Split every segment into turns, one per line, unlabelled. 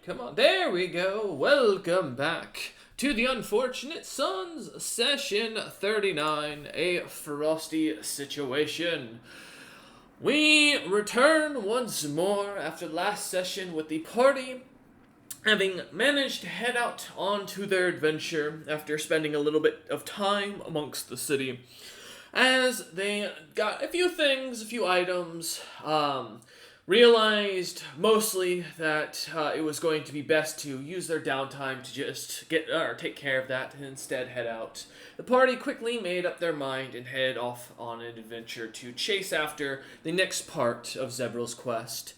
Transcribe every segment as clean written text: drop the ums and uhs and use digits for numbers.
Come on. There we go. Welcome back to the Unfortunate Sons, Session 39, a Frosty situation. We return once more after last session with the party having managed to head out onto their adventure after spending a little bit of time amongst the city. As they got a few things, a few items, realized mostly that it was going to be best to use their downtime to just take care of that and instead head out. The party quickly made up their mind and head off on an adventure to chase after the next part of Zebral's quest.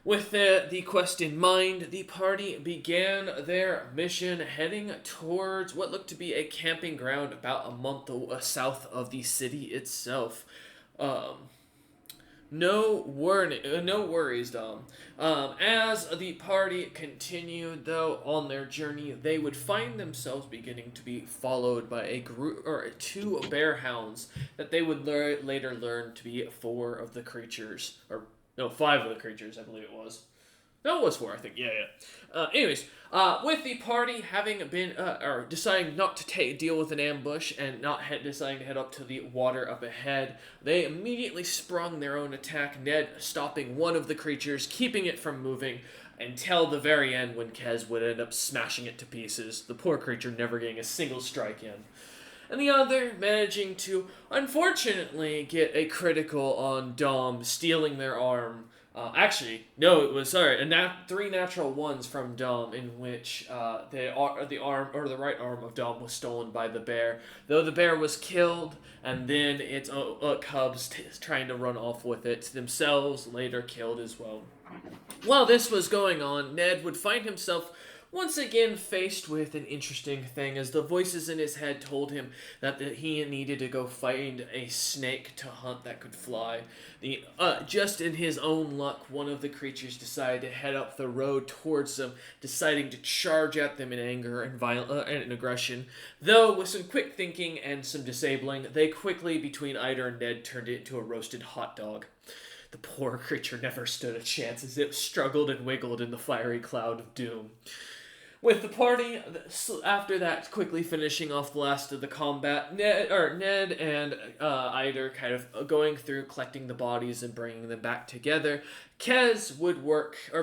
With the quest in mind, the party began their mission heading towards what looked to be a camping ground about a month south of the city itself. No worries, Dom. As the party continued, though, on their journey, they would find themselves beginning to be followed by a group or two bear hounds that they would later learn to be four of the creatures, or no, five of the creatures, I believe it was. No, it was four, I think. Yeah. Anyways, with the party having been, or deciding not to deal with an ambush and not deciding to head up to the water up ahead, they immediately sprung their own attack, Ned stopping one of the creatures, keeping it from moving, until the very end when Kez would end up smashing it to pieces, the poor creature never getting a single strike in. And the other managing to, unfortunately, get a critical on Dom, stealing their arm. Three natural ones from Dom, in which the right arm of Dom was stolen by the bear. Though the bear was killed, and then its cubs trying to run off with it, themselves later killed as well. While this was going on, Ned would find himself once again faced with an interesting thing, as the voices in his head told him that he needed to go find a snake to hunt that could fly. Just in his own luck, one of the creatures decided to head up the road towards them, deciding to charge at them in anger and and aggression. Though, with some quick thinking and some disabling, they quickly, between Ida and Ned, turned it into a roasted hot dog. The poor creature never stood a chance as it struggled and wiggled in the fiery cloud of doom. With the party, after that, quickly finishing off the last of the combat, Ned and Eider kind of going through collecting the bodies and bringing them back together. Kez would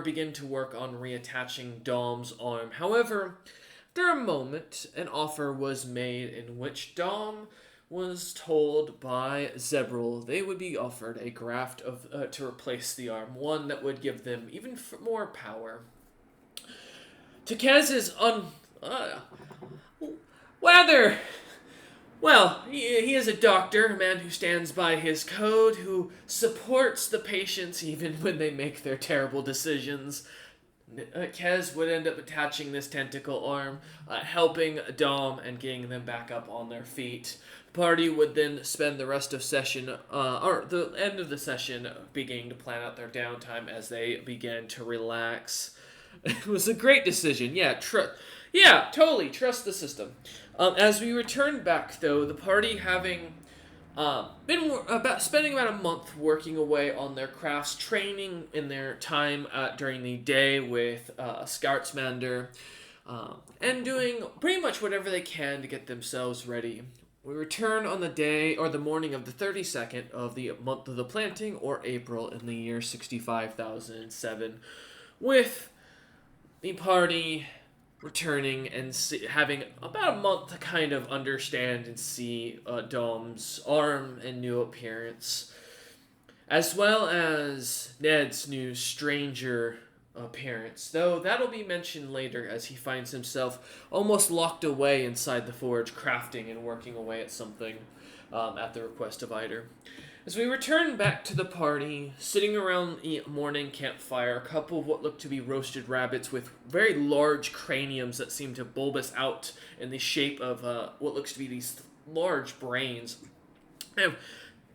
begin to work on reattaching Dom's arm. However, after a moment, an offer was made in which Dom was told by Zebral they would be offered a graft to replace the arm, one that would give them even more power. To Kez's he is a doctor, a man who stands by his code, who supports the patients even when they make their terrible decisions. Kez would end up attaching this tentacle arm, helping Dom and getting them back up on their feet. The party would then spend the rest of the end of the session, beginning to plan out their downtime as they began to relax. It was a great decision. Totally trust the system. As we return back, though, the party having spending about a month working away on their crafts, training in their time during the day with Scoutmander, and doing pretty much whatever they can to get themselves ready. We return on the morning of the 32nd of the month of the planting, or April, in the year 65,007, with the party returning and having about a month to kind of understand and see Dom's arm and new appearance, as well as Ned's new stranger appearance, though that'll be mentioned later as he finds himself almost locked away inside the forge, crafting and working away at something at the request of Eider. As we return back to the party, sitting around the morning campfire, a couple of what looked to be roasted rabbits with very large craniums that seem to bulbous out in the shape of what looks to be these large brains, have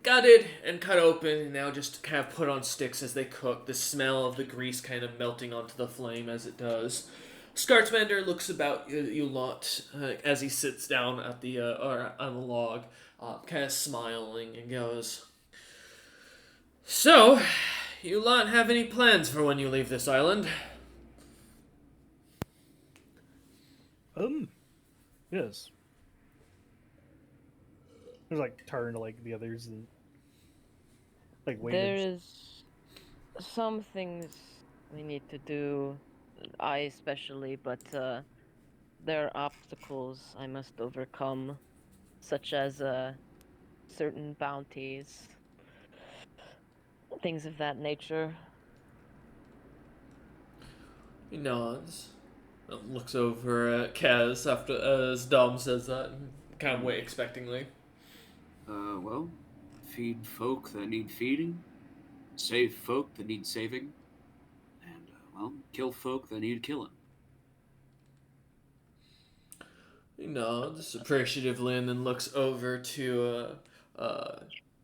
gutted and cut open and now just kind of put on sticks as they cook, the smell of the grease kind of melting onto the flame as it does. Scartsmander looks about you lot as he sits down at on the log, kind of smiling, and goes, "So, you lot have any plans for when you leave this island?"
Um, yes. There's like turn to like the others and like waited.
There's some things we need to do, I especially, but there are obstacles I must overcome, such as certain bounties, things of that nature.
He nods, looks over at Kaz after as Dom says that, kind of wait expectingly.
Well, feed folk that need feeding, save folk that need saving, and, well, kill folk that need killing.
He nods appreciatively and then looks over to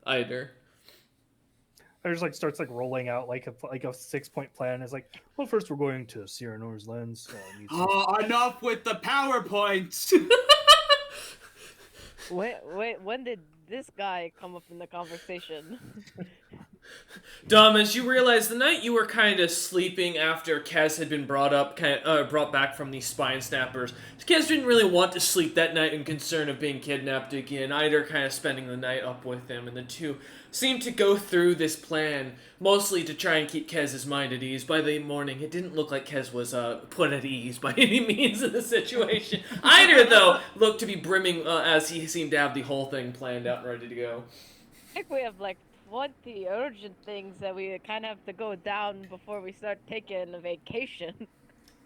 Eider.
I just like starts like rolling out like a 6 point plan. It's like, well, first we're going to Cyrano's lens. Need some.
Enough with the PowerPoints!
Wait, when did this guy come up in the conversation?
Dom, as you realize, the night you were kind of sleeping after Kaz had been brought back from these spine snappers, Kaz didn't really want to sleep that night in concern of being kidnapped again. Eider kind of spending the night up with him, and the two seemed to go through this plan mostly to try and keep Kez's mind at ease. By the morning, it didn't look like Kez was put at ease by any means in the situation. Eider, though, looked to be brimming as he seemed to have the whole thing planned out and ready to go.
I think we have like 20 urgent things that we kind of have to go down before we start taking a vacation.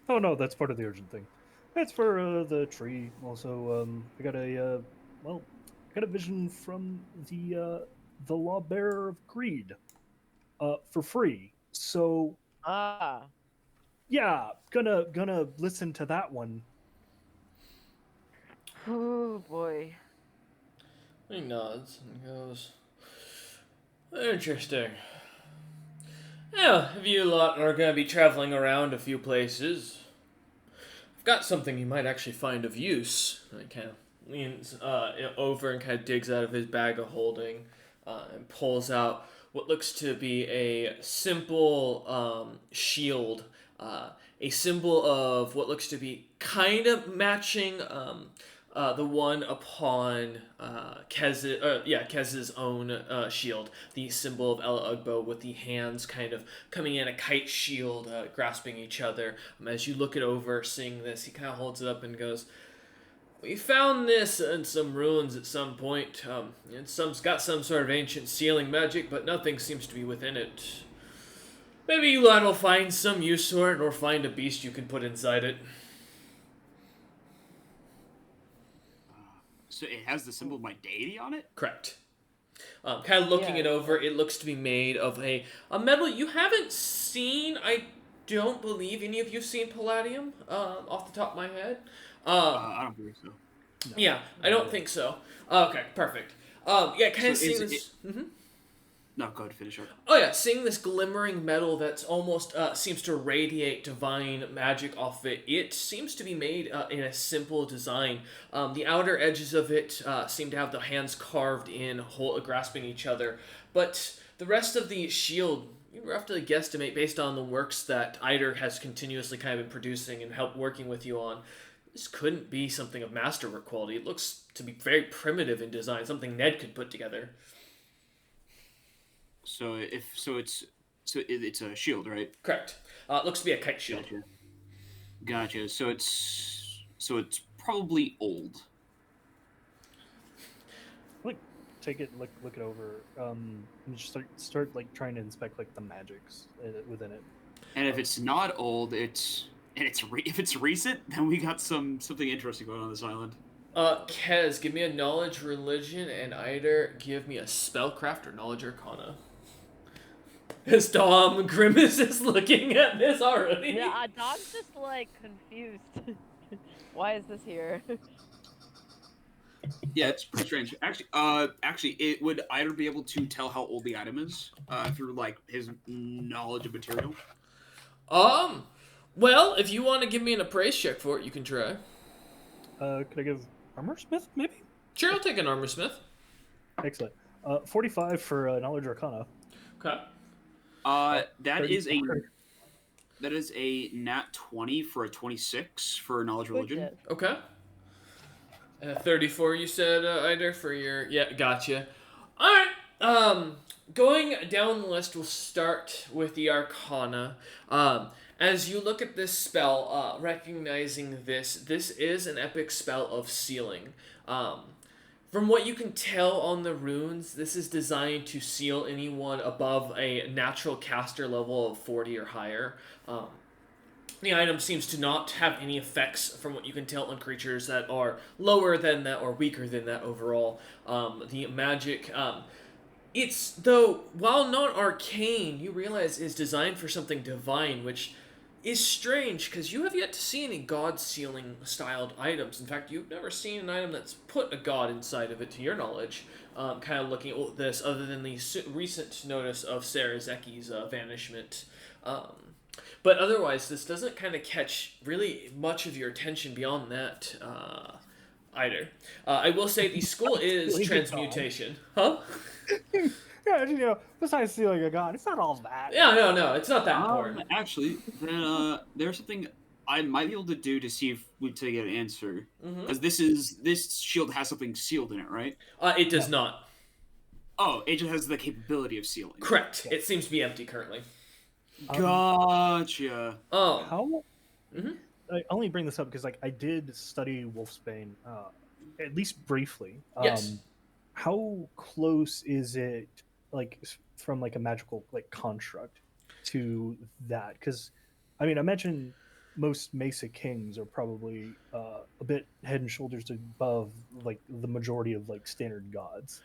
Oh no, that's part of the urgent thing. That's for the tree. Also, I got a well, I got a vision from the law bearer of greed, for free. So
Ah,
yeah, gonna listen to that one.
oh boy.
He nods and goes, interesting. Yeah, if you lot are going to be traveling around a few places, I've got something you might actually find of use. And he kind of leans over and kind of digs out of his bag of holding and pulls out what looks to be a simple shield, a symbol of what looks to be kind of matching the one upon Kez's own shield, the symbol of Ella Ugbo with the hands kind of coming in a kite shield, grasping each other. As you look it over, seeing this, he kind of holds it up and goes, "We found this in some ruins at some point. It's got some sort of ancient sealing magic, but nothing seems to be within it. Maybe you lot will find some use for it, or find a beast you can put inside it."
So it has the symbol of my deity on it?
Correct. Kind of looking
Yeah.
it over, it looks to be made of a metal you haven't seen. I don't believe any of you've seen palladium off the top of my head.
I don't believe so.
No.
Yeah, I don't think so. Okay, perfect. Yeah, kind of
So
seeing
is
this.
No, go ahead, finish up.
Oh yeah, seeing this glimmering metal that's almost seems to radiate divine magic off it. It seems to be made in a simple design. The outer edges of it seem to have the hands carved in, grasping each other, but the rest of the shield, you roughly guesstimate based on the works that Eider has continuously kind of been producing and helped working with you on. This couldn't be something of masterwork quality. It looks to be very primitive in design, something Ned could put together.
It's a shield, right?
Correct. It looks to be a kite shield.
Gotcha. So it's probably old.
Like, take it, look it over, and just start like trying to inspect like the magics within it.
And if it's not old, if it's recent, then we got something interesting going on this island.
Kez, give me a knowledge religion, and Eider, give me a spellcraft or knowledge arcana. As Dom Grimace is looking at this already.
Yeah, Dom's just like confused. Why is this here?
Yeah, it's pretty strange. Actually, it would either be able to tell how old the item is through like his knowledge of material.
Well, if you want to give me an appraise check for it, you can try.
Could I give armor smith maybe?
Sure, I'll take an armor smith.
Excellent. 45 for knowledge arcana.
Okay.
That is a That is a nat 20 for a 26 for knowledge
Good
religion.
job.
Okay. 34, you said, Eider, for your... Yeah, gotcha. Alright, going down the list, we'll start with the Arcana. As you look at this spell, recognizing this is an epic spell of sealing. From what you can tell on the runes, this is designed to seal anyone above a natural caster level of 40 or higher. The item seems to not have any effects, from what you can tell, on creatures that are lower than that or weaker than that overall. The magic, it's, though, while not arcane, you realize is designed for something divine, which is strange, because you have yet to see any god-sealing styled items. In fact, you've never seen an item that's put a god inside of it, to your knowledge. Kind of looking at this, other than the recent notice of Sarazeki's vanishment. But otherwise, this doesn't kind of catch really much of your attention beyond that, either. I will say the school is
Really good
transmutation. Huh?
Yeah, you know, besides stealing a god, it's not all that.
Yeah, no, it's not that important.
Actually, then there's something I might be able to do to see if we to get an answer. Because this shield has something sealed in it, right?
It does not.
Oh, it just has the capability of sealing.
Correct. It seems to be empty currently.
Gotcha.
Oh.
How? I only bring this up because like I did study Wolfsbane, at least briefly.
Yes.
How close is it, like from like a magical like construct, to that? Because, I mean, I imagine most Mesa Kings are probably a bit head and shoulders above like the majority of like standard gods.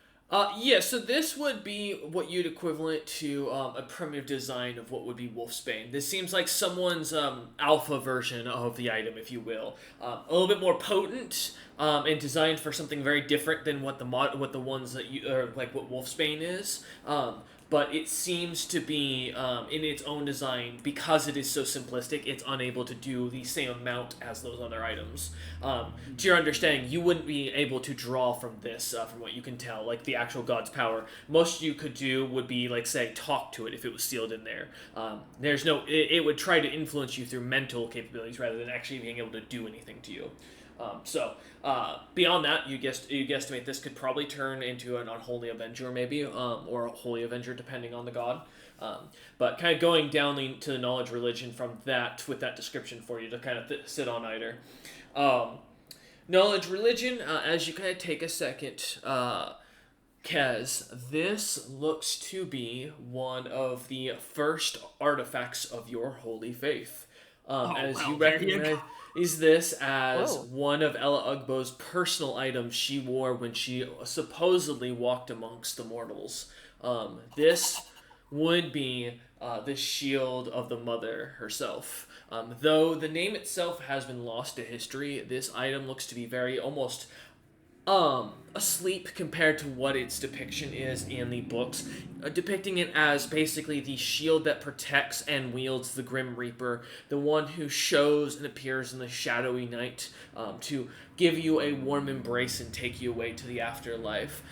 Yeah, so this would be what you'd equivalent to a primitive design of what would be Wolfsbane. This seems like someone's alpha version of the item, if you will. A little bit more potent and designed for something very different than what the ones that you or like what Wolfsbane is. But it seems to be in its own design, because it is so simplistic, it's unable to do the same amount as those other items. To your understanding, you wouldn't be able to draw from this, from what you can tell, like the actual god's power. Most you could do would be, like, say, talk to it if it was sealed in there. There's no, it would try to influence you through mental capabilities rather than actually being able to do anything to you. Beyond that, you guesstimate this could probably turn into an unholy avenger, maybe, or a holy avenger, depending on the god. But kind of going down to the knowledge religion from that, with that description for you to kind of sit on either. Knowledge religion, as you kind of take a second, Kez, this looks to be one of the first artifacts of your holy faith. You recognize this as one of Ella Ugbo's personal items she wore when she supposedly walked amongst the mortals. This would be the shield of the mother herself. Though the name itself has been lost to history, this item looks to be very almost asleep compared to what its depiction is in the books, depicting it as basically the shield that protects and wields the Grim Reaper, the one who shows and appears in the shadowy night to give you a warm embrace and take you away to the afterlife.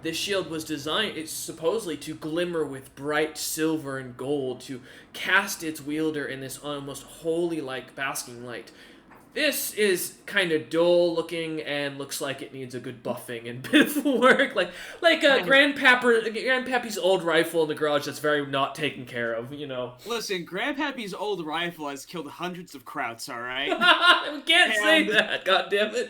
This shield was designed, it's supposedly to glimmer with bright silver and gold, to cast its wielder in this almost holy-like basking light. This is kind of dull looking and looks like it needs a good buffing and bit of work, like Grandpappy's old rifle in the garage that's very not taken care of, you know.
Listen, Grandpappy's old rifle has killed hundreds of krauts, alright?
We can't say that, goddammit.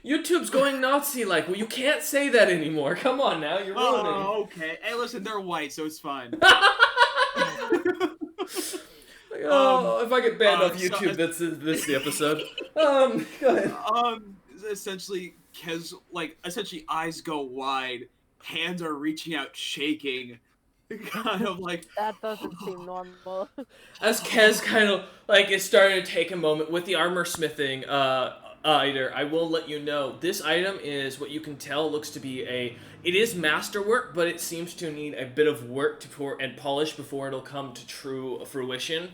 YouTube's going Nazi-like. Well, you can't say that anymore. Come on now, you're ruining.
Oh, okay. Hey, listen, they're white, so it's fine.
If I get banned off YouTube, this is the episode. Go ahead.
Essentially, Kez, essentially eyes go wide, hands are reaching out, shaking, kind of like...
That doesn't seem normal.
As Kez kind of, is starting to take a moment with the armor smithing, Eider, I will let you know, this item is, what you can tell, looks to be it is masterwork, but it seems to need a bit of work and polish before it'll come to true fruition.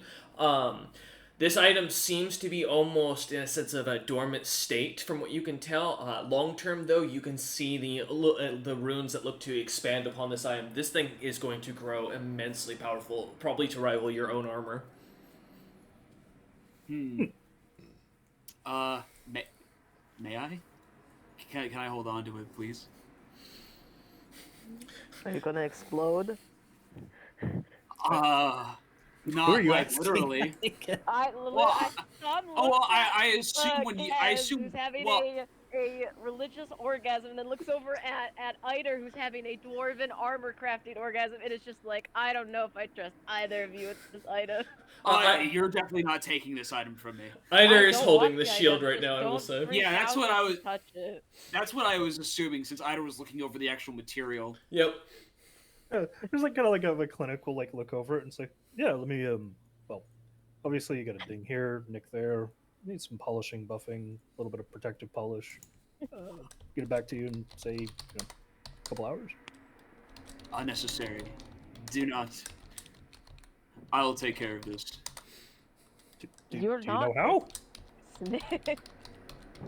This item seems to be almost in a sense of a dormant state, from what you can tell. Long term, though, you can see the runes that look to expand upon this item. This thing is going to grow immensely powerful, probably to rival your own armor.
May I? Can I hold on to it, please?
Are you gonna explode?
Who
Not
are you
like
asking?
literally.
I Tom
Oh, well,
looks at,
I assume when you, I
Kaz,
assume,
who's having
well,
a religious orgasm, and then looks over at Eider, who's having a dwarven armor crafting orgasm, and it's just like, I don't know if I trust either of you with this item.
you're definitely not taking this item from me.
Eider
I
is
don't
holding
want
the
the
shield
item,
right
just
now, I will
don't
say.
freak
Yeah, that's
out
what
if
I
you
was-
touch it.
That's what I was assuming, since Ida was looking over the actual material.
Yep.
There's like kind of like a clinical like look over it and say, yeah, let me well, obviously you got a ding here, nick there, need some polishing, buffing, a little bit of protective polish. Get it back to you in say a couple hours.
Unnecessary. Do not. I'll take care of this.
Do
You're
you know
not
how?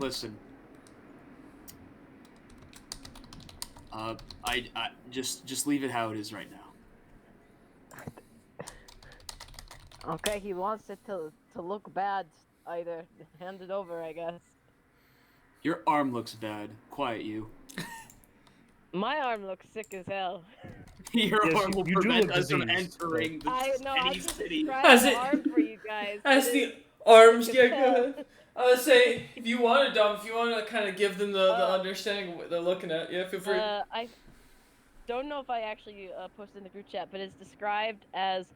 Listen. I just leave it how it is right now.
Okay, he wants it to look bad. Either hand it over, I guess.
Your arm looks bad. Quiet you.
My arm looks sick as hell.
Your
Yes,
arm will
you do
prevent
look
us from
diseased,
entering the
I know. I'm
city
just
city.
describing
Has
the
it-
arm for you guys.
As
It
the
is-
arms
you
get
can tell.
good. I would say, if you want it, Dom, if you want to kind of give them the
Uh,
understanding of what they're looking at, yeah, feel free.
I don't know if I actually posted in the group chat, but it's described as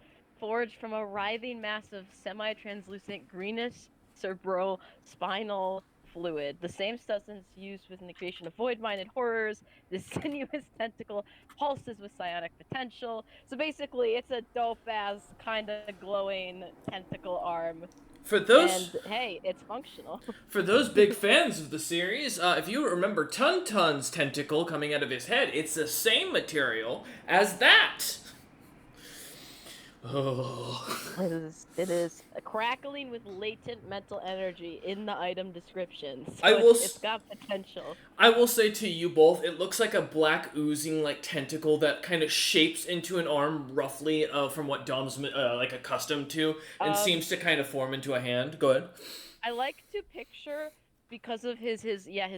forged from a writhing mass of semi-translucent greenish cerebrospinal fluid, the same substance used within the creation of void-minded horrors. This sinuous tentacle pulses with psionic potential. So basically, it's a dope-ass kind of glowing tentacle arm.
For those
And hey, it's functional.
For those big fans of the series, if you remember Tuntun's tentacle coming out of his head, it's the same material as that. Oh.
It is crackling with latent mental energy in the item description. So
I will
it's got potential.
I will say to you both, it looks like a black oozing like tentacle that kind of shapes into an arm roughly from what Dom's like accustomed to, and seems to kind of form into a hand. Go ahead.
I like to picture, because of his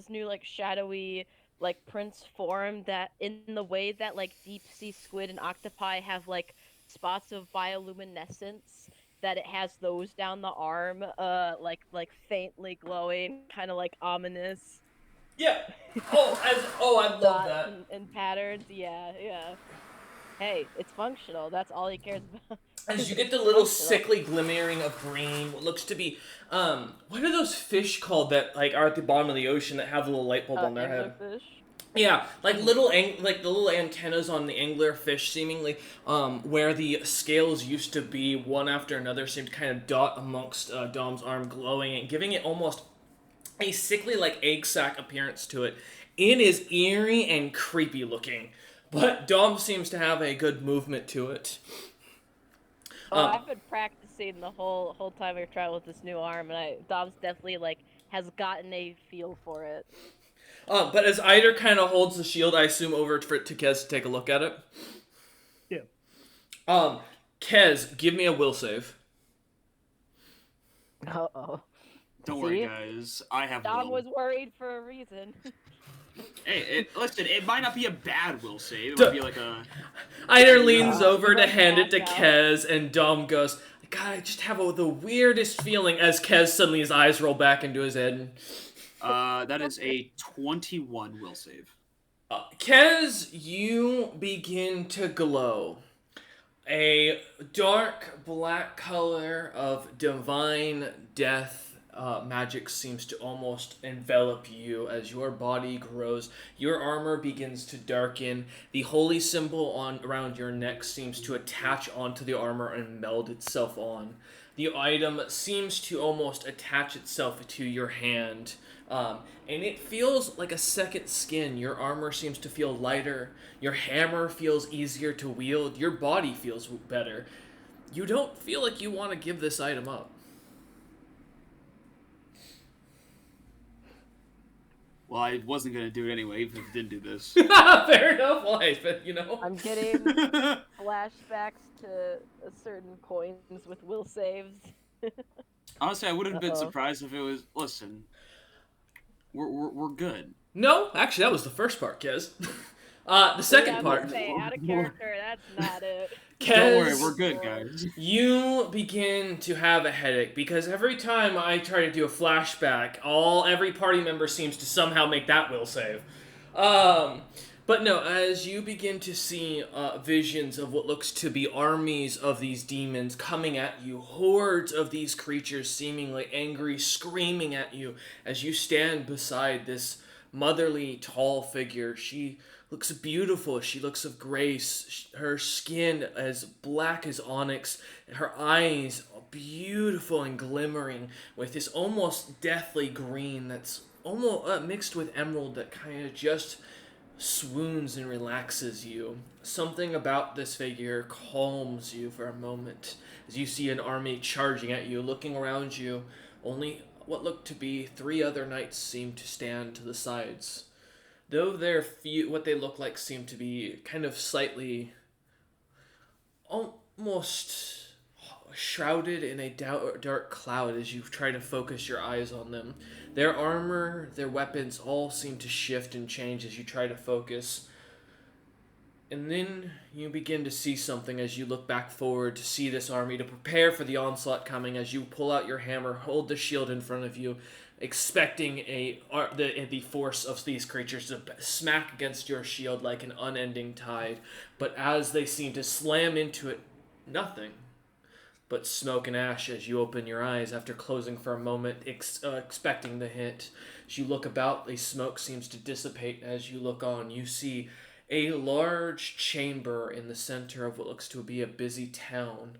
new like shadowy like prince form, that in the way that like deep sea squid and octopi have like spots of bioluminescence, that it has those down the arm, like faintly glowing, kind of like ominous.
Yeah. I love
dots
that.
and patterns. Yeah. Hey, it's functional. That's all he cares about.
As you get the little
Functional.
sickly glimmering of green, what looks to be, what are those fish called that like are at the bottom of the ocean that have a little light bulb on their head?
Anglerfish.
Yeah, like the little antennas on the angler fish, seemingly, where the scales used to be one after another, seem to kind of dot amongst Dom's arm, glowing and giving it almost a sickly, like egg sac appearance to it. It is eerie and creepy looking, but Dom seems to have a good movement to it.
I've been practicing the whole time we've traveled with this new arm, and Dom's definitely like has gotten a feel for it.
But as Eider kind of holds the shield, I assume over to Kez to take a look at it.
Yeah.
Kez, give me a will save.
Uh-oh.
Don't worry,
See?
guys. I have
Dom
will.
was worried for a reason.
Hey, listen. It might not be a bad will save. It might be like a.
Eider leans over to
Like
hand it to
back out.
Kez, and Dom goes, God, I just have the weirdest feeling, as Kez suddenly his eyes roll back into his head.
That is a 21 will save.
Kez, you begin to glow. A dark black color of divine death magic seems to almost envelop you as your body grows. Your armor begins to darken. The holy symbol around your neck seems to attach onto the armor and meld itself on. The item seems to almost attach itself to your hand. And it feels like a second skin. Your armor seems to feel lighter. Your hammer feels easier to wield. Your body feels better. You don't feel like you want to give this item up.
Well, I wasn't gonna do it anyway, even if I didn't do this.
Fair enough. Why? But you know.
I'm getting flashbacks to certain coins with will saves.
Honestly, I wouldn't have been
Uh-oh.
surprised if it was. Listen, we're good.
No, actually, that was the first part, Kez. The
Yeah,
second
I
part.
would say out of character. That's not it.
Don't worry,
Kez,
we're good, guys.
you begin to have a headache because every time I try to do a flashback, every party member seems to somehow make that will save. But no, as you begin to see visions of what looks to be armies of these demons coming at you, hordes of these creatures seemingly angry, screaming at you as you stand beside this motherly, tall figure. She looks beautiful. She looks of grace. Her skin as black as onyx. Her eyes are beautiful and glimmering with this almost deathly green that's almost mixed with emerald that kind of just swoons and relaxes you. Something about this figure calms you for a moment as you see an army charging at you, looking around you. Only what look to be 3 other knights seem to stand to the sides. Though what they look like seem to be kind of slightly, almost shrouded in a dark cloud as you try to focus your eyes on them. Their armor, their weapons all seem to shift and change as you try to focus. And then you begin to see something as you look back forward to see this army, to prepare for the onslaught coming as you pull out your hammer, hold the shield in front of you, expecting the force of these creatures to smack against your shield like an unending tide. But as they seem to slam into it, nothing but smoke and ash as you open your eyes after closing for a moment, expecting the hit. As you look about, the smoke seems to dissipate. As you look on, you see a large chamber in the center of what looks to be a busy town.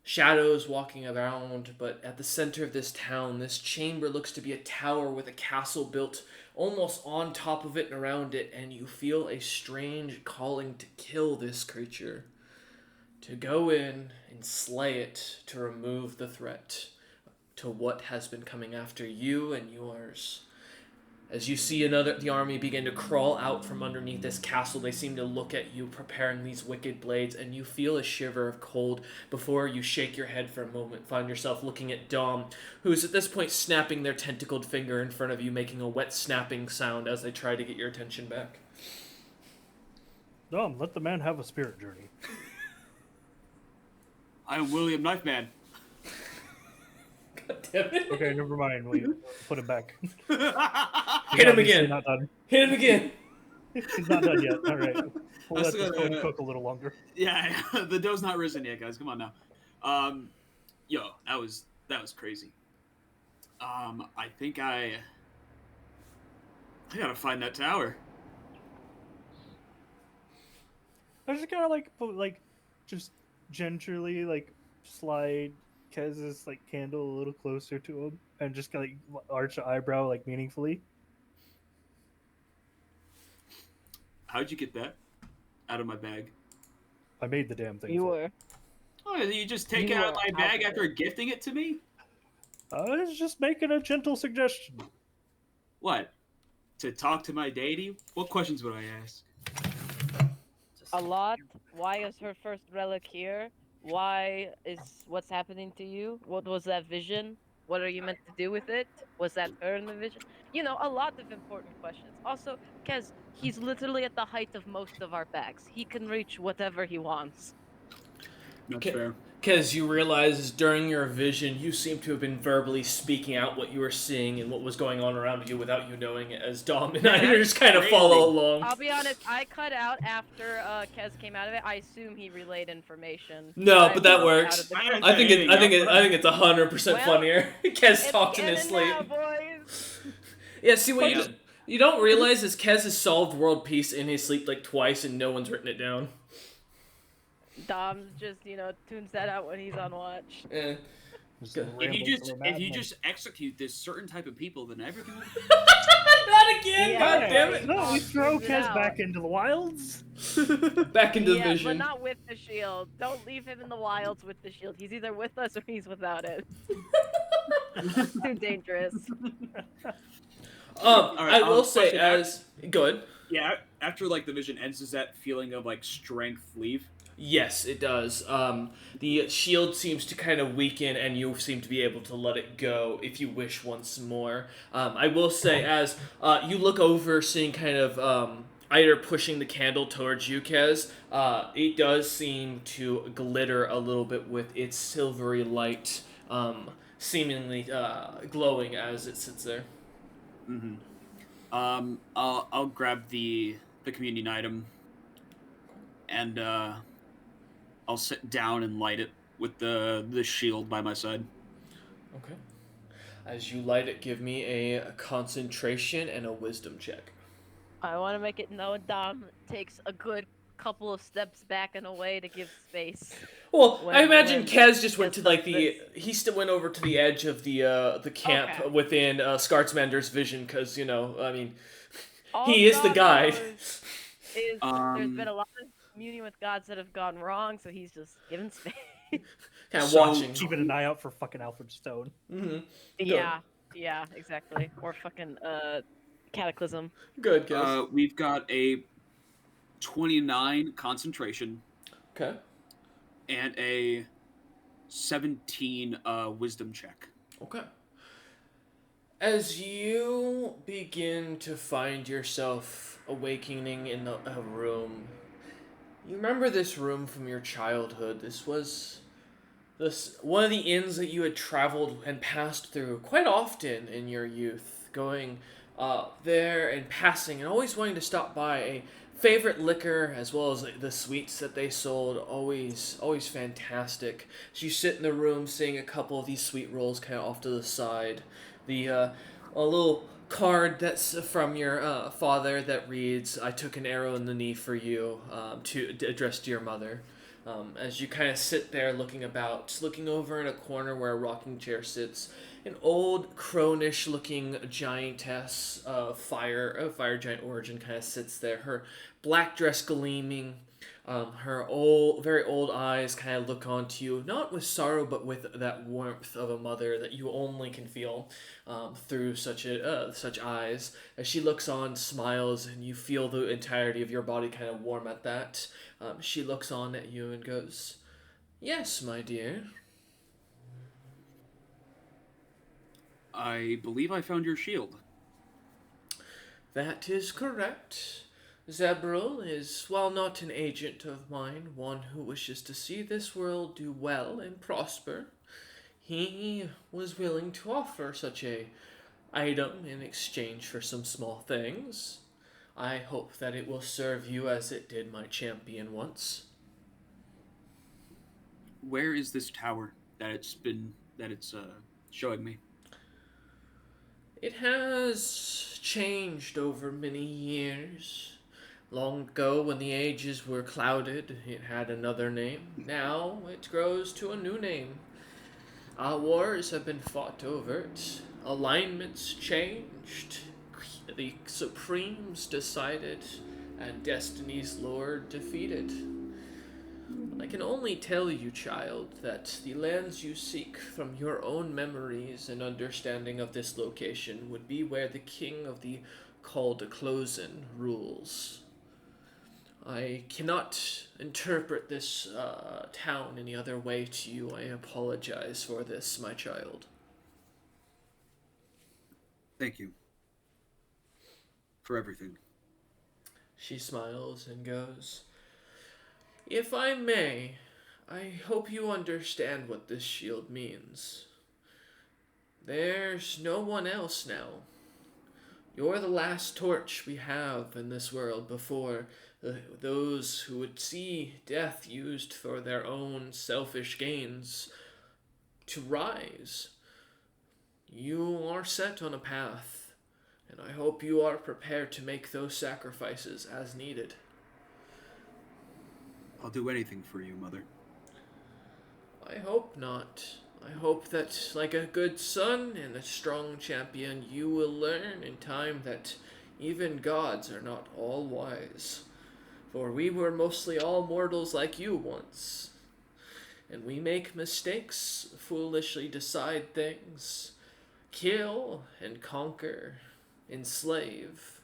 Shadows walking around, but at the center of this town, this chamber looks to be a tower with a castle built almost on top of it and around it, and you feel a strange calling to kill this creature. To go in and slay it, to remove the threat to what has been coming after you and yours. As you see the army begin to crawl out from underneath this castle, they seem to look at you preparing these wicked blades, and you feel a shiver of cold before you shake your head for a moment, find yourself looking at Dom, who's at this point snapping their tentacled finger in front of you, making a wet snapping sound as they try to get your attention back.
Dom, let the man have a spirit journey.
I'm William Knifeman.
God damn it.
Okay, never mind. We put him back.
Hit him again.
Not done.
Hit him again.
He's not done yet. All right. We'll let this
gonna-
cook a little longer.
Yeah, the dough's not risen yet, guys. Come on now. Yo, that was crazy. I think I gotta find that tower.
I just gotta just gingerly slide Kez's candle a little closer to him and just arch an eyebrow meaningfully.
How'd you get that out of my bag?
I made the damn thing.
You
for
were.
Oh, you just take
You
it out of
were
my bag
out of
after
it.
gifting it to me?
I was just making a gentle suggestion.
What? To talk to my deity? What questions would I ask?
A lot. Why is her first relic here? Why is what's happening to you? What was that vision? What are you meant to do with it? Was that her in the vision? You know, a lot of important questions. Also, Kez, he's literally at the height of most of our bags. He can reach whatever he wants.
That's
Okay.
fair.
Because you realize during your vision, you seem to have been verbally speaking out what you were seeing and what was going on around you without you knowing it, as Dom and I just kind of
crazy.
follow along.
I'll be honest, I cut out after Kez came out of it. I assume he relayed information.
No,
I
but that
walked out
works.
of the
I
group.
I think it's 100%
Well,
funnier. Kez
It's
talked in his
canon
sleep.
now, boys.
Yeah, see what
Yeah.
you don't realize is Kez has solved world peace in his sleep twice and no one's written it down.
Dom just, tunes that out when he's on watch.
Eh.
Just
Good.
If
rambles
you
of a
just
madman.
execute this certain type of people, then everything will
Not again!
Yeah,
God damn it!
No, we throw
Figure it
Kez
out.
back into the wilds.
Back into the
Yeah,
vision.
but not with the shield. Don't leave him in the wilds with the shield. He's either with us or he's without it. Too dangerous.
All right,
I will say
question,
as good.
yeah, after like the vision ends, does that feeling of like strength leave?
Yes, it does. The shield seems to kind of weaken, and you seem to be able to let it go if you wish once more. I will say, as you look over, seeing kind of Ida pushing the candle towards you, Kez, it does seem to glitter a little bit with its silvery light, seemingly glowing as it sits there.
Mm-hmm. I'll grab the communion item and I'll sit down and light it with the shield by my side.
Okay. As you light it, give me a concentration and a wisdom check.
I want to make it known Dom takes a good couple of steps back and away to give space.
Well, I imagine
When
Kez just went
Kez
to like
does
the.
this.
He still went over to the edge of the camp
Okay.
within Scartsmander's vision, because I mean,
All
he is the
God
guide.
knows is there's been a lot of communion with gods that have gone wrong, so he's just given space.
Kind of
So-
watching.
Keeping an eye out for fucking Alfred Stone.
Mm-hmm.
Yeah, exactly. Or fucking cataclysm.
Good, Kez.
We've got a 29 concentration
Okay.
and a 17 wisdom check.
Okay. As you begin to find yourself awakening in a room, you remember this room from your childhood. This was one of the inns that you had traveled and passed through quite often in your youth, going there and passing and always wanting to stop by a favorite liquor as well as the sweets that they sold. Always fantastic. As you sit in the room, seeing a couple of these sweet rolls kind of off to the side, the a little card that's from your father that reads, "I took an arrow in the knee for you," to addressed to your mother. As you kind of sit there looking about, looking over in a corner where a rocking chair sits, an old cronish-looking giantess, fire giant origin, kind of sits there. Her black dress gleaming, her very old eyes kind of look onto you, not with sorrow, but with that warmth of a mother that you only can feel through such eyes. As she looks on, smiles, and you feel the entirety of your body kind of warm at that. She looks on at you and goes, "Yes, my dear."
I believe I found your shield.
"That is correct. Zebril is, while not an agent of mine, one who wishes to see this world do well and prosper. He was willing to offer such a item in exchange for some small things. I hope that it will serve you as it did my champion once."
Where is this tower that it's showing me?
It has changed over many years. Long ago, when the ages were clouded, it had another name. Now it grows to a new name. Wars have been fought over it. Alignments changed. The Supremes decided, and Destiny's Lord defeated. I can only tell you, child, that the lands you seek from your own memories and understanding of this location would be where the king of the called Closen rules. I cannot interpret this town any other way to you. I apologize for this, my child.
Thank you for everything.
She smiles and goes, "If I may, I hope you understand what this shield means. There's no one else now. You're the last torch we have in this world before those who would see death used for their own selfish gains to rise. You are set on a path, and I hope you are prepared to make those sacrifices as needed."
I'll do anything for you, Mother.
"I hope not. I hope that, like a good son and a strong champion, you will learn in time that even gods are not all wise. For we were mostly all mortals like you once. And we make mistakes, foolishly decide things, kill and conquer. enslave.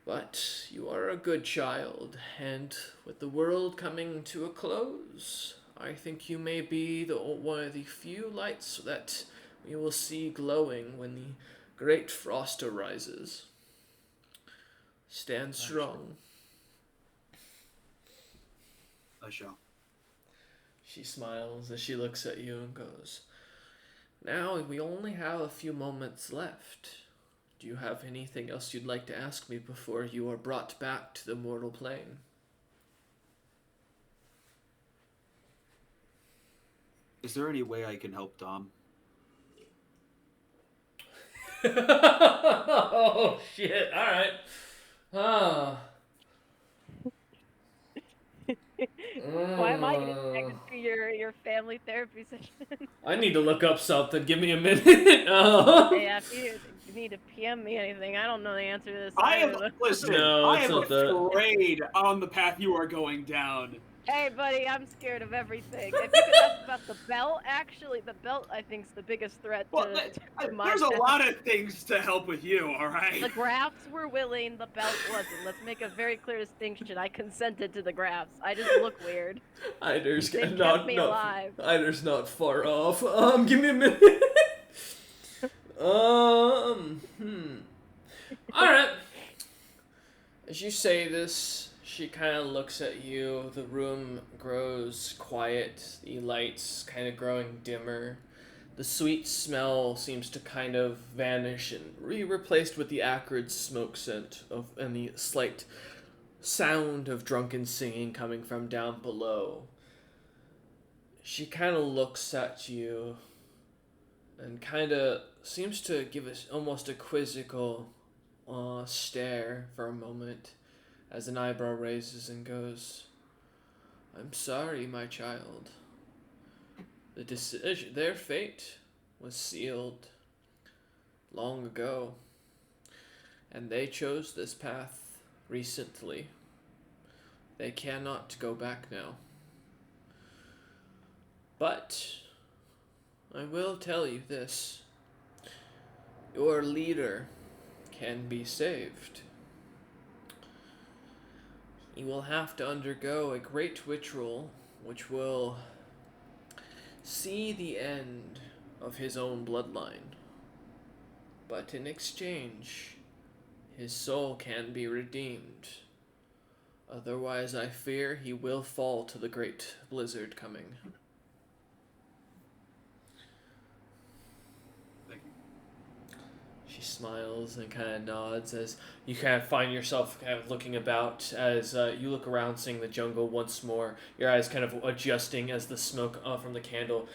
But you are a good child, and with the world coming to a close, I think you may be one of the few lights that we will see glowing when the great frost arises. Stand strong.
I shall.
She smiles as she looks at you and goes, "Now we only have a few moments left. Do you have anything else you'd like to ask me before you are brought back to the mortal plane?"
Is there any way I can help Dom?
Oh shit! All right. Ah.
Why am I getting connected to your family therapy session?
I need to look up something. Give me a minute.
Yeah, if you need to PM me anything, I don't know the answer to this.
Listen.
No,
I
it's
am
not that.
afraid on the path you are going down.
Hey, buddy, I'm scared of everything. If you could ask about the belt, actually, the belt I think is the biggest threat
Well,
to my
there's a
family.
lot of things to help with you. All right.
The grafts were willing, the belt wasn't. Let's make a very clear distinction. I consented to the grafts. I just look weird.
Eider's
They
not,
kept me
not,
alive.
Eider's not far off. Give me a minute. Alright. As you say this, she kind of looks at you. The room grows quiet. The lights kind of growing dimmer. The sweet smell seems to kind of vanish and be replaced with the acrid smoke scent and the slight sound of drunken singing coming from down below. She kind of looks at you and kind of seems to give us almost a quizzical stare for a moment as an eyebrow raises and goes, "I'm sorry, my child. The decision, their fate was sealed long ago, and they chose this path recently. They cannot go back now. But I will tell you this. Your leader can be saved. He will have to undergo a great ritual which will see the end of his own bloodline. But in exchange, his soul can be redeemed. Otherwise, I fear he will fall to the great blizzard coming."
Thank you.
She smiles and kind of nods as you kind of find yourself kind of looking about as you look around, seeing the jungle once more. Your eyes kind of adjusting as the smoke from the candle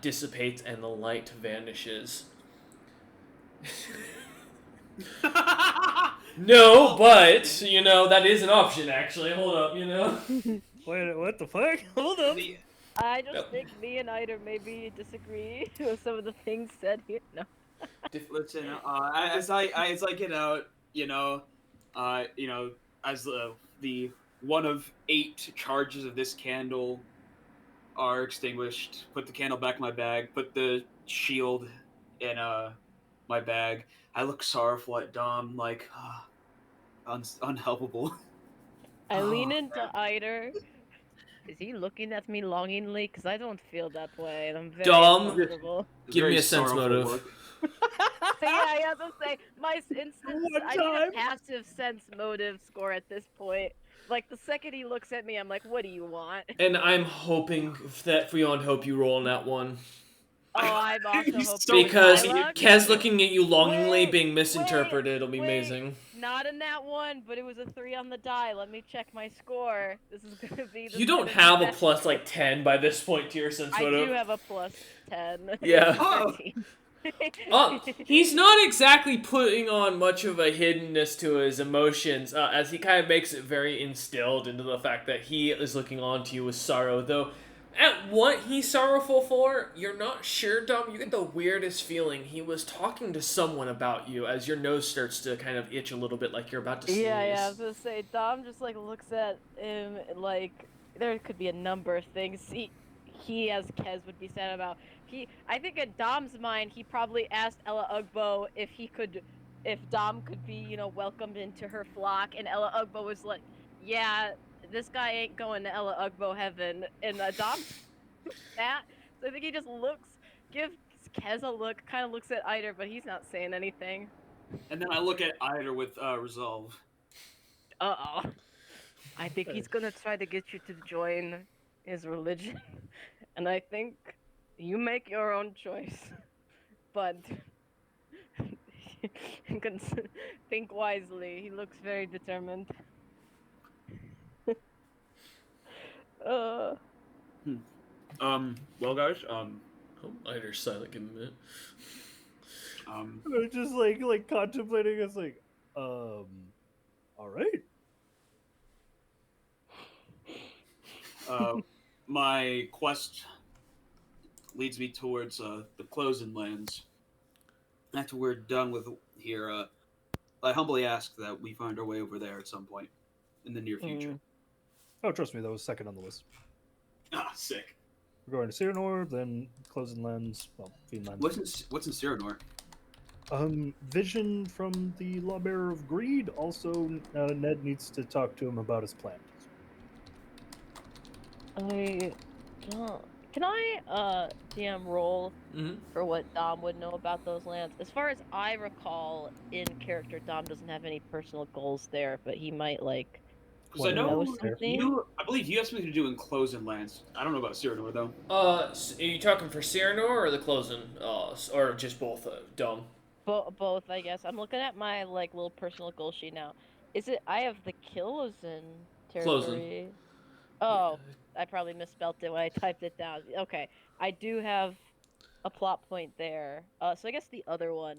dissipates and the light vanishes. No, but, that is an option, actually. Hold up,
Wait, what the fuck? Hold up.
I just think me and Eider maybe disagree with some of the things said here. No.
Listen, as I get out, as the one of 8 charges of this candle are extinguished, put the candle back in my bag, put the shield in my bag. I look sorrowful at Dom, like unhelpable.
I lean
Oh,
into Eider. Is he looking at me longingly? Because I don't feel that way, and I'm very
Dom,
uncomfortable.
give
Very
me a sense
sorrowful
motive.
look.
So yeah, I have to say, my instant,
One
I need
time.
a passive sense motive score at this point. Like, the second he looks at me, I'm like, what do you want?
And I'm hoping that beyond hope you roll on that one.
Oh, I'm also
He's
hoping
so
Because
my luck.
Kez looking at you longingly
Wait,
being misinterpreted, it'll be
wait.
amazing.
Not in that one, but it was a 3 on the die. Let me check my score. This is gonna be.
You don't have a plus 10 by this point to your sense
I
motive.
do have a plus 10.
Yeah.
Oh.
13.
He's not exactly putting on much of a hiddenness to his emotions, as he kind of makes it very instilled into the fact that he is looking on to you with sorrow. Though, at what he's sorrowful for, you're not sure, Dom. You get the weirdest feeling he was talking to someone about you as your nose starts to kind of itch a little bit like you're about to sneeze.
Yeah, I was gonna say, Dom just like looks at him like there could be a number of things he as Kez would be sad about. I think in Dom's mind, he probably asked Ella Ugbo if if Dom could be, welcomed into her flock, and Ella Ugbo was like, yeah, this guy ain't going to Ella Ugbo heaven, and Dom that. So I think he just gives Kez a look, kind of looks at Eider, but he's not saying anything.
And then I look at Eider with resolve.
Uh-oh. I think he's gonna try to get you to join his religion, and I think you make your own choice, but think wisely. He looks very determined.
Well, guys,
Oh, Eider's silent. Give him a minute.
They're just like contemplating. It's like, all right.
My quest leads me towards the Closen lands. After we're done with here, I humbly ask that we find our way over there at some point in the near future.
Oh, trust me, that was second on the list.
Ah, sick.
We're going to Cyrano, then Closing Lands, well, Fiendlands.
What's in Cyrano?
Vision from the Lawbearer of Greed. Also, Ned needs to talk to him about his plan.
Can I DM roll for what Dom would know about those lands? As far as I recall, in character, Dom doesn't have any personal goals there, but he might
Because I know
something.
I believe you have something to do in Closen lands. I don't know about Cyrano though.
Are you talking for Cyrano or the Closen? Or just both? Dom.
Both, I guess. I'm looking at my little personal goal sheet now. Is it? I have the Closen territory. Oh, I probably misspelled it when I typed it down. Okay, I do have a plot point there. So I guess the other one.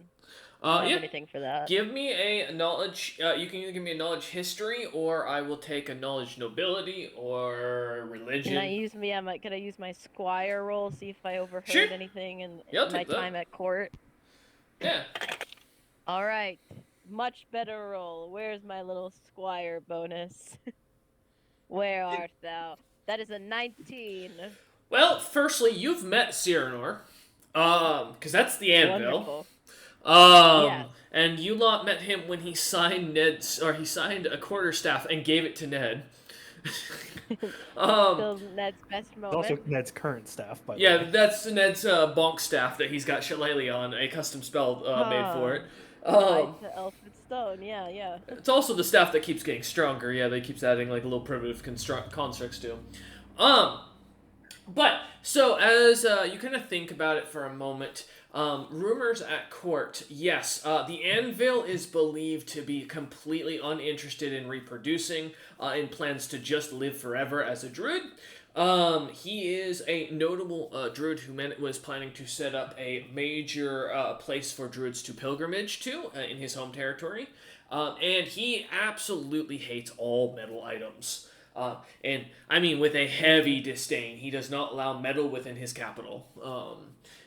I don't have anything for that.
Give me a knowledge. You can either give me a knowledge history, or I will take a knowledge nobility or religion.
Can I use my squire roll? See if I overheard anything in my time at court.
Yeah.
All right, much better roll. Where's my little squire bonus? Where art thou? That is a 19.
Well, firstly, you've met Cyrano, because that's the anvil.
Wonderful.
And you lot met him when he signed he signed a quarterstaff and gave it to Ned.
Still Ned's best moment.
Also Ned's current staff, by the way.
Yeah, that's Ned's bonk staff that he's got Shillelagh on, a custom spell made for it.
The Elfin Stone, yeah.
It's also the staff that keeps getting stronger. Yeah, they keeps adding little primitive constructs to him. But so as you kind of think about it for a moment, rumors at court. Yes, the anvil is believed to be completely uninterested in reproducing, and plans to just live forever as a druid. He is a notable druid who was planning to set up a major place for druids to pilgrimage to in his home territory. And he absolutely hates all metal items. And I mean, with a heavy disdain. He does not allow metal within his capital.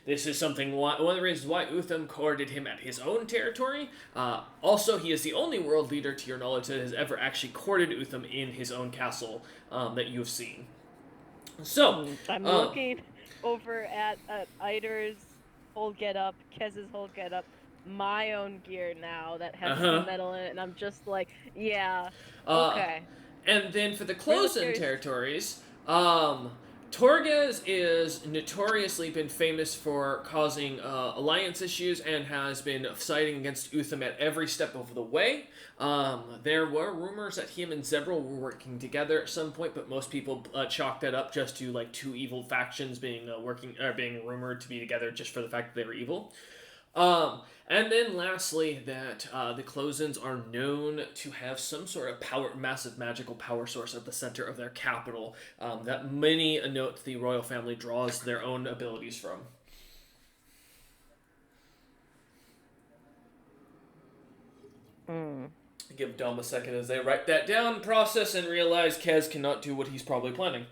This is one of the reasons why Utham courted him at his own territory. Also, he is the only world leader, to your knowledge, that has ever actually courted Utham in his own castle that you have seen. So
I'm looking over at Eider's whole getup, Kez's whole getup, my own gear now that has some metal in it, and I'm just like, yeah, okay.
And then for the Closen territories, Torges is notoriously been famous for causing alliance issues and has been siding against Utham at every step of the way. There were rumors that him and Zebril were working together at some point, but most people chalked that up just to two evil factions being rumored to be together just for the fact that they were evil. And then lastly, that the Closens are known to have some sort of massive magical power source at the center of their capital that many note the royal family draws their own abilities from. Give Dom a second as they write that down, process, and realize Kez cannot do what he's probably planning.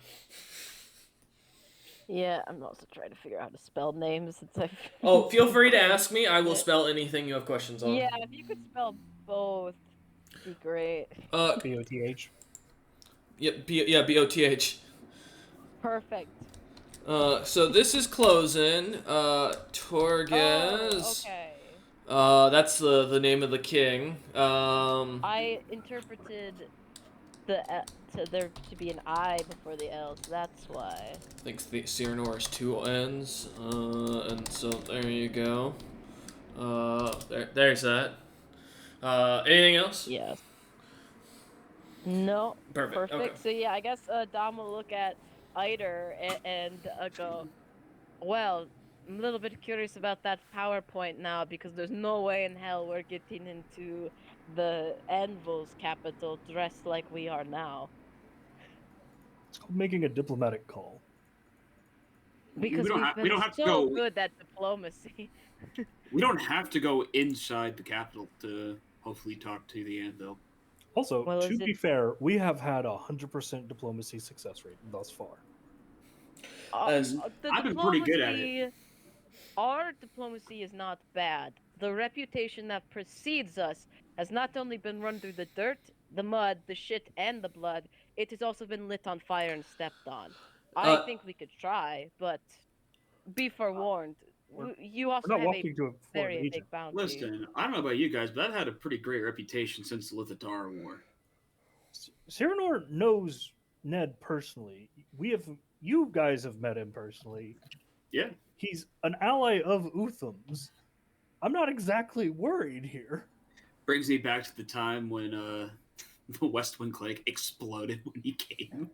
Yeah, I'm also trying to figure out how to spell names since I've...
Oh, feel free to ask me. I will spell anything you have questions on.
Yeah, if you could spell both, it'd be great.
B-O-T-H.
Yep, B-O-T-H.
Perfect.
So this is Closen. Torges.
Oh, okay.
That's the name of the king.
I interpreted there to be an I before the L, so that's why.
I think the Cyrano has 2 N's. And so there you go. There's that. Anything else?
Yes. No.
Perfect. Okay.
Perfect. So yeah, I guess Dom will look at Eider and go, well, I'm a little bit curious about that PowerPoint now because there's no way in hell we're getting into the Anvil's capital dressed like we are now.
It's called making a diplomatic call.
Because
we don't have to
so
go.
good at diplomacy.
We don't have to go inside the capital to hopefully talk to the Anvil.
Also,
Well,
to
is
be
it-
fair, we have had 100% diplomacy success rate thus far.
As
The
I've been pretty good at it.
diplomacy, our diplomacy is not bad. The reputation that precedes us has not only been run through the dirt, the mud, the shit, and the blood, it has also been lit on fire and stepped on. I
uh,
think we could try, but be forewarned. You
We're
also
not
have a
walking to a foreign
very
agent.
big bounty.
Listen, I don't know about you guys, but I've had a pretty great reputation since the Lithidar War.
Cyrano knows Ned personally. You guys have met him personally.
Yeah.
He's an ally of Utham's. I'm not exactly worried here.
Brings me back to the time when the Westwind Clique exploded when he came.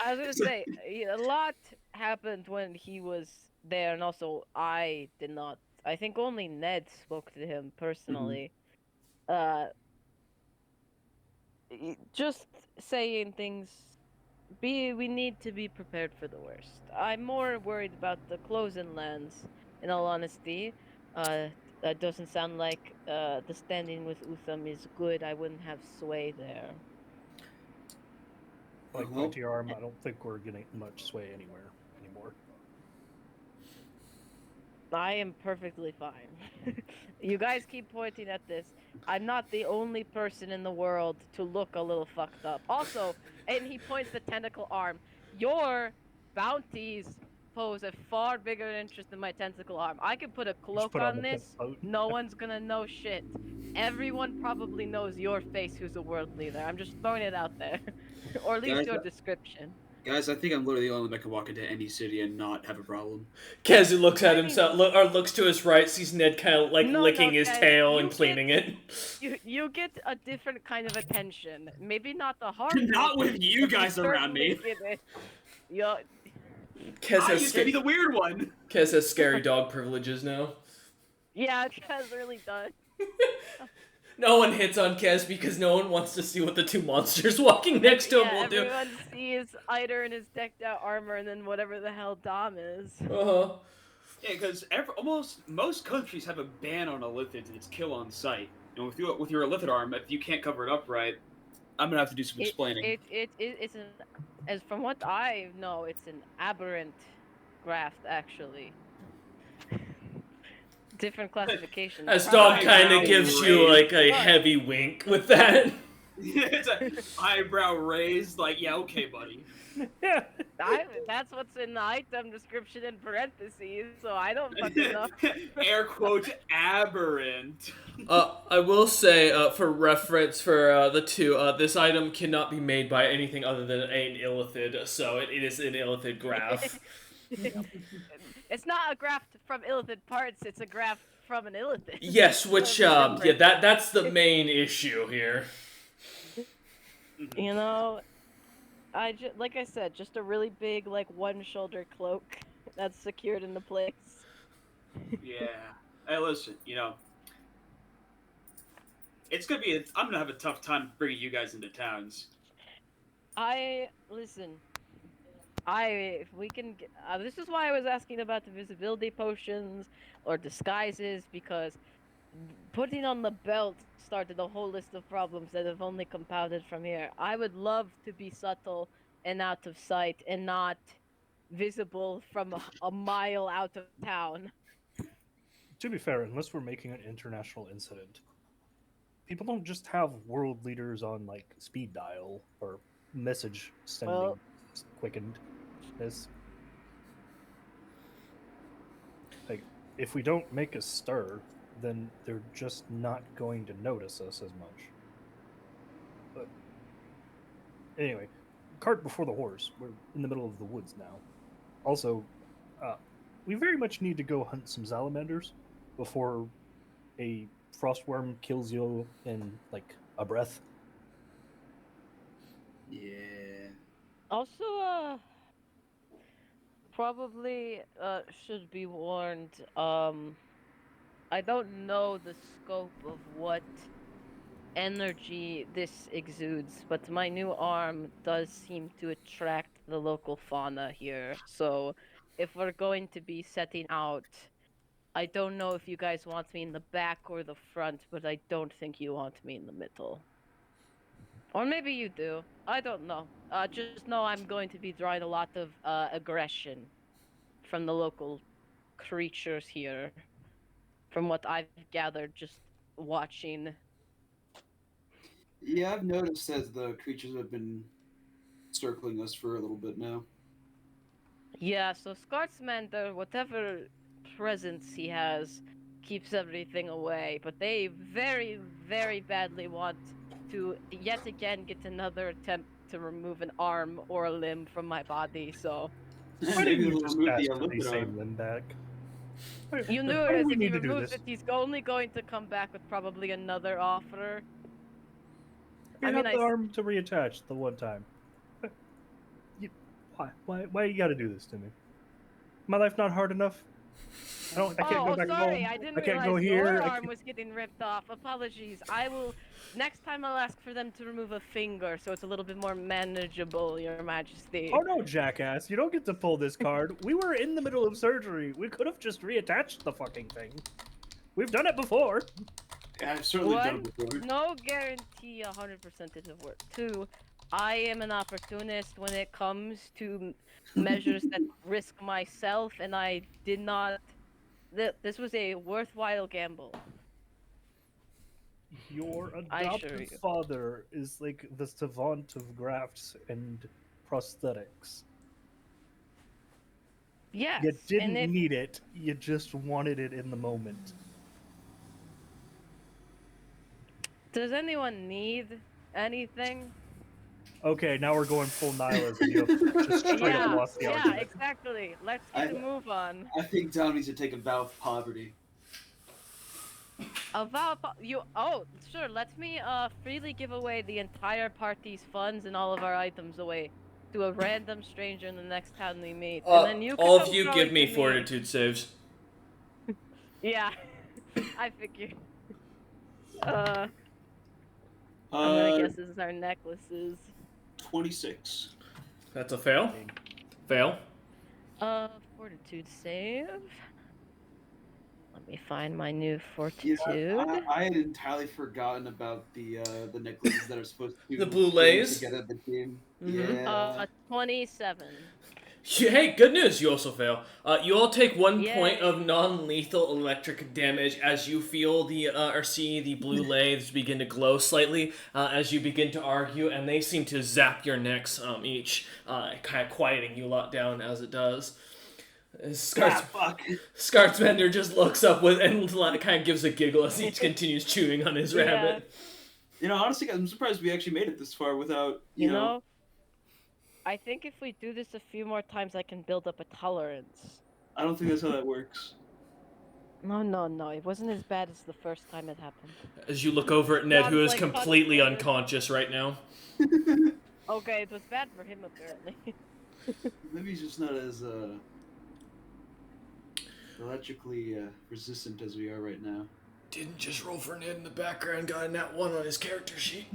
I was gonna say a lot happened when he was there, and also I did not. I think only Ned spoke to him personally. Just saying things. We need to be prepared for the worst. I'm more worried about the closing lands. In all honesty, that doesn't sound like the standing with Utham is good. I wouldn't have sway there.
Like
Well,
pointy arm, I don't think we're getting much sway anywhere anymore.
I am perfectly fine. You guys keep pointing at this. I'm not the only person in the world to look a little fucked up. Also, and he points the tentacle arm. Your bounties pose a far bigger interest than my tentacle arm. I could put a cloak
put
on
on the
this.
coat.
No one's gonna know shit. Everyone probably knows your face who's a world leader. I'm just throwing it out there. Or at least
Guys,
your description.
Guys, I think I'm literally the only one that can walk into any city and not have a problem.
Kez looks at
I mean-
himself, or looks to his right, sees Ned kind of like
No,
licking
no,
his
Kez,
tail
you
and cleaning it.
You get a different kind of attention. Maybe not the hard.
Not with you
but
guys around me.
certainly get it. Yeah,
Kez
I
has,
used to be the weird one.
Kez has scary dog privileges now.
yeah, Kaz really does.
No one hits on Kez because no one wants to see what the 2 monsters walking next to him
Yeah,
will do.
everyone sees Eider in his decked out armor, and then whatever the hell Dom is.
Uh-huh.
Yeah, because almost most countries have a ban on Illithid and it's kill on sight. And with your Illithid arm, if you can't cover it up right, I'm gonna have to do some explaining.
It's an, as from what I know, it's an aberrant graft actually. Different classification.
As
Probably
Dom kind of
Eyebrow
gives you
raised.
like a heavy wink with that.
It's a eyebrow raised, like, yeah, okay, buddy.
Yeah.
That's what's in the item description in parentheses, so I don't fucking know.
Air quote aberrant.
I will say, for reference for the 2, this item cannot be made by anything other than an illithid, so it is an illithid graph.
It's not a graft from illithid parts, it's a graft from an illithid.
Yes, which
Totally different.
that's the main issue here.
You know, like I said, just a really big, like, one-shoulder cloak that's secured into place.
Yeah. Hey, listen, it's gonna be. I'm gonna have a tough time bringing you guys into towns.
If we can get, this is why I was asking about the visibility potions or disguises, because putting on the belt started a whole list of problems that have only compounded from here. I would love to be subtle and out of sight and not visible from a mile out of town.
To be fair, unless we're making an international incident, people don't just have world leaders on like speed dial or message sending
Well-
quickened. This, like, if we don't make a stir, then they're just not going to notice us as much. But anyway, cart before the horse. We're in the middle of the woods now. Also, we very much need to go hunt some salamanders before a frostworm kills you in like a breath.
Yeah.
Also, probably should be warned. I don't know the scope of what energy this exudes, but my new arm does seem to attract the local fauna here. So, if we're going to be setting out, I don't know if you guys want me in the back or the front, but I don't think you want me in the middle. Or maybe you do. I don't know. Just know I'm going to be drawing a lot of aggression from the local creatures here, from what I've gathered just watching.
Yeah, I've noticed that the creatures have been circling us for a little bit now.
Yeah, so Scotsman, whatever presence he has, keeps everything away, but they very, very badly want to yet again get another attempt to remove an arm or a limb from my body, so.
Why
Maybe
didn't you
they'll
just
remove
ask
the
for the
Olympic
same
arm.
limb back?
You knew
Why
it
do
as
we
if he
need to do
removes
this?
it, he's only going to come back with probably another offer.
You
I
have
mean,
the arm to reattach the one time. Why? Why you gotta do this to me? My life not hard enough? I can't go back
sorry,
home.
I didn't
I can't go
realize your
here.
arm was getting ripped off. Apologies. I will. Next time I'll ask for them to remove a finger so it's a little bit more manageable, Your Majesty.
Oh no, jackass! You don't get to pull this card. We were in the middle of surgery. We could have just reattached the fucking thing. We've done it before.
Yeah, I've certainly done
One,
it before.
no guarantee 100% it'll work. Two, I am an opportunist when it comes to measures that risk myself, and I did not. This was a worthwhile gamble.
Your
I assure
adopted
you.
father is like the savant of grafts and prosthetics.
Yes,
You didn't
and if
need it. You just wanted it in the moment.
does anyone need anything?
Okay, now we're going full nihilism. You have just straight up lost the
Yeah,
argument.
exactly. Let's get a move on.
I think Tom needs to take a vow of poverty.
You. Oh, sure. Let me freely give away the entire party's funds and all of our items away to a random stranger in the next town we meet, and then you can
All
come
of you
throw
give
it
me
to
fortitude saves.
Yeah, I figured. I'm
Uh,
gonna guess this is our necklaces.
26.
That's a fail. Fail.
Fortitude save. Let me find my new
Yeah,
fortitude.
I had entirely forgotten about the necklaces that are supposed to
The blue lays?
together the game.
Mhm.
Yeah.
27.
Hey, good news, you also fail. You all take 1 point
Yay.
of non-lethal electric damage as you feel or see the blue lathes begin to glow slightly as you begin to argue, and they seem to zap your necks each, kind of quieting you lot down as it does.
Fuck.
Scartsbender just looks up and kind of gives a giggle as he continues chewing on his rabbit.
You know, honestly, I'm surprised we actually made it this far without,
You know, I think if we do this a few more times, I can build up a tolerance.
I don't think that's how that works.
No. It wasn't as bad as the first time it happened.
As you look over at Ned,
Sounds
who is
like
completely
fun.
unconscious right now.
Okay, it was bad for him, apparently.
Maybe he's just not as electrically resistant as we are right now.
Didn't just roll for Ned in the background, got a nat 1 on his character sheet.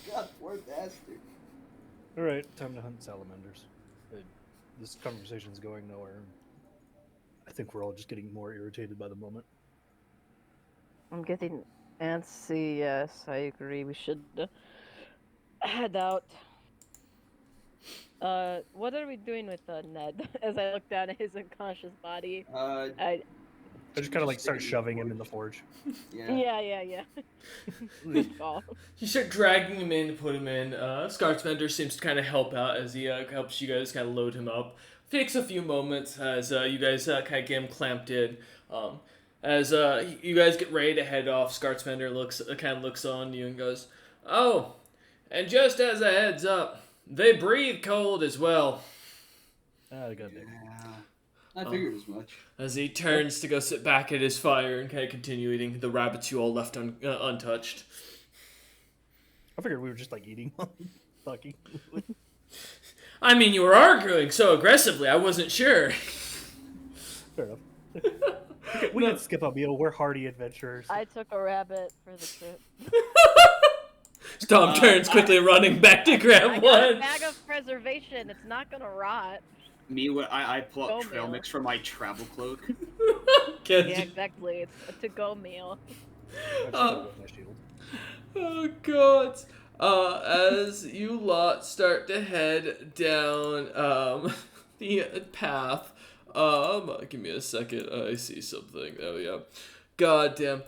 God, poor bastard.
Alright, time to hunt salamanders. This conversation's going nowhere. I think we're all just getting more irritated by the moment.
I'm getting antsy, yes, I agree. We should head out. What are we doing with Ned? As I look down at his unconscious body.
I just kind of like start shoving him in the forge.
Yeah. Good call.
You start dragging him in, put him in. Scartsbender seems to kind of help out as he helps you guys kind of load him up. takes a few moments as you guys kind of get him clamped in. As you guys get ready to head off, Scartsmender kind of looks on you and goes, "Oh, and just as a heads up, they breathe cold as well."
Goddamn.
Yeah, I figured as much.
As he turns to go sit back at his fire and kind of continue eating the rabbits you all left untouched.
I figured we were just like eating, talking.
I mean, you were arguing so aggressively, I wasn't sure.
Fair enough. We can skip a meal. We're hardy adventurers.
I took a rabbit for the trip.
Tom turns quickly, running back to
I
grab
got a
one.
bag of preservation. It's not gonna rot.
Me, when I pull up
Go
trail
meal.
mix from my travel cloak.
Can't
Yeah,
you-
exactly. It's a to-go meal.
I just go with my shield.
Oh god. As you lot start to head down the path, give me a second. I see something. Oh yeah. God damn.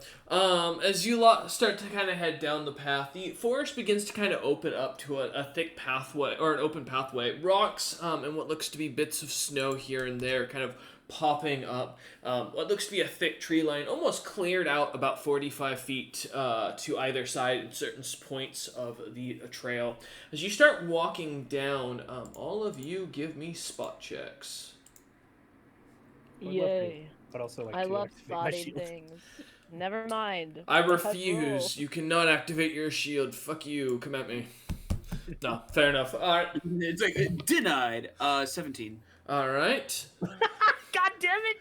As you lot start to kind of head down the path, the forest begins to kind of open up to a thick pathway, or an open pathway. Rocks and what looks to be bits of snow here and there kind of popping up. What looks to be a thick tree line, almost cleared out about 45 feet to either side at certain points of the trail. As you start walking down, all of you give me spot checks.
I love
Yay.
But also like
I
to
love
activate my
spotting
shield.
things. Never mind.
I
Let's
refuse. You cannot activate your shield. Fuck you. Come at me. No, fair enough. Alright.
It's like denied. 17.
Alright.
God damn it!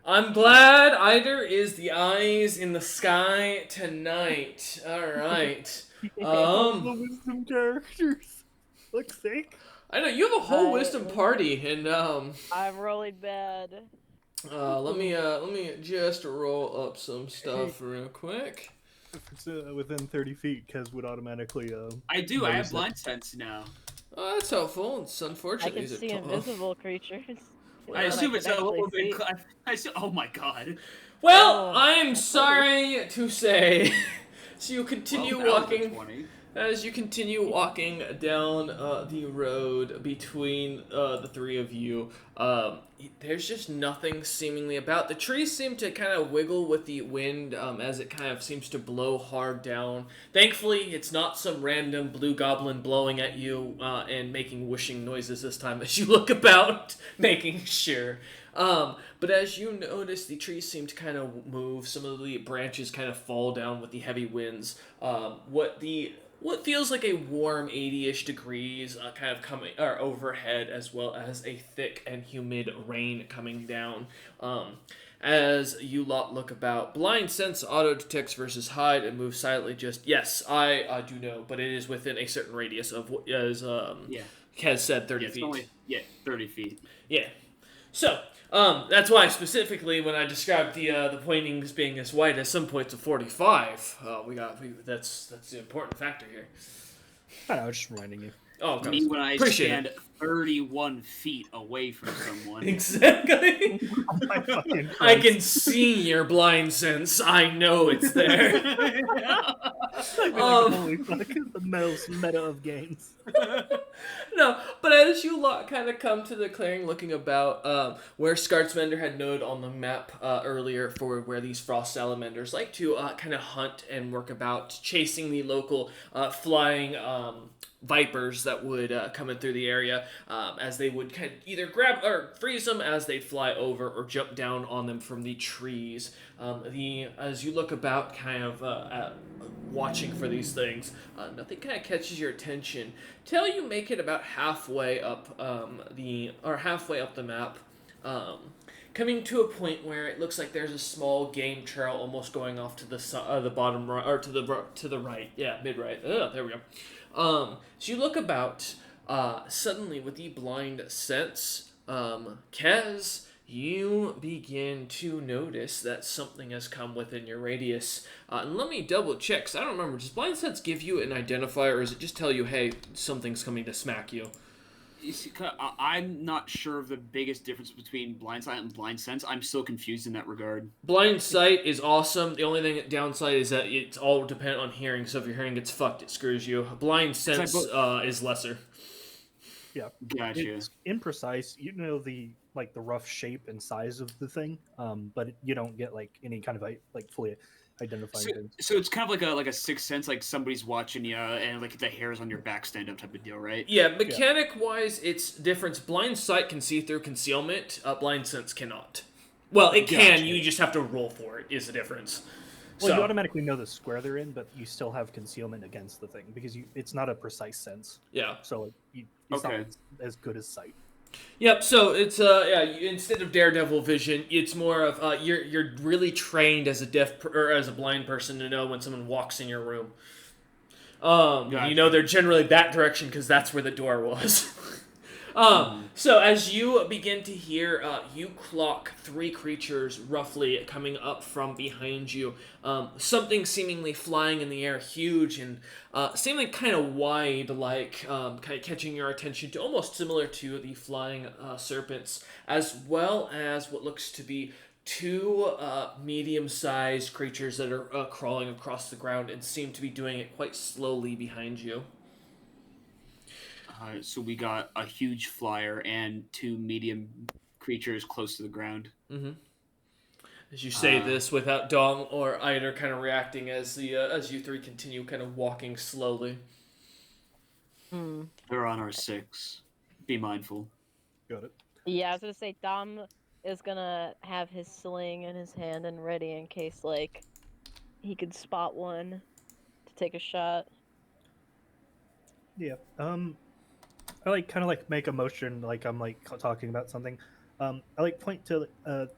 I'm glad Eider is the eyes in the sky tonight. Alright.
The wisdom characters. Looks sick.
I know you have a whole
Right.
wisdom party, and
I'm rolling bad.
let me just roll up some stuff real quick.
If it's within 30 feet, Kez would automatically.
I do. I have
Notice it.
blind sense now.
Oh, that's helpful. It's
I
unfortunate.
can see invisible creatures.
I
That
assume
can
it's a little
actually
bit.
see.
I assume, oh my god.
Well,
Oh,
I'm
that's
sorry to say. So you continue
Well, that was a
walking.
20.
As you continue walking down the road between the three of you, there's just nothing seemingly about. The trees seem to kind of wiggle with the wind as it kind of seems to blow hard down. Thankfully, it's not some random blue goblin blowing at you and making whooshing noises this time as you look about, making sure. But as you notice, the trees seem to kind of move. Some of the branches kind of fall down with the heavy winds. What feels like a warm 80-ish degrees kind of coming or overhead, as well as a thick and humid rain coming down. As you lot look about, blind sense auto detects versus hide and move silently. Just yes, I do know, but it is within a certain radius of what as
Yeah.
Kez said 30
Yeah, it's
feet.
only 30 feet.
Yeah. So, that's why specifically when I described the pointings being as wide as some points of 45, that's the important factor here.
I know, just reminding you.
Oh, God.
Me when I
Appreciate
stand
it.
31 feet away from someone.
Exactly.
My fucking
I
Christ.
can see your blind sense. I know it's there.
Holy fuck, the most meta of games.
No, but as you lot kind of come to the clearing looking about where Scartsmender had noted on the map earlier for where these frost salamanders like to kind of hunt and work about, chasing the local flying vipers that would come in through the area as they would kind of either grab or freeze them as they'd fly over or jump down on them from the trees. As you look about kind of watching for these things, nothing kind of catches your attention till you make it about halfway up the map, coming to a point where it looks like there's a small game trail almost going off to the bottom right, or to the right. Yeah, mid right. There we go. So you look about. Suddenly, with the blind sense, Kez, you begin to notice that something has come within your radius. And let me double check, 'cause I don't remember. Does blind sense give you an identifier, or does it just tell you, hey, something's coming to smack you?
You see, I'm not sure of the biggest difference between blind sight and blind sense. I'm still confused in that regard.
Blind sight is awesome. The only thing downside is that it's all dependent on hearing. So if your hearing gets fucked, it screws you. Blind sense is lesser.
Yeah.
Gotcha.
It's imprecise. You know the rough shape and size of the thing, but you don't get like any kind of like fully identifying
So,
things.
so it's kind of like a sixth sense, like somebody's watching you, and like the hairs on your back stand up type of deal, right?
Yeah, mechanic-wise, it's different. Blind sight can see through concealment. Blind sense cannot. Well, it can.
Gotcha.
You just have to roll for it. Is the difference.
Well, you
So,
automatically know the square they're in, but you still have concealment against the thing because it's not a precise sense.
yeah.
So it's not
Okay.
as good as sight.
Yep. So it's instead of daredevil vision, it's more of you're really trained as a or as a blind person to know when someone walks in your room.
Gotcha.
You know they're generally that direction because that's where the door was.
Mhm.
So as you begin to hear, you clock 3 creatures roughly coming up from behind you. Something seemingly flying in the air, huge and seemingly kind of wide, like kind of catching your attention to, almost similar to the flying serpents, as well as what looks to be 2 medium-sized creatures that are crawling across the ground and seem to be doing it quite slowly behind you.
So we got a huge flyer and 2 medium creatures close to the ground.
Mm-hmm. As you say
Uh,
this, without Dom or Eider kind of reacting, as as you 3 continue kind of walking slowly.
Hmm.
They're on our 6. Be mindful.
Got it.
Yeah, I was gonna say Dom is gonna have his sling in his hand and ready in case like he could spot one to take a shot.
Yeah. I like kind of like make a motion like I'm like talking about something. I like point to can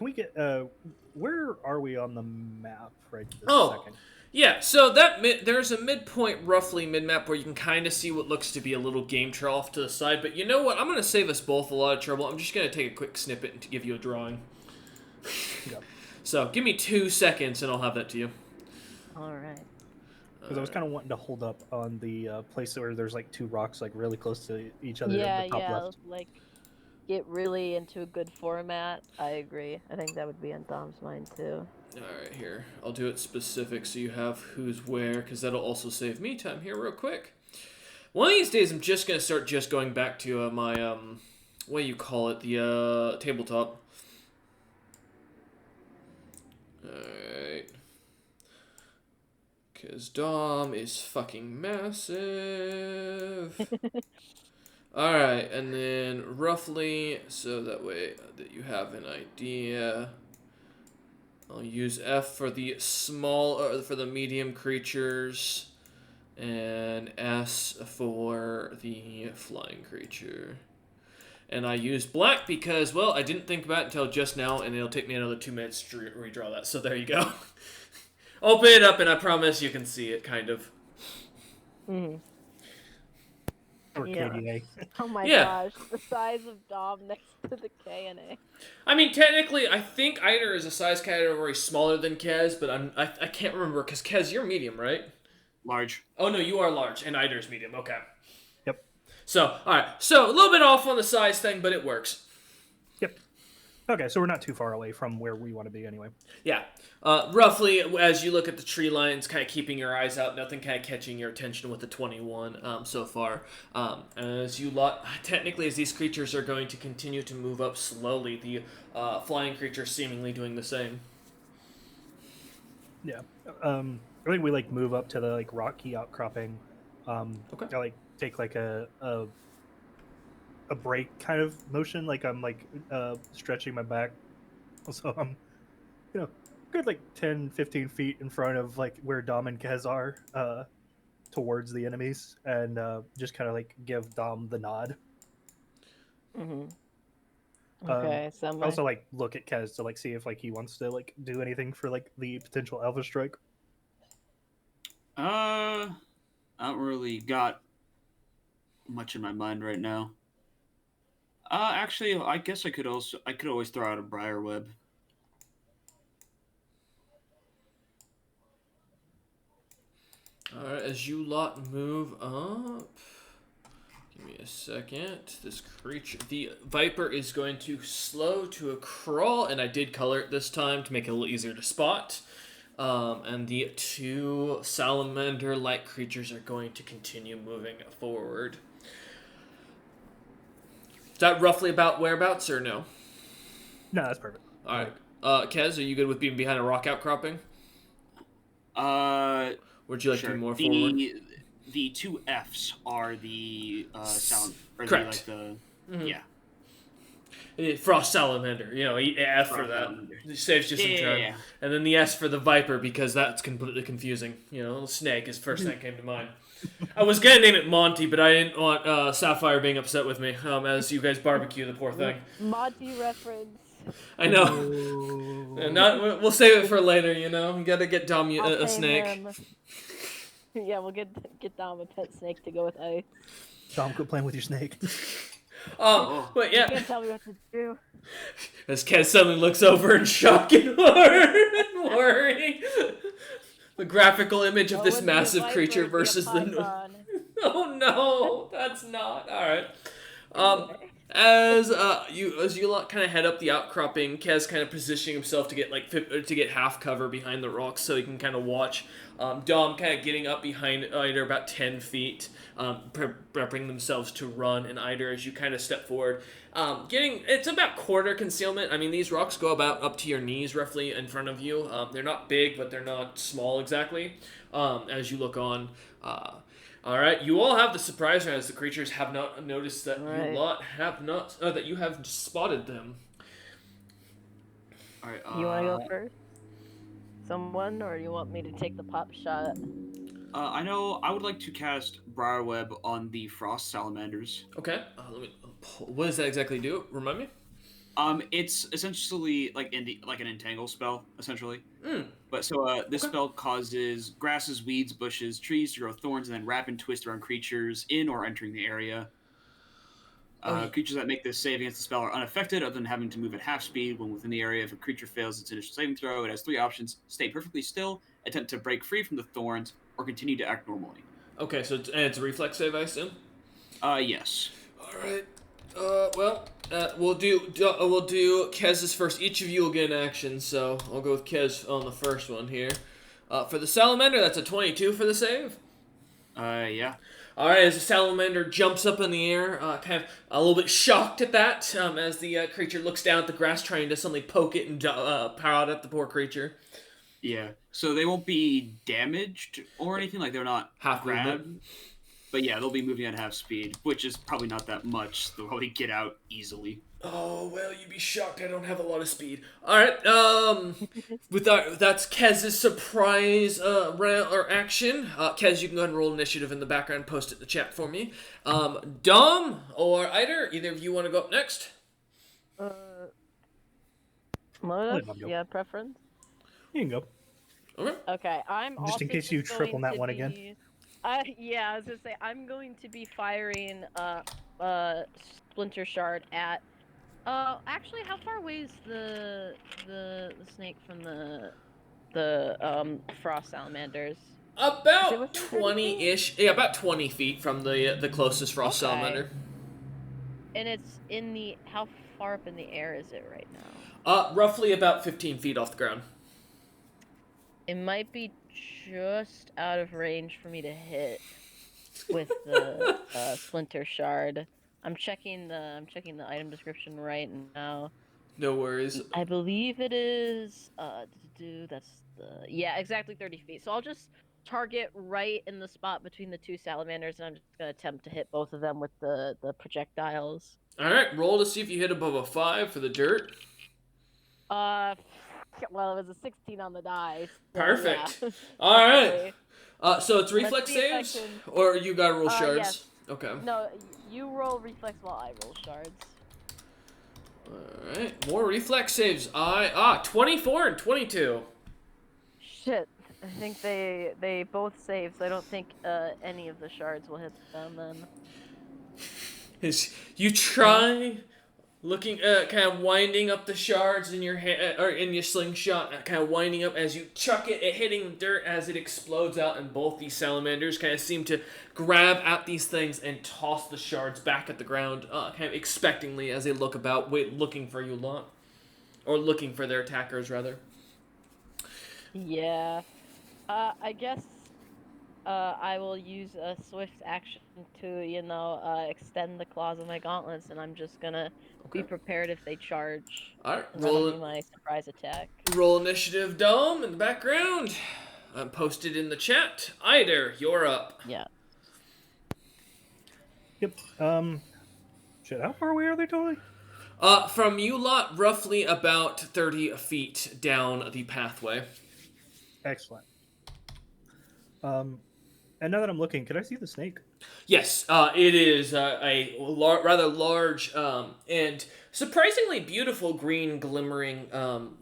we get where are we on the map right this
Oh,
second?
yeah. So there's a midpoint, roughly mid-map, where you can kind of see what looks to be a little game trail off to the side. But you know what? I'm going to save us both a lot of trouble. I'm just going to take a quick snippet and to give you a drawing.
Yeah.
So give me 2 seconds, and I'll have that to you.
All right.
Because I was kind of wanting to hold up on the place where there's like 2 rocks like really close to each other
Yeah,
at the top
yeah,
left.
like get really into a good format. I agree. I think that would be on Dom's mind too.
Alright, here. I'll do it specific so you have who's where, because that'll also save me time here real quick. One of these days, I'm just going to start just going back to my, what do you call it, the tabletop. Alright. Because Dom is fucking massive. Alright, and then roughly, so that way that you have an idea. I'll use F for the for the medium creatures, and S for the flying creature. And I used black because, well, I didn't think about it until just now, and it'll take me another 2 minutes to redraw that. So there you go. Open it up, and I promise you can see it, kind of.
Hmm.
Or
Yeah.
KDA.
Oh my
Yeah.
gosh, the size of Dom next to the K and A.
I mean, technically, I think Eider is a size category smaller than Kez, but I can't remember, because Kez, you're medium, right?
Large.
Oh, no, you are large, and Eider's medium. Okay.
Yep.
So, alright. So, a little bit off on the size thing, but it works.
Yep. Okay, so we're not too far away from where we want to be anyway.
Yeah. Roughly, as you look at the tree lines, kind of keeping your eyes out, nothing kind of catching your attention with the 21 so far. As you technically, as these creatures are going to continue to move up slowly, the flying creature seemingly doing the same.
Yeah. I think we like move up to the like rocky outcropping.
Okay.
I like take like a break kind of motion, like I'm like stretching my back. So I'm, good like 10, 15 feet in front of like where Dom and Kez are, towards the enemies, and just kind of like give Dom the nod.
Mm-hmm. Okay, so
I also like look at Kez to like see if like he wants to like do anything for like the potential Alpha Strike.
I don't really got much in my mind right now. Actually, I guess I could always throw out a briar web.
Alright, as you lot move up, give me a second. This creature, the viper, is going to slow to a crawl, and I did color it this time to make it a little easier to spot. And the 2 salamander-like creatures are going to continue moving forward. that roughly about whereabouts or no?
No, that's perfect.
All right. Kez, are you good with being behind a rock outcropping? Would you like to
Sure.
be more forward?
The two Fs are the sound, or
Correct.
yeah.
Frost salamander, F for
Frost
that.
salamander.
It saves you some time.
Yeah.
And then the S for the viper because that's completely confusing. Snake is the first thing that came to mind. I was gonna name it Monty, but I didn't want Sapphire being upset with me as you guys barbecue the poor thing.
Monty reference.
I know.
Oh.
We'll save it for later. You gotta get Dom
I'll
a
tame
snake.
him. Yeah, we'll get Dom a pet snake to go with ice.
Dom, quit playing with your snake.
But
You
yeah,
can't tell me what to do.
as Kez suddenly looks over in shock and horror and worry. The graphical image of
Oh,
this
wouldn't be a
massive
viper,
creature
it'd be a
versus the.
python.
Oh no, that's not all right.
Okay.
As you lot kind of head up the outcropping, Kez kind of positioning himself to get to get half cover behind the rocks so he can kind of watch. Dom kind of getting up behind Eider about 10 feet, prepping themselves to run, and Eider as you kind of step forward, it's about quarter concealment. I mean, these rocks go about up to your knees roughly in front of you. They're not big, but they're not small exactly. As you look on. All right, you all have the surprise round as the creatures have not noticed that
Right.
you lot have not that you have spotted them.
All right.
You want to go first? Someone, or you want me to take the pop shot?
I know. I would like to cast Briarweb on the frost salamanders.
Okay, what does that exactly do? Remind me.
It's essentially like an entangle spell, essentially.
Mm.
But so this
Okay.
spell causes grasses, weeds, bushes, trees to grow thorns and then wrap and twist around creatures in or entering the area. Creatures that make this save against the spell are unaffected other than having to move at half speed when within the area. If a creature fails its initial saving throw, it has 3 options: stay perfectly still, attempt to break free from the thorns, or continue to act normally.
Okay, so it's a reflex save, I assume.
Yes.
All right. We'll do Kez's first. Each of you will get an action, so I'll go with Kez on the first one here. For the salamander, that's a 22 for the save.
Yeah.
All right, as the salamander jumps up in the air, kind of a little bit shocked at that, as the creature looks down at the grass, trying to suddenly poke it and pout at the poor creature.
Yeah. So they won't be damaged or anything, like they're not
Half
grabbed.
movement.
But yeah, they'll be moving at half speed, which is probably not that much. They'll probably get out easily.
Oh, well, you'd be shocked I don't have a lot of speed. Alright, that's Kez's surprise round or action. Kez, you can go ahead and roll initiative in the background, post it in the chat for me. Dom or Eider, either of you want to go up next?
Modus?
I'll go.
Yeah, preference?
You can go.
Okay.
Okay, I'm
Just
also
in case you
just
trip on
going
that
to
one again.
be- yeah, I was gonna say I'm going to be firing splinter shard at. Actually, how far away is the snake from the frost salamanders?
About
within 30
20-ish. Yeah, about 20 feet from the closest frost
Okay.
salamander.
And it's in the how far up in the air is it right now?
Roughly about 15 feet off the ground.
It might be just out of range for me to hit with the splinter shard. I'm checking the item description right now.
No worries.
I believe it is exactly 30 feet. So I'll just target right in the spot between the two salamanders, and I'm just gonna attempt to hit both of them with the projectiles.
Alright, roll to see if you hit above a 5 for the dirt.
Well, it was a 16 on the die. So
Perfect.
yeah.
All right.
Technically.
So it's reflex
see if I
saves,
can-
or you gotta roll shards.
yes.
Okay.
No, you roll reflex while I roll shards.
All right. More reflex saves. 24 and 22.
Shit. I think they both save, so I don't think any of the shards will hit them then.
You try looking, kind of winding up the shards in your hand or in your slingshot, kind of winding up as you chuck it, hitting the dirt as it explodes out, and both these salamanders kind of seem to grab at these things and toss the shards back at the ground, kind of expectingly as they look about, looking for you lot, or looking for their attackers rather.
Yeah. I guess I will use a swift action to, extend the claws of my gauntlets, and I'm just gonna be
Okay.
prepared if they charge,
All right.
and that'll be my surprise attack.
Roll initiative, Dome, in the background. I'm posted in the chat. Eider, you're up.
Yeah.
Yep. Shit. How far away are they totally?
From you lot, roughly about 30 feet down the pathway.
Excellent. And now that I'm looking, can I see the snake?
Yes, it is rather large and surprisingly beautiful green glimmering,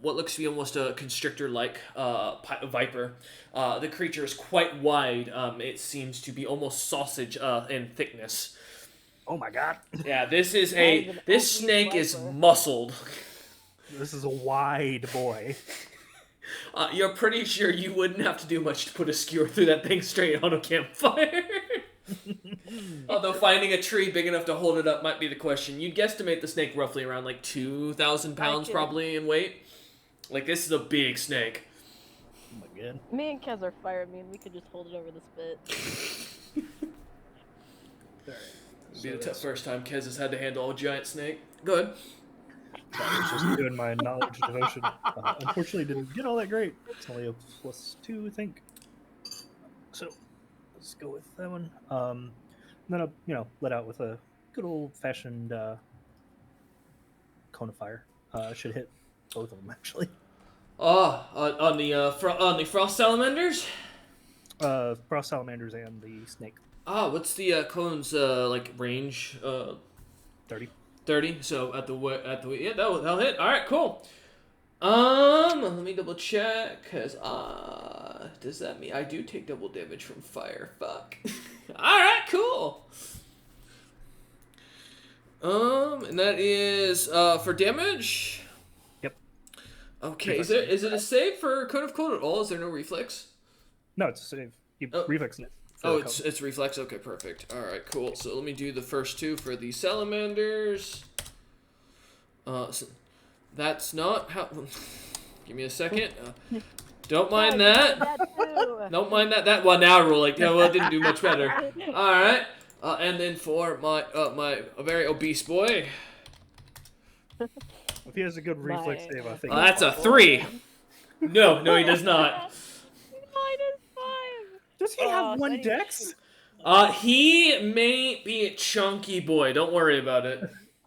what looks to be almost a constrictor-like viper. The creature is quite wide. It seems to be almost sausage in thickness.
Oh my god.
Yeah, this
obese
snake is
viper.
muscled.
This is a wide boy.
You're pretty sure you wouldn't have to do much to put a skewer through that thing straight on a campfire. Although finding a tree big enough to hold it up might be the question. You'd guesstimate the snake roughly around like 2,000 pounds probably in weight. Like, this is a big snake.
Oh my god.
Me and Kez are fire immune. We could just hold it over the spit.
Alright.
It'd be the first time Kez has had to handle a giant snake. Good.
I was just doing my knowledge devotion. Unfortunately, didn't get all that great. It's only a +2, I think. So, let's go with that one. And then I'll, let out with a good old-fashioned cone of fire. Should hit both of them, actually.
On the frost salamanders?
Frost salamanders and the snake.
What's the cone's like range?
30.
30. So at the yeah, that'll hit. All right, cool. Let me double check, cause does that mean I do take double damage from fire? Fuck. All right, cool. And that is for damage.
Yep.
Okay,
Reflex
is it a save for Code of Cold at all? Is there no reflex?
No, it's a save. You reflex it.
Oh, it's reflex. Okay, perfect. All right, cool. So let me do the first two for the salamanders. So that's not how. Give me a second. Don't mind that. Don't mind that. Well, now roll like it didn't do much better. All right. And then for my my very obese boy.
If he has a good reflex save, I think.
That's a 3. No, he does not.
Does he have one dex?
He may be a chunky boy. Don't worry about it.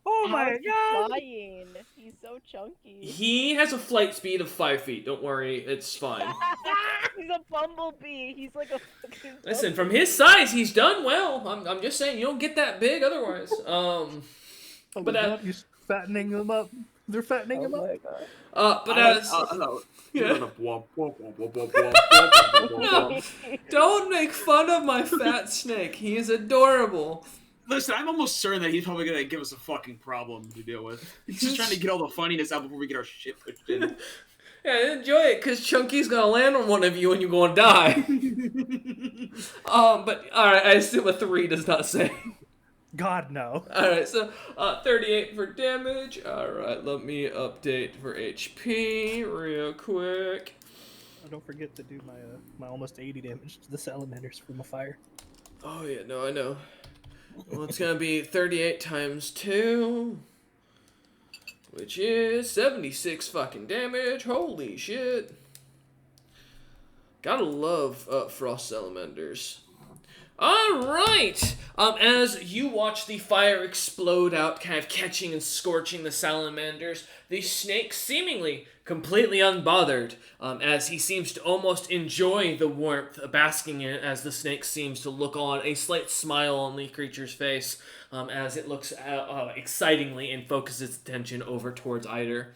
Oh my god!
Flying. He's so chunky.
He has a flight speed of 5 feet. Don't worry, it's fine.
He's a bumblebee. He's like a fucking
Listen, from his size, he's done well. I'm just saying, you don't get that big otherwise. But
he's fattening them up. They're fattening him up.
but as no, don't make fun of my fat snake. He is adorable.
Listen, I'm almost certain that he's probably gonna give us a fucking problem to deal with. He's just trying to get all the funniness out before we get our shit pushed in.
Yeah, enjoy it, cause Chunky's gonna land on one of you and you're gonna die. But alright, I assume a 3 does not say.
God, no.
Alright, so 38 for damage. Alright, let me update for HP real quick.
Don't forget to do my almost 80 damage to the salamanders from a fire.
Oh yeah, no, I know. Well, it's gonna be 38 times 2, which is 76 fucking damage. Holy shit. Gotta love frost salamanders. Alright! As you watch the fire explode out, kind of catching and scorching the salamanders, the snake seemingly completely unbothered, as he seems to almost enjoy the warmth, basking in it, as the snake seems to look on, a slight smile on the creature's face, as it looks excitingly and focuses its attention over towards Eider.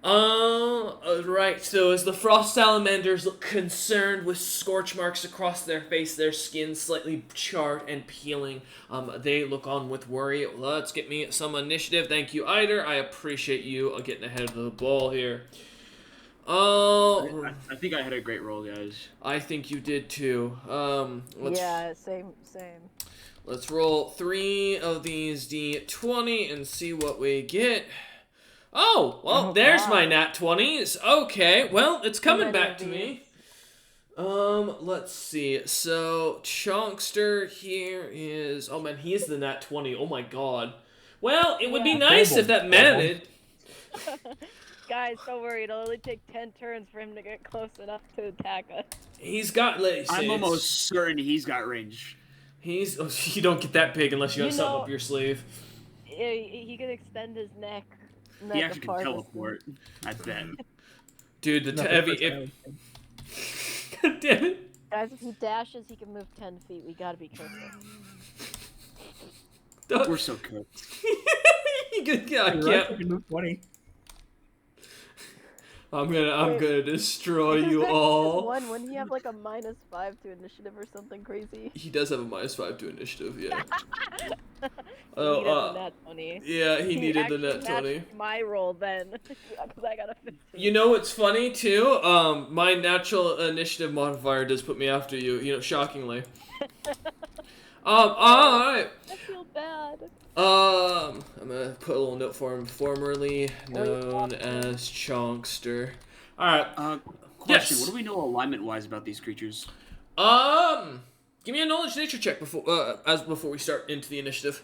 Right, so as the frost salamanders look concerned with scorch marks across their face, their skin slightly charred and peeling, they look on with worry. Let's get me some initiative. Thank you, Eider. I appreciate you getting ahead of the ball here.
I think I had a great roll, guys.
I think you did too.
Yeah, same.
Let's roll 3 of these D20 and see what we get. Oh, well, there's my nat 20s. Okay, well, it's coming back to me. Let's see. So Chunkster here is. Oh man, he's the nat 20. Oh my god. Well, it would be
Yeah.
nice if
Terrible.
that managed.
Guys, don't worry. It'll only take 10 turns for him to get close enough to attack us.
He's got. Let's see,
I'm
it's-
almost certain he's got range.
He's. Oh, you don't get that big unless you have
You
something
know-
up your sleeve.
He can extend his neck.
He actually can
farthest.
teleport. I bet.
Dude, the
Nothing
heavy.
personal.
God damn it.
Guys, if he dashes, he can move 10 feet. We gotta be careful.
Don't-
We're so cooked.
You could- yeah, I
You're right,
can't.
you can move 20.
I'm gonna
Wait.
destroy
If
you
Rex just
all.
won, wouldn't he have like a -5 to initiative or something crazy?
He does have a -5 to initiative, yeah.
He
Oh,
needed the nat 20.
Yeah, he needed the
actually
net 20.
matched my roll then, because I got a 15.
You know what's funny too? My natural initiative modifier does put me after you. You know, shockingly. All right.
I feel bad.
I'm gonna put a little note for him. Formerly known as Chonkster. All right.
Question:
Yes.
What do we know alignment-wise about these creatures?
Give me a knowledge nature check before we start into the initiative.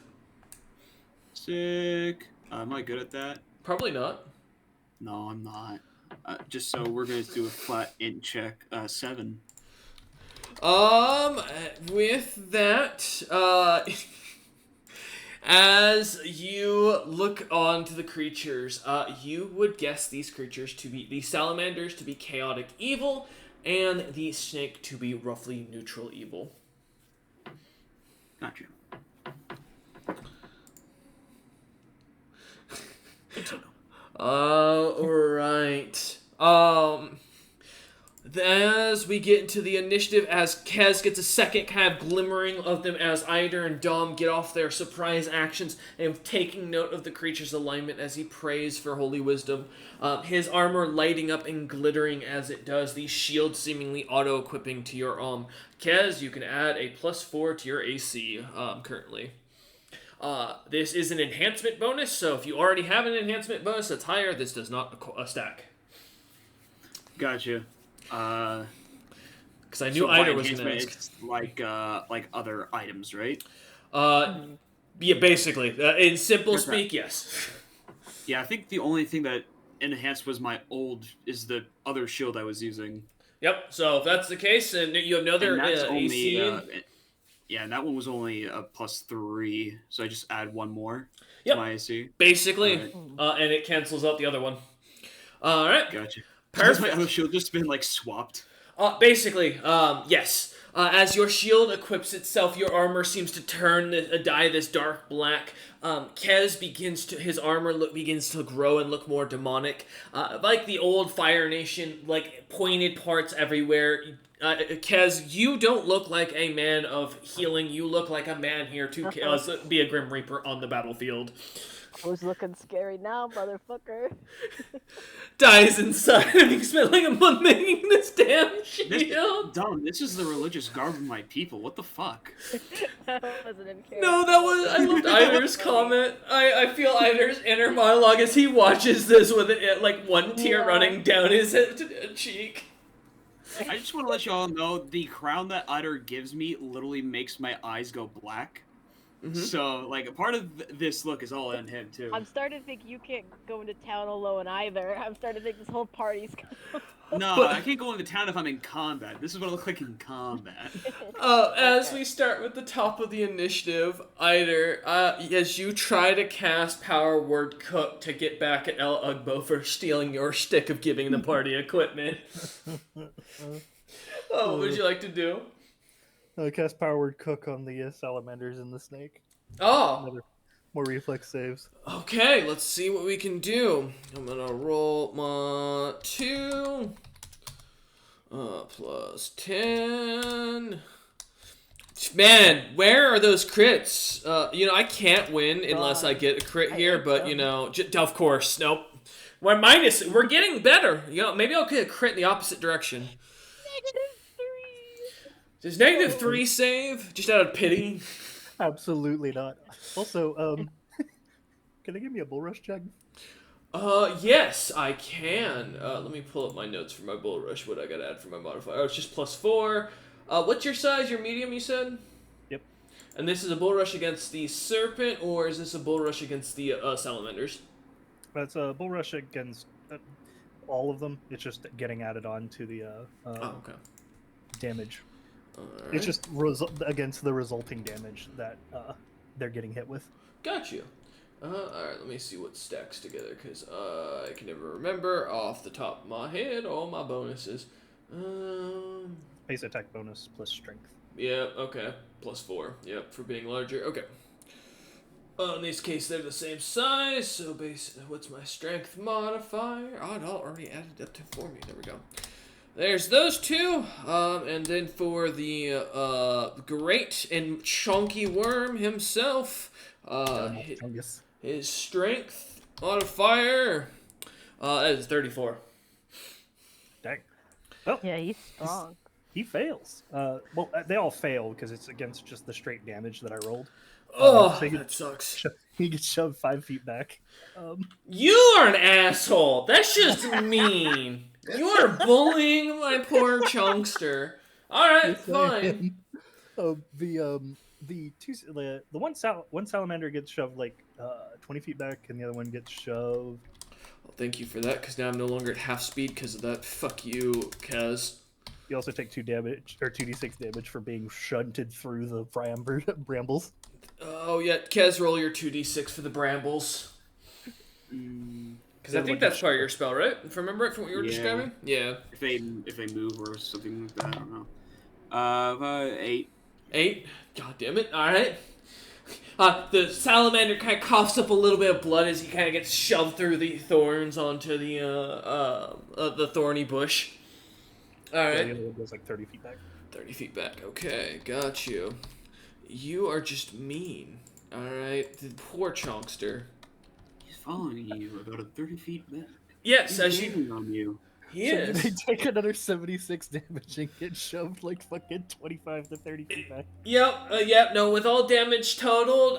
Sick. Am I good at that?
Probably not.
No, I'm not. Just so we're gonna do a flat int check. 7.
With that, as you look onto the creatures, you would guess these creatures to be the salamanders to be chaotic evil, and the snake to be roughly neutral evil.
Gotcha. Good to know.
Alright. As we get into the initiative, as Kez gets a second kind of glimmering of them as Eider and Dom get off their surprise actions and taking note of the creature's alignment as he prays for holy wisdom. His armor lighting up and glittering as it does, the shield seemingly auto-equipping to your Kez, you can add a +4 to your AC currently. This is an enhancement bonus, so if you already have an enhancement bonus that's higher, this does not stack.
Gotcha.
Because I knew
So by
Eider was going to
enhancement,
ask.
it's like other items, right?
Yeah, basically. In simple
Okay.
speak, yes.
Yeah, I think the only thing that enhanced was my old is the other shield I was using.
Yep, so if that's the case, and you have another
And that's
AC.
yeah, and that one was only a +3, so I just add one more
Yep.
to my AC.
Basically, and it cancels out the other one. Alright,
Gotcha. Has my
perfect.
other shield just been like swapped?
Basically, yes. As your shield equips itself, your armor seems to dye this dark black. Kez his armor begins to grow and look more demonic. Like the old Fire Nation, like pointed parts everywhere. Kez, you don't look like a man of healing. You look like a man here to be a Grim Reaper on the battlefield.
Who's looking scary now, motherfucker?
Dies inside, having spent like a month making this damn
This,
shield.
dumb. This is the religious garb of my people. What the fuck?
That wasn't in character.
No, that was. I loved Eider's comment. I feel Eider's inner monologue as he watches this with like one tear
Yeah.
running down his cheek.
I just want to let you all know the crown that Utter gives me literally makes my eyes go black.
Mhm.
So, like, a part of this look is all on him, too.
I'm starting to think you can't go into town alone either. I'm starting to think this whole party's
No,
But-
I can't go into town if I'm in combat. This is what I look like in combat.
As
Okay.
we start with the top of the initiative, Eider, as you try to cast Power Word Cook to get back at El Ugbo for stealing your stick of giving the party equipment. What would you like to do?
Cast Power Word Cook on the salamanders and the snake.
Oh,
Another more reflex saves.
okay, let's see what we can do. I'm gonna roll my 2 plus 10. Man, where are those crits? I can't win unless I get a crit
I
here,
hate
but
them.
of course, nope. We're getting better. Maybe I'll get a crit in the opposite direction.
-3.
Does -3 save? Just out of pity?
Absolutely not. Also, can they give me a bull rush check?
Yes, I can. Let me pull up my notes for my bull rush. What I gotta add for my modifier? Oh, it's just +4. What's your size? Your medium, you said?
Yep.
And this is a bull rush against the serpent, or is this a bull rush against the salamanders?
That's a bull rush against all of them. It's just getting added on to the
Oh, okay.
damage.
Alright.
It's just against the resulting damage that they're getting hit with.
Got you. Alright, let me see what stacks together, because I can never remember off the top of my head all my bonuses.
Base attack bonus plus strength.
Yeah, okay. +4. Yep, for being larger. Okay. In this case, they're the same size, so what's my strength modifier? Oh, it already added up to for me. There we go. There's those two, and then for the great and chunky worm himself, his strength modifier, that is 34.
Dang. Well,
Yeah, he's strong.
he fails. Well, they all fail because it's against just the straight damage that I rolled.
Oh,
so
that sucks.
He gets shoved 5 feet back.
You are an asshole. That's just mean. You are bullying my poor chunkster. All right, fine.
The one salamander gets shoved like 20 feet back, and the other one gets shoved.
Well, thank you for that, because now I'm no longer at half speed because of that. Fuck you, Kaz.
You also take 2d6 damage for being shunted through the brambles.
Oh yeah, Kaz, roll your 2d6 for the brambles. Because I think that's part of your spell, right? If I remember it from what you were describing? Yeah.
If they move or something like that, I don't know. 8.
8? God damn it. Alright. The salamander kind of coughs up a little bit of blood as he kind of gets shoved through the thorns onto the thorny bush. Alright.
Yeah, the other one goes like 30 feet back.
30 feet back. Okay, got you. You are just mean. Alright, the poor chunkster.
He's following you about 30 feet back.
Yes,
He's
as
aiming on you.
He
So
is.
they take another 76 damage and get shoved like fucking 25 to 30 feet back.
Yep, no, with all damage totaled,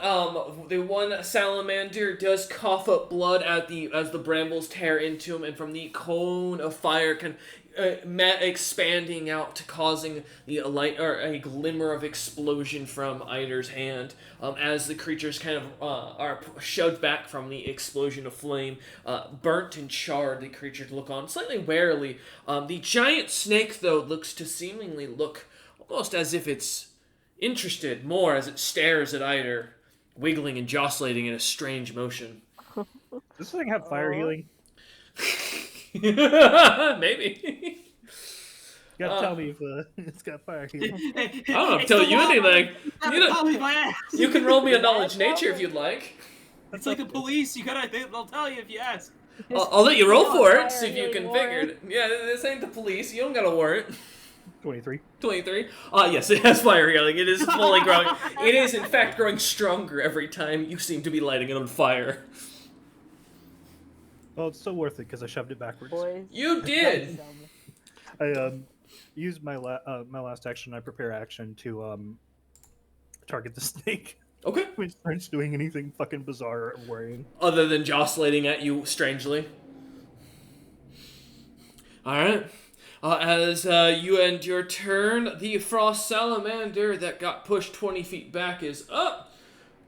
the one salamander does cough up blood as the brambles tear into him, and from the cone of fire can expanding out to causing the light or a glimmer of explosion from Eider's hand as the creatures kind of are shoved back from the explosion of flame. Burnt and charred, the creatures look on slightly warily. The giant snake, though, looks to seemingly look almost as if it's interested more as it stares at Eider, wiggling and jostling in a strange motion.
Does this thing have fire healing?
Maybe.
You gotta tell me if it's got fire healing.
I don't have to tell you anything. You can roll me a knowledge nature if you'd like.
It's like the police. They'll tell you if you ask.
I'll let you roll for it, see if you can figure it. Yeah, this ain't the police. You don't got a warrant.
23.
23? Yes, it has fire healing. It is fully growing. It is, in fact, growing stronger every time you seem to be lighting it on fire.
Well, it's still worth it because I shoved it backwards.
Boys.
You did!
I used my last action, my prepare action, to target the snake.
Okay.
Which starts doing anything fucking bizarre or worrying.
Other than jostling at you strangely. Alright. As you end your turn, the frost salamander that got pushed 20 feet back is up.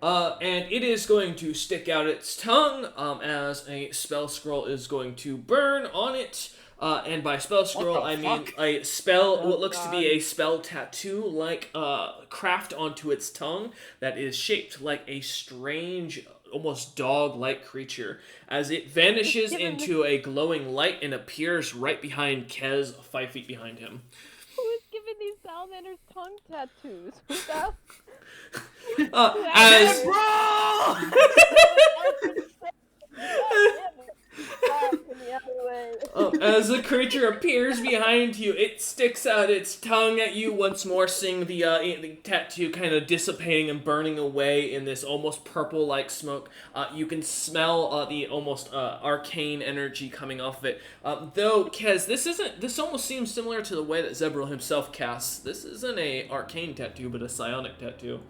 And it is going to stick out its tongue as a spell scroll is going to burn on it. And by spell scroll, I mean a spell, what looks to be a spell tattoo, like craft onto its tongue that is shaped like a strange, almost dog-like creature, as it vanishes into a glowing light and appears right behind Kez, 5 feet behind him.
Who is giving these salamanders tongue tattoos? Who's that?
As the creature appears behind you, it sticks out its tongue at you once more, seeing the tattoo kind of dissipating and burning away in this almost purple-like smoke. You can smell the almost arcane energy coming off of it. Though, Kez, this almost seems similar to the way that Zebril himself casts. This isn't a arcane tattoo, but a psionic tattoo.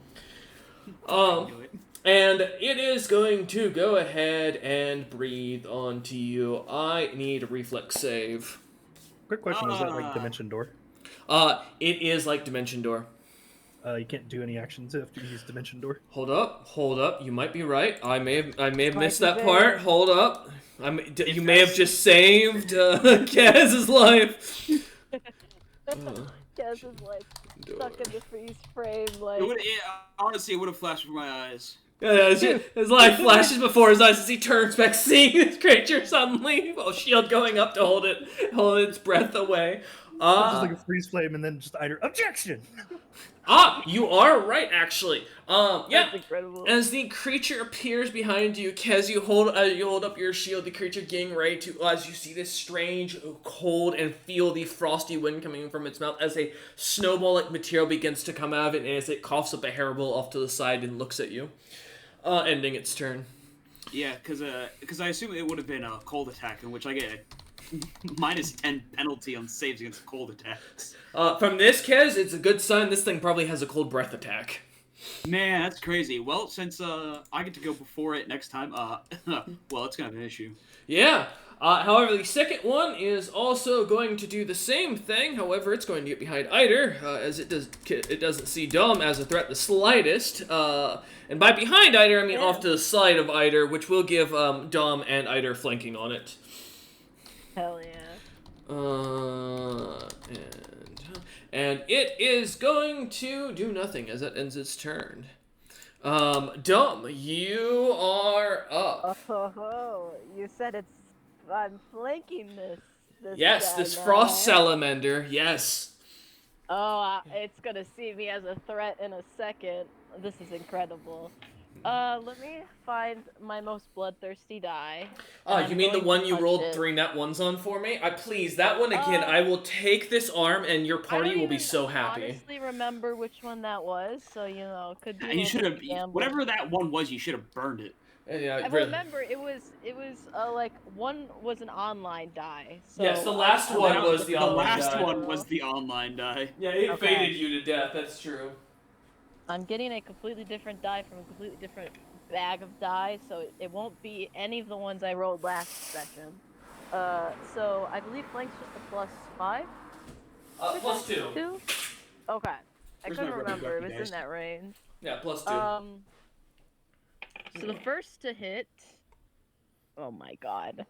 And it is going to go ahead and breathe onto you. I need a reflex save.
Quick question: is that like Dimension Door?
It is like Dimension Door.
You can't do any actions after you use Dimension Door.
Hold up. You might be right. I may have
Might
missed
be
that
there.
part. Hold up. You may have just saved Kaz's life.
Kaz is like stuck in the freeze frame, like.
Honestly, it would have flashed before my eyes.
His life flashes before his eyes as he turns back, seeing this creature suddenly. While shield going up to hold its breath away.
Just like a freeze flame, and then just either objection.
You are right, actually. Yeah.
That's incredible.
As the creature appears behind you, Kez, you hold up your shield. The creature getting ready to, as you see this strange cold and feel the frosty wind coming from its mouth as a snowball-like material begins to come out of it, and as it coughs up a hairball off to the side and looks at you, ending its turn.
Yeah, because I assume it would have been a cold attack, in which I get a -10 penalty on saves against cold attacks.
From this, Kez, it's a good sign this thing probably has a cold breath attack.
Man, that's crazy. Well, since I get to go before it next time, well, it's kind of an issue.
Yeah. However, the second one is also going to do the same thing. However, it's going to get behind Eider, as it doesn't see Dom as a threat the slightest. And by behind Eider, I mean off to the side of Eider, which will give Dom and Eider flanking on it.
Hell yeah.
And it is going to do nothing as it ends its turn. Dom, you are up.
Oh, you said I'm flanking this
Yes,
guy
this
now.
Frost Salamander, yes.
Oh, it's gonna see me as a threat in a second. This is incredible. Let me find my most bloodthirsty die.
You mean the one you
punch
rolled
it.
3 nat 1s on for me? Please, that one again, I will take this arm and your party will be so happy.
I honestly remember which one that was, so could be.
And you should have,
gamble.
whatever that one was, you should have burned it.
Yeah,
I remember it was like one was an online die. So
yes, the last one was the online
last
die.
one was the online die.
Yeah, it
Okay.
faded you to death, that's true.
I'm getting a completely different die from a completely different bag of die, so it won't be any of the ones I rolled last session. So I believe flank's just a +5?
+2.
2? Okay. I
Where's
couldn't
my rubber
remember. It
ducky
was
dice?
in that range.
Yeah, +2.
So the first to hit... Oh my god.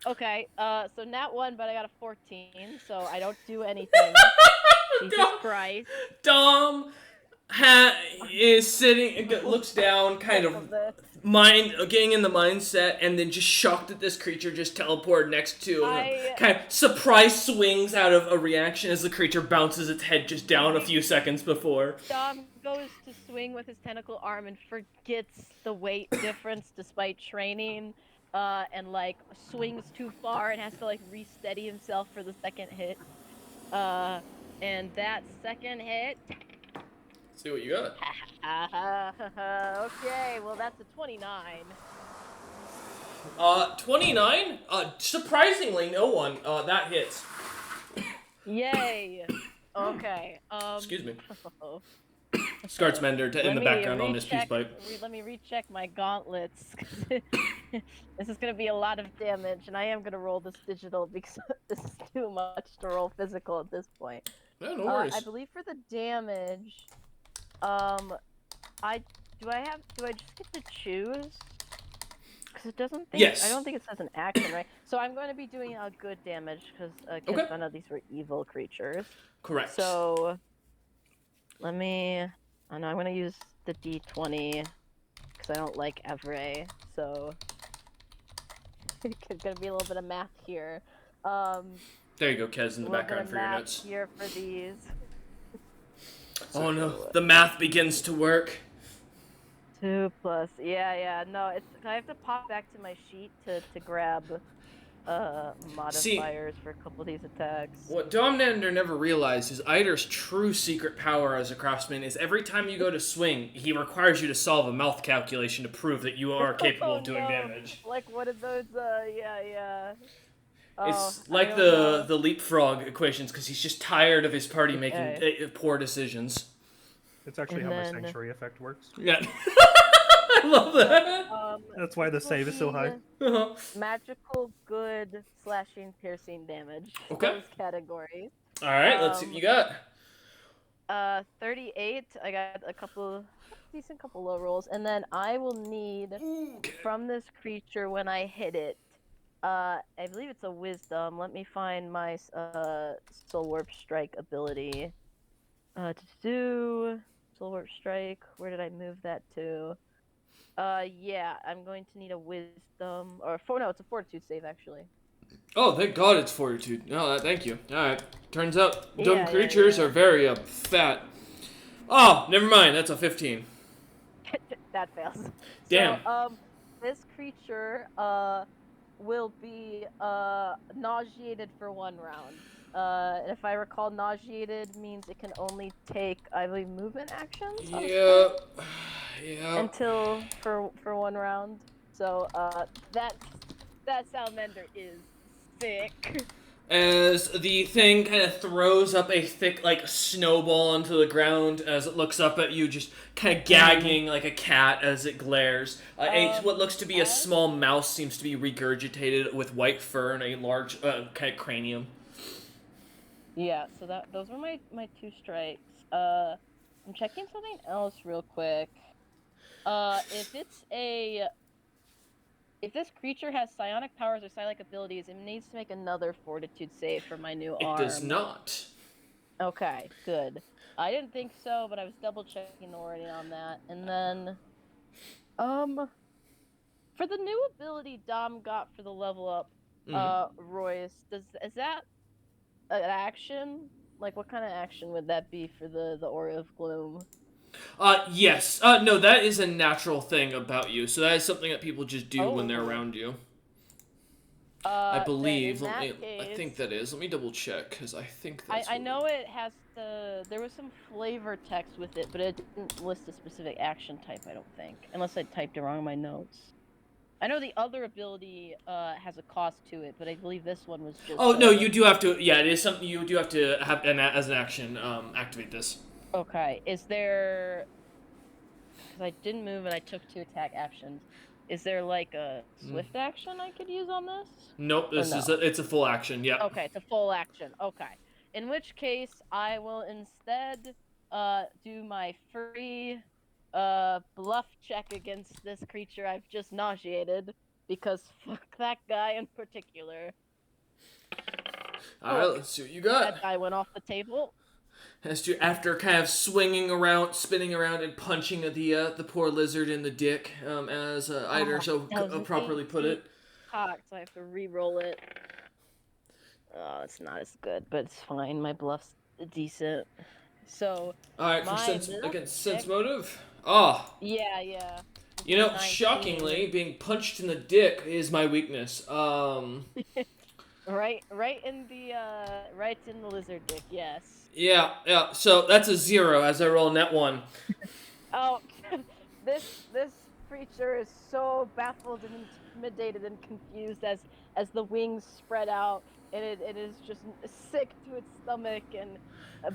Okay, so nat 1, but I got a 14, so I don't do anything. Jesus Christ.
Dom is sitting, looks down, kind of getting in the mindset, and then just shocked that this creature just teleported next to him. Kind of surprise swings out of a reaction as the creature bounces its head just down a few seconds before.
Dom goes to swing with his tentacle arm and forgets the weight difference despite training, and swings too far and has to re-steady himself for the second hit. And that second hit.
See what you got.
Okay, well that's a 29.
29? Surprisingly, no one. That hits.
Yay. Okay.
Excuse me. Scartsmender in the background on this peace pipe.
Let me recheck my gauntlets. This is gonna be a lot of damage, and I am gonna roll this digital because this is too much to roll physical at this point.
Yeah, no worries.
I believe for the damage, do I just get to choose? Because it doesn't think.
Yes.
I don't think it says an action, right? So I'm going to be doing a good damage because none of these were evil creatures.
Correct.
So let me. I know I'm going to use the D20 because I don't like Evray. So it's going to be a little bit of math here.
There you go, Kez, in the background for your notes.
Here for these.
Oh no, the math begins to work.
2 plus, yeah. No, I have to pop back to my sheet to grab modifiers for a couple of these attacks.
What Domnander never realized is Eider's true secret power as a craftsman is every time you go to swing, he requires you to solve a mouth calculation to prove that you are capable of doing damage.
Like what are those? Yeah.
It's like the leapfrog equations because he's just tired of his party making poor decisions.
It's actually
And
how my
then-
sanctuary effect works.
Yeah. I love that.
That's why the
this will
save is so high.
be
Uh-huh.
Magical, good, slashing, piercing damage.
Okay.
Those categories.
All right, let's see what you got.
38. I got a decent couple low rolls, and then I will need
Okay.
from this creature when I hit it. I believe it's a wisdom. Let me find my soul warp strike ability. To do soul warp strike. Where did I move that to? Yeah, I'm going to need a wisdom no, it's a fortitude save actually.
Oh, thank God it's fortitude. No, thank you. All right. Turns out dumb
Yeah,
creatures
yeah.
are very fat. Oh, never mind. That's a 15.
That fails.
Damn.
So, this creature will be nauseated for 1 round. And if I recall, nauseated means it can only take, I believe, movement actions.
Yeah. Yeah.
Until for 1 round. So that salamander is sick.
As the thing kind of throws up a thick, like, snowball onto the ground as it looks up at you, just kind of gagging like a cat as it glares. What looks to be a small mouse seems to be regurgitated with white fur and a large kind of cranium.
Yeah, so those were my 2 strikes. I'm checking something else real quick. If this creature has psionic powers or psionic abilities, it needs to make another fortitude save for my new arm.
It does not.
Okay, good. I didn't think so, but I was double checking the wording on that. And then, for the new ability Dom got for the level up, Royce, is that an action? Like, what kind of action would that be for the Aura of Gloom?
Yes. No, that is a natural thing about you. So that is something that people just do when they're around you. I believe. I think that is. Let me double check because I think that's.
I know it has to. There was some flavor text with it, but it didn't list a specific action type. I don't think, unless I typed it wrong in my notes. I know the other ability has a cost to it, but I believe this one was just.
Oh no, you do have to. Yeah, it is something you do have to have as an action. Activate this.
Okay. Is there? Because I didn't move and I took 2 attack actions. Is there like a swift action I could use on this?
Nope. It's a full action. Yeah.
Okay, it's a full action. Okay. In which case, I will instead do my free bluff check against this creature I've just nauseated, because fuck that guy in particular.
Alright, let's see what you got.
That guy went off the table.
After kind of swinging around, spinning around, and punching the poor lizard in the dick, as Eider properly put it.
Cocked, so I have to re-roll it. Oh, it's not as good, but it's fine. My bluff's decent. So.
Alright, for sense motive.
Yeah.
You know,
19.
shockingly, being punched in the dick is my weakness.
Right in the lizard dick. Yes.
Yeah. So that's a 0 as I roll net 1.
Oh, this creature is so baffled and intimidated and confused as the wings spread out, and it is just sick to its stomach and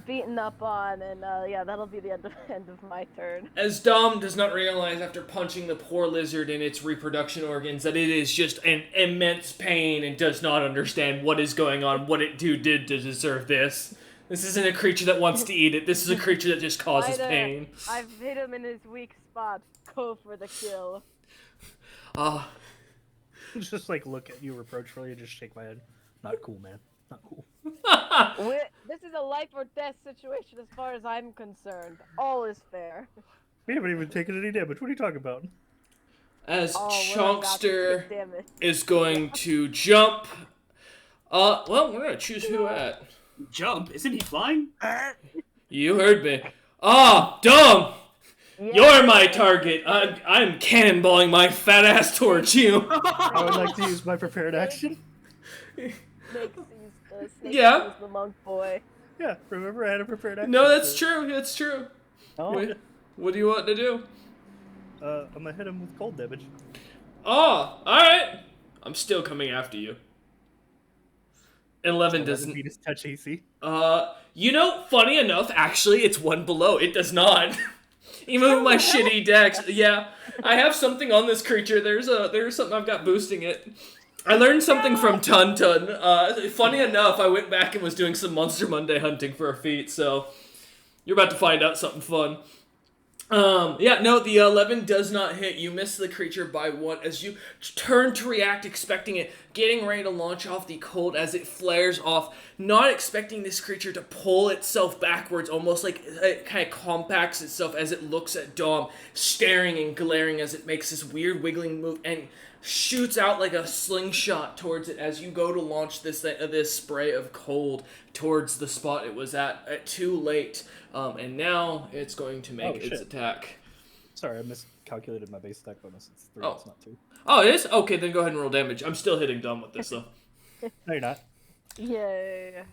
beaten up on, and yeah, that'll be the end of my turn.
As Dom does not realize after punching the poor lizard in its reproduction organs that it is just an immense pain and does not understand what is going on, what it did to deserve this. This isn't a creature that wants to eat it. This is a creature that just causes pain.
I've hit him in his weak spot. Go for the kill.
Just like look at you reproachfully and just shake my head. Not cool, man. Not cool.
This is a life or death situation as far as I'm concerned. All is fair.
We haven't even taken any damage. What are you talking about?
As Chunkster is going to jump. Well, we're gonna choose who at.
Jump? Isn't he flying?
You heard me. Dumb! Yeah. You're my target. I'm cannonballing my fat ass towards you.
I would like to use my prepared action.
Snake
yeah.
The monk boy.
Yeah, remember I had a prepared action.
No, that's true. That's true.
Oh.
What do you want to do?
I'm gonna hit him with cold damage.
Oh, alright. I'm still coming after you. 11
Does
doesn't.
beat his touch AC?
Funny enough, actually, it's one below. It does not. Even with my shitty decks, yeah. I have something on this creature. There's something I've got boosting it. I learned something from Tun. Funny enough, I went back and was doing some Monster Monday hunting for a feat, so you're about to find out something fun. The 11 does not hit. You miss the creature by 1 as you turn to react, expecting it, getting ready to launch off the cold as it flares off, not expecting this creature to pull itself backwards, almost like it kind of compacts itself as it looks at Dom, staring and glaring as it makes this weird wiggling move and shoots out like a slingshot towards it as you go to launch this spray of cold towards the spot it was at too late. And now it's going to make its attack.
Sorry, I miscalculated my base attack bonus. It's 3, it's not 2.
Oh, it is? Okay, then go ahead and roll damage. I'm still hitting Dom with this, though.
No, you're not.
Yay.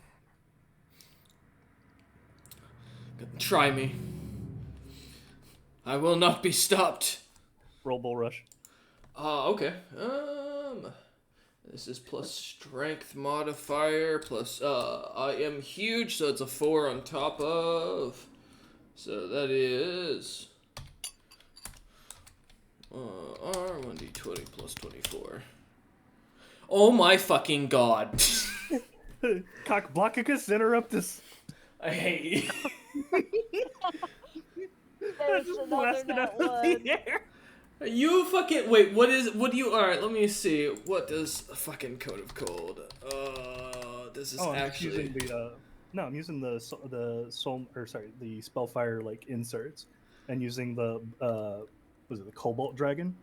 Try me. I will not be stopped.
Roll Bull Rush.
Okay. This is plus strength modifier, plus, I am huge, so it's a 4 on top of. So that is, R1d20 plus 24. Oh my fucking god.
Cock Blockicus interruptus.
I hate you.
There's another nat one.
You fucking wait. What do you? All right, let me see. What does a fucking Code of Cold? This is actually.
I'm using the Spellfire like inserts, and using the was it the Cobalt Dragon?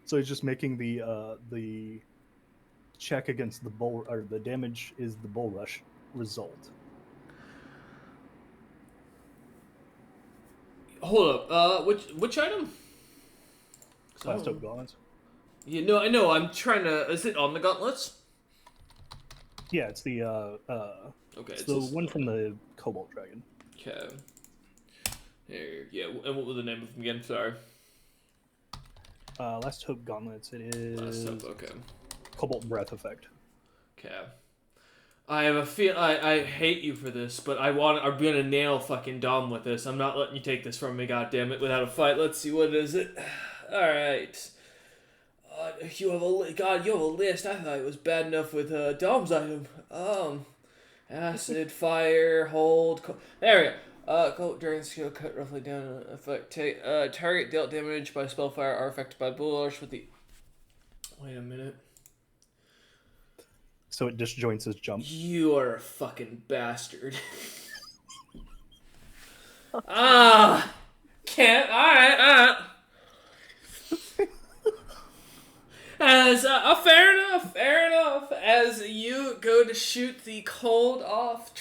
So he's just making the check against the bull, or the damage is the Bull Rush result.
Hold up. Which item?
Last Hope Gauntlets.
I know. I'm trying to. Is it on the gauntlets?
Yeah, it's the
Okay.
it's the one from the Cobalt Dragon.
Okay. Here, yeah. And what was the name of them again? Sorry.
Last Hope Gauntlets. It is.
Last Hope. Okay.
Cobalt Breath effect.
Okay. I have a feel. I hate you for this, but I'm gonna nail fucking Dom with this. I'm not letting you take this from me. Goddammit, without a fight. Let's see, what is it? All right. You have a list. I thought it was bad enough with Dom's item. Acid, fire, hold. There we go. Cold during skill cut roughly down. Effect. Target dealt damage by spellfire are affected by bullish with the. Wait a minute.
So it disjoints his jump.
You are a fucking bastard. Can't. All right. As fair enough. As you go to shoot the cold off,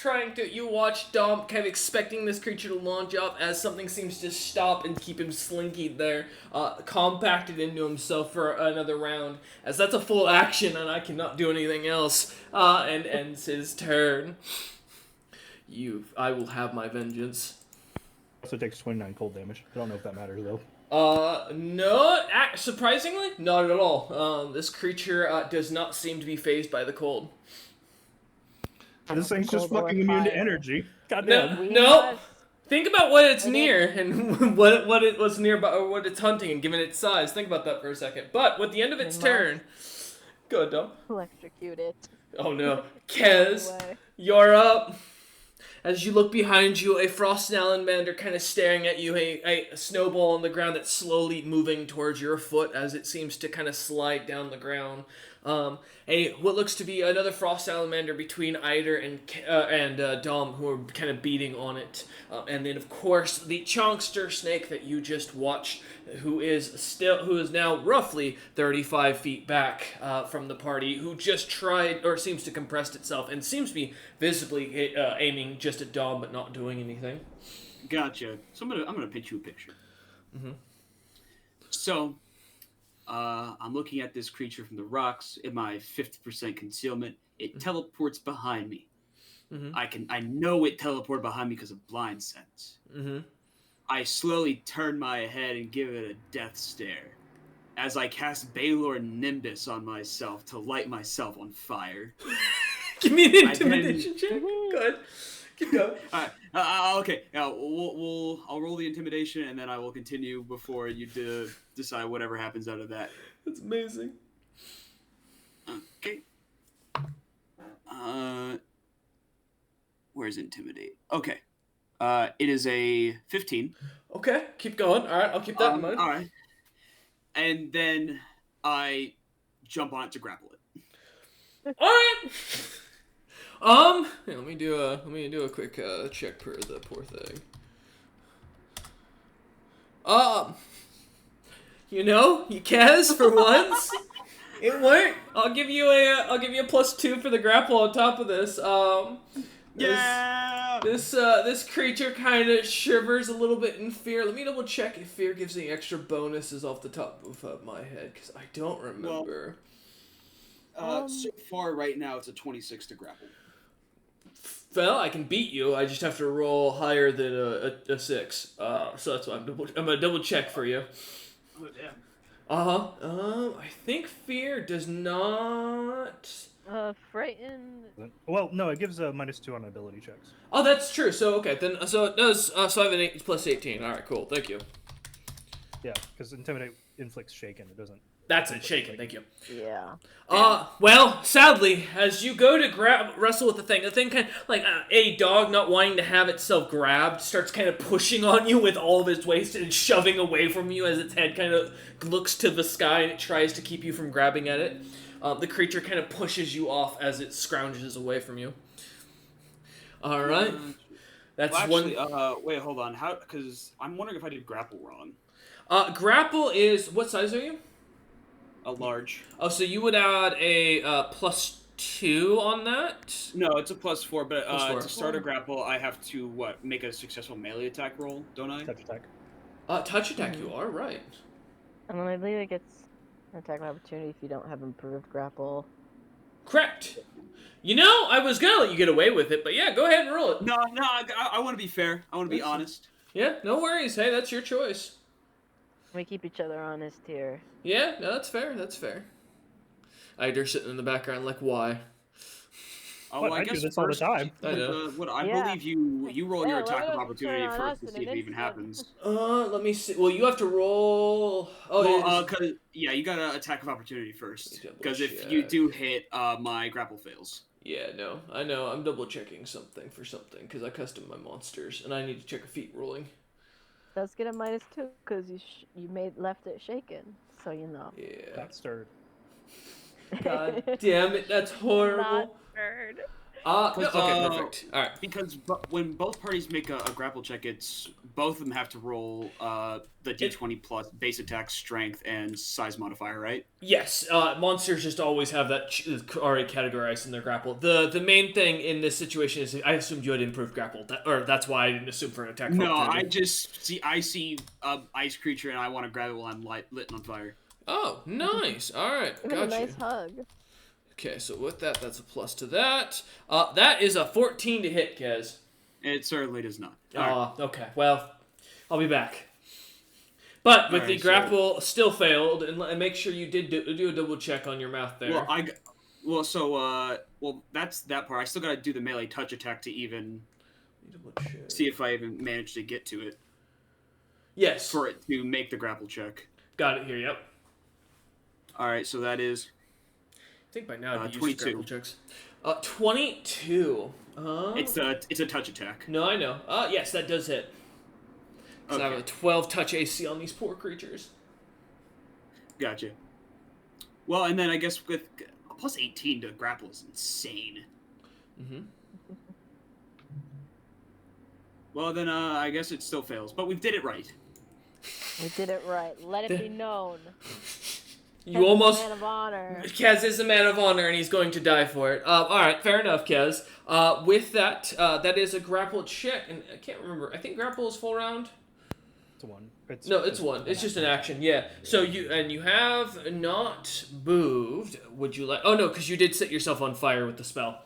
you watch Dom kind of expecting this creature to launch off as something seems to stop and keep him slinky there, compacted into himself for another round. As that's a full action and I cannot do anything else, and ends his turn. I will have my vengeance.
Also takes 29 cold damage. I don't know if that matters though.
No, surprisingly, not at all. This creature does not seem to be fazed by the cold.
This thing's just fucking immune to energy. Goddamn.
No. Think about what it's near and what it was nearby or what it's hunting, and given its size. Think about that for a second. But with the end of its turn, go Dom.
Electrocute it.
Oh no, Kez, you're up. As you look behind you, a frost salamander kind of staring at you, a snowball on the ground that's slowly moving towards your foot as it seems to kind of slide down the ground. What looks to be another frost salamander between Eider and Dom, who are kind of beating on it. And then, of course, the chonkster snake that you just watched, who is now roughly 35 feet back from the party, who just tried, or seems to compress itself, and seems to be visibly aiming just at Dom, but not doing anything.
Gotcha. So I'm gonna pitch you a picture.
Mm-hmm.
So, I'm looking at this creature from the rocks in my 50% concealment. It teleports behind me.
Mm-hmm.
I know it teleported behind me because of blind sense.
Mm-hmm.
I slowly turn my head and give it a death stare as I cast Balor Nimbus on myself to light myself on fire.
Give me an
I
intimidation check. Go ahead. Keep going.
All right. Okay. Now I'll roll the intimidation, and then I will continue before you decide whatever happens out of that.
That's amazing.
Okay. Where's intimidate? Okay. It is a 15.
Okay, keep going. All right, I'll keep that in mind.
All right. And then I jump on it to grapple it.
All right. Let me do a quick check for the poor thing. Kaz, for once, it worked. I'll give you a +2 for the grapple on top of this.
Yeah.
This creature kind of shivers a little bit in fear. Let me double check if fear gives any extra bonuses off the top of my head, because I don't remember.
So far right now it's a 26 to grapple.
Well, I can beat you. I just have to roll higher than a 6. So that's why I'm gonna double check for you.
Oh, damn.
I think fear does not.
Frightened.
Well, no, it gives a -2 on ability checks.
Oh, that's true. So okay, then so it does. So I have an 8 plus 18. All right, cool. Thank you.
Yeah, because intimidate inflicts shaken. It doesn't.
That's it. Shaken. Thank you.
Yeah.
Well, sadly, as you go to wrestle with the thing kind of like a dog not wanting to have itself grabbed starts kind of pushing on you with all of its weight and shoving away from you as its head kind of looks to the sky and it tries to keep you from grabbing at it. The creature kind of pushes you off as it scrounges away from you. All right. That's
actually,
one.
wait, hold on. How? Because I'm wondering if I did grapple wrong.
Grapple is what size are you?
A large.
Oh, so you would add a +2 on that?
No, it's a +4. But
+4.
to start a grapple, I have to make a successful melee attack roll, don't I?
Touch attack.
Touch attack. You are right.
And then I believe it gets an attack of opportunity if you don't have improved grapple.
Correct. I was gonna let you get away with it, but yeah, go ahead and roll it.
No, I want to be fair. I want to be honest.
Yeah, no worries. Hey, that's your choice.
We keep each other honest here.
Yeah, no, that's fair. That's fair. Ider sitting in the background like, why?
Oh,
What,
I
I do
guess
this all the
first,
time.
I know.
I
Yeah.
believe you roll your
Yeah,
attack
let
of
us
opportunity
turn on
first
us
to
in
see if
an
it even
instant.
happens.
Let me see. Well, you have to roll. Oh,
Well,
it is-
cause you got an attack of opportunity first.
Double
Because if you
check.
do hit, my grapple fails.
Yeah, no, I know. I'm double checking something because I custom my monsters and I need to check a feat rolling.
Does get a -2 because you left it shaken, so you know.
Yeah.
Not stirred.
God damn it, that's horrible.
Not stirred.
Okay, perfect. All right.
Because when both parties make a grapple check, both of them have to roll the d20 plus base attack, strength, and size modifier, right?
Yes, monsters just always have that already categorized in their grapple. The main thing in this situation is I assumed you had improved grapple, that's why I didn't assume for an attack.
No,
opportunity.
I see ice creature and I want to grab it while I'm lit on fire.
Oh, nice. All right,
Give it
gotcha.
a nice hug.
Okay, so with that's a plus to that. That is a 14 to hit, Kez.
It certainly does not. All right.
Okay. Well, I'll be back. But with
All
the
right,
grapple still failed, and make sure you did do a double check on your mouth there.
Well, that's that part. I still gotta do the melee touch attack to even
Double check.
see if I even managed to get to it
Yes.
for it to make the grapple check.
Got it here. Yep.
All right, so that is
I think by now I'd be used to
22.
grapple checks. 22.
it's a touch attack.
No, I know. Yes, that does hit. So I have a 12 touch AC on these poor creatures.
Gotcha. Well, and then I guess with a plus 18 to grapple is insane.
Mm-hmm.
Well, then I guess it still fails, but we did it right.
We did it right. Let it be known.
You almost.
Man of honor.
Kez is a man of honor, and he's going to die for it. All right, fair enough, Kez. With that, that is a grapple check, and I can't remember. I think grapple is full round.
It's one.
It's one. It's just an action. Yeah. So you have not moved. Would you like? Oh no, because you did set yourself on fire with the spell.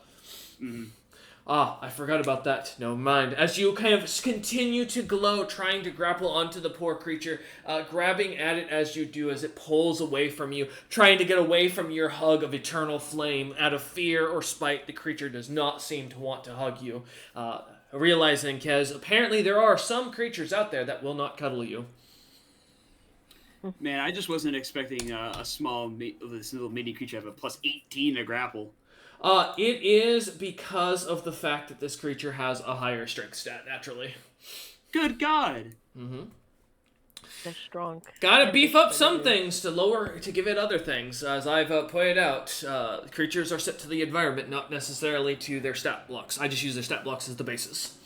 Mm-hmm.
Ah, I forgot about that. No mind. As you kind of continue to glow, trying to grapple onto the poor creature, grabbing at it as you do, as it pulls away from you, trying to get away from your hug of eternal flame. Out of fear or spite, the creature does not seem to want to hug you. Realizing, Kez, apparently there are some creatures out there that will not cuddle you.
Man, I just wasn't expecting this little mini creature to have a plus 18 to grapple.
It is because of the fact that this creature has a higher strength stat, naturally.
Good God!
Mm-hmm.
They're strong.
Gotta
And
beef up some
expendable.
things to give it other things. As I've pointed out, creatures are set to the environment, not necessarily to their stat blocks. I just use their stat blocks as the basis.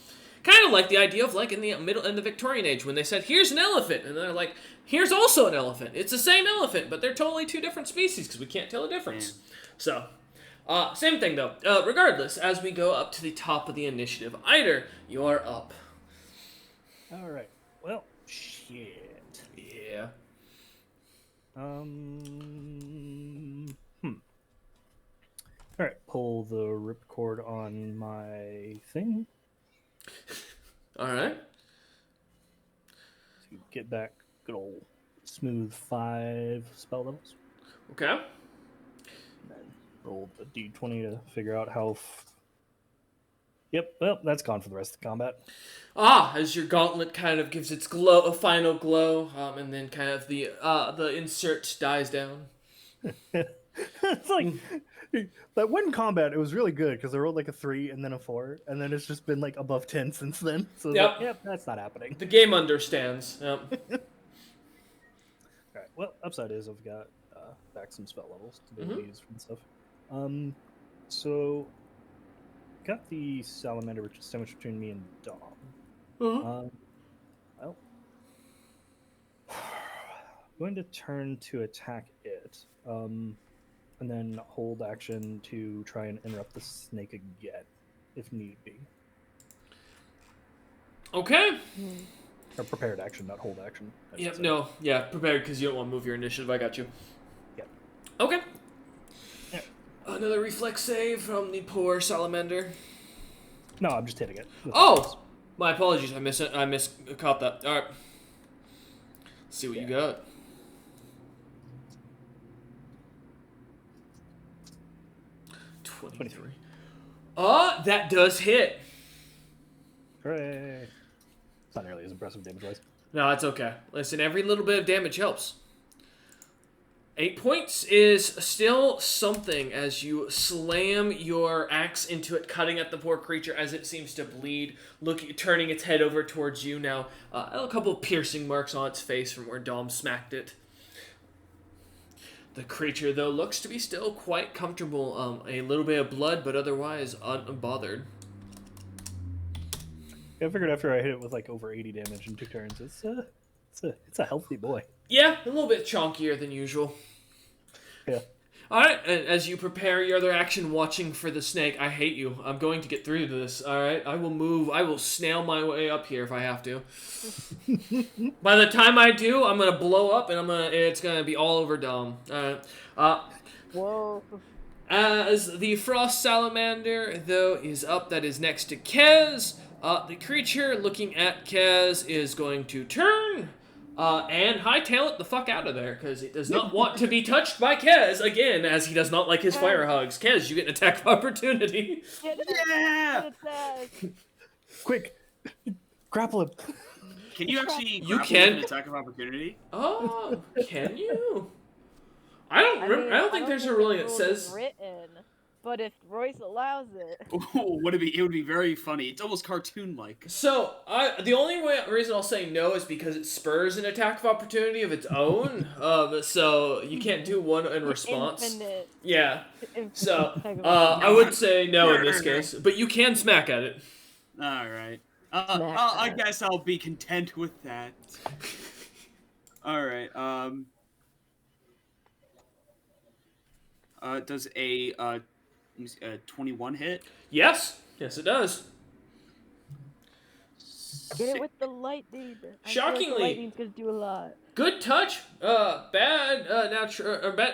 Kind of like the idea of like in the Victorian age when they said, here's an elephant, and they're like, here's also an elephant. It's the same elephant, but they're totally two different species because we can't tell the difference. So, same thing though. Regardless, as we go up to the top of the initiative, Eider, you are up.
All right. Well, shit.
Yeah.
All right. Pull the ripcord on my thing
All right.
to get back good old smooth 5 spell levels.
Okay.
And then roll the d20 to figure out how. Yep. Well, that's gone for the rest of the combat.
As your gauntlet kind of gives its glow, a final glow, and then kind of the insert dies down.
It's like that one combat. It was really good because I rolled like a 3 and then a 4, and then it's just been like above 10 since then. So
Yep.
like, yep, that's not happening.
The game understands. Yep.
All right. Well, upside is I've got back some spell levels to be able to use and stuff. So got the salamander, which is sandwiched between me and Dom. Well, going to turn to attack it, and then hold action to try and interrupt the snake again, if need be.
Okay.
Or prepared action, not hold action. I should
Yep.
say.
No. Yeah. Prepared because you don't want to move your initiative. I got you.
Yep.
Okay.
Yep.
Another reflex save from the poor salamander.
No, I'm just hitting it.
Oh, my apologies. I caught that. All right. Let's see what you got. $23. That does hit.
Hooray! It's not nearly as impressive damage-wise.
No, it's okay. Listen, every little bit of damage helps. 8 points is still something as you slam your axe into it, cutting at the poor creature as it seems to bleed, turning its head over towards you now. A couple of piercing marks on its face from where Dom smacked it. The creature, though, looks to be still quite comfortable. A little bit of blood, but otherwise unbothered.
I figured after I hit it with like over 80 damage in 2 turns, it's a healthy boy.
Yeah, a little bit chonkier than usual.
Yeah.
Alright, and as you prepare your other action watching for the snake, I hate you. I'm going to get through to this, alright? I will snail my way up here if I have to. By the time I do, I'm gonna blow up and it's gonna be all over Dom. Alright.
Whoa.
As the frost salamander, though, is up, that is next to Kez. The creature looking at Kez is going to turn and hightail it the fuck out of there because it does not want to be touched by Kez again, as he does not like his fire hugs. Kez, you get an attack of opportunity.
Yeah!
Quick, grapple him.
Can you actually
You
grapple
can.
with an attack of opportunity?
Oh, can you? I don't think there's a ruling that says.
Written, but if Royce allows it.
Oh, it would be very funny. It's almost cartoon-like.
So, the only reason I'll say no is because it spurs an attack of opportunity of its own. So you can't do one in response.
Infinite.
Yeah.
Infinite
So,
attack of
I would say no in this case, but you can smack at it.
All right. I guess I'll be content with that. All right. Does a 21 hit?
Yes, it does.
Get it with the lightning.
Shockingly.
Lightning's gonna do a lot.
Good touch. Bad.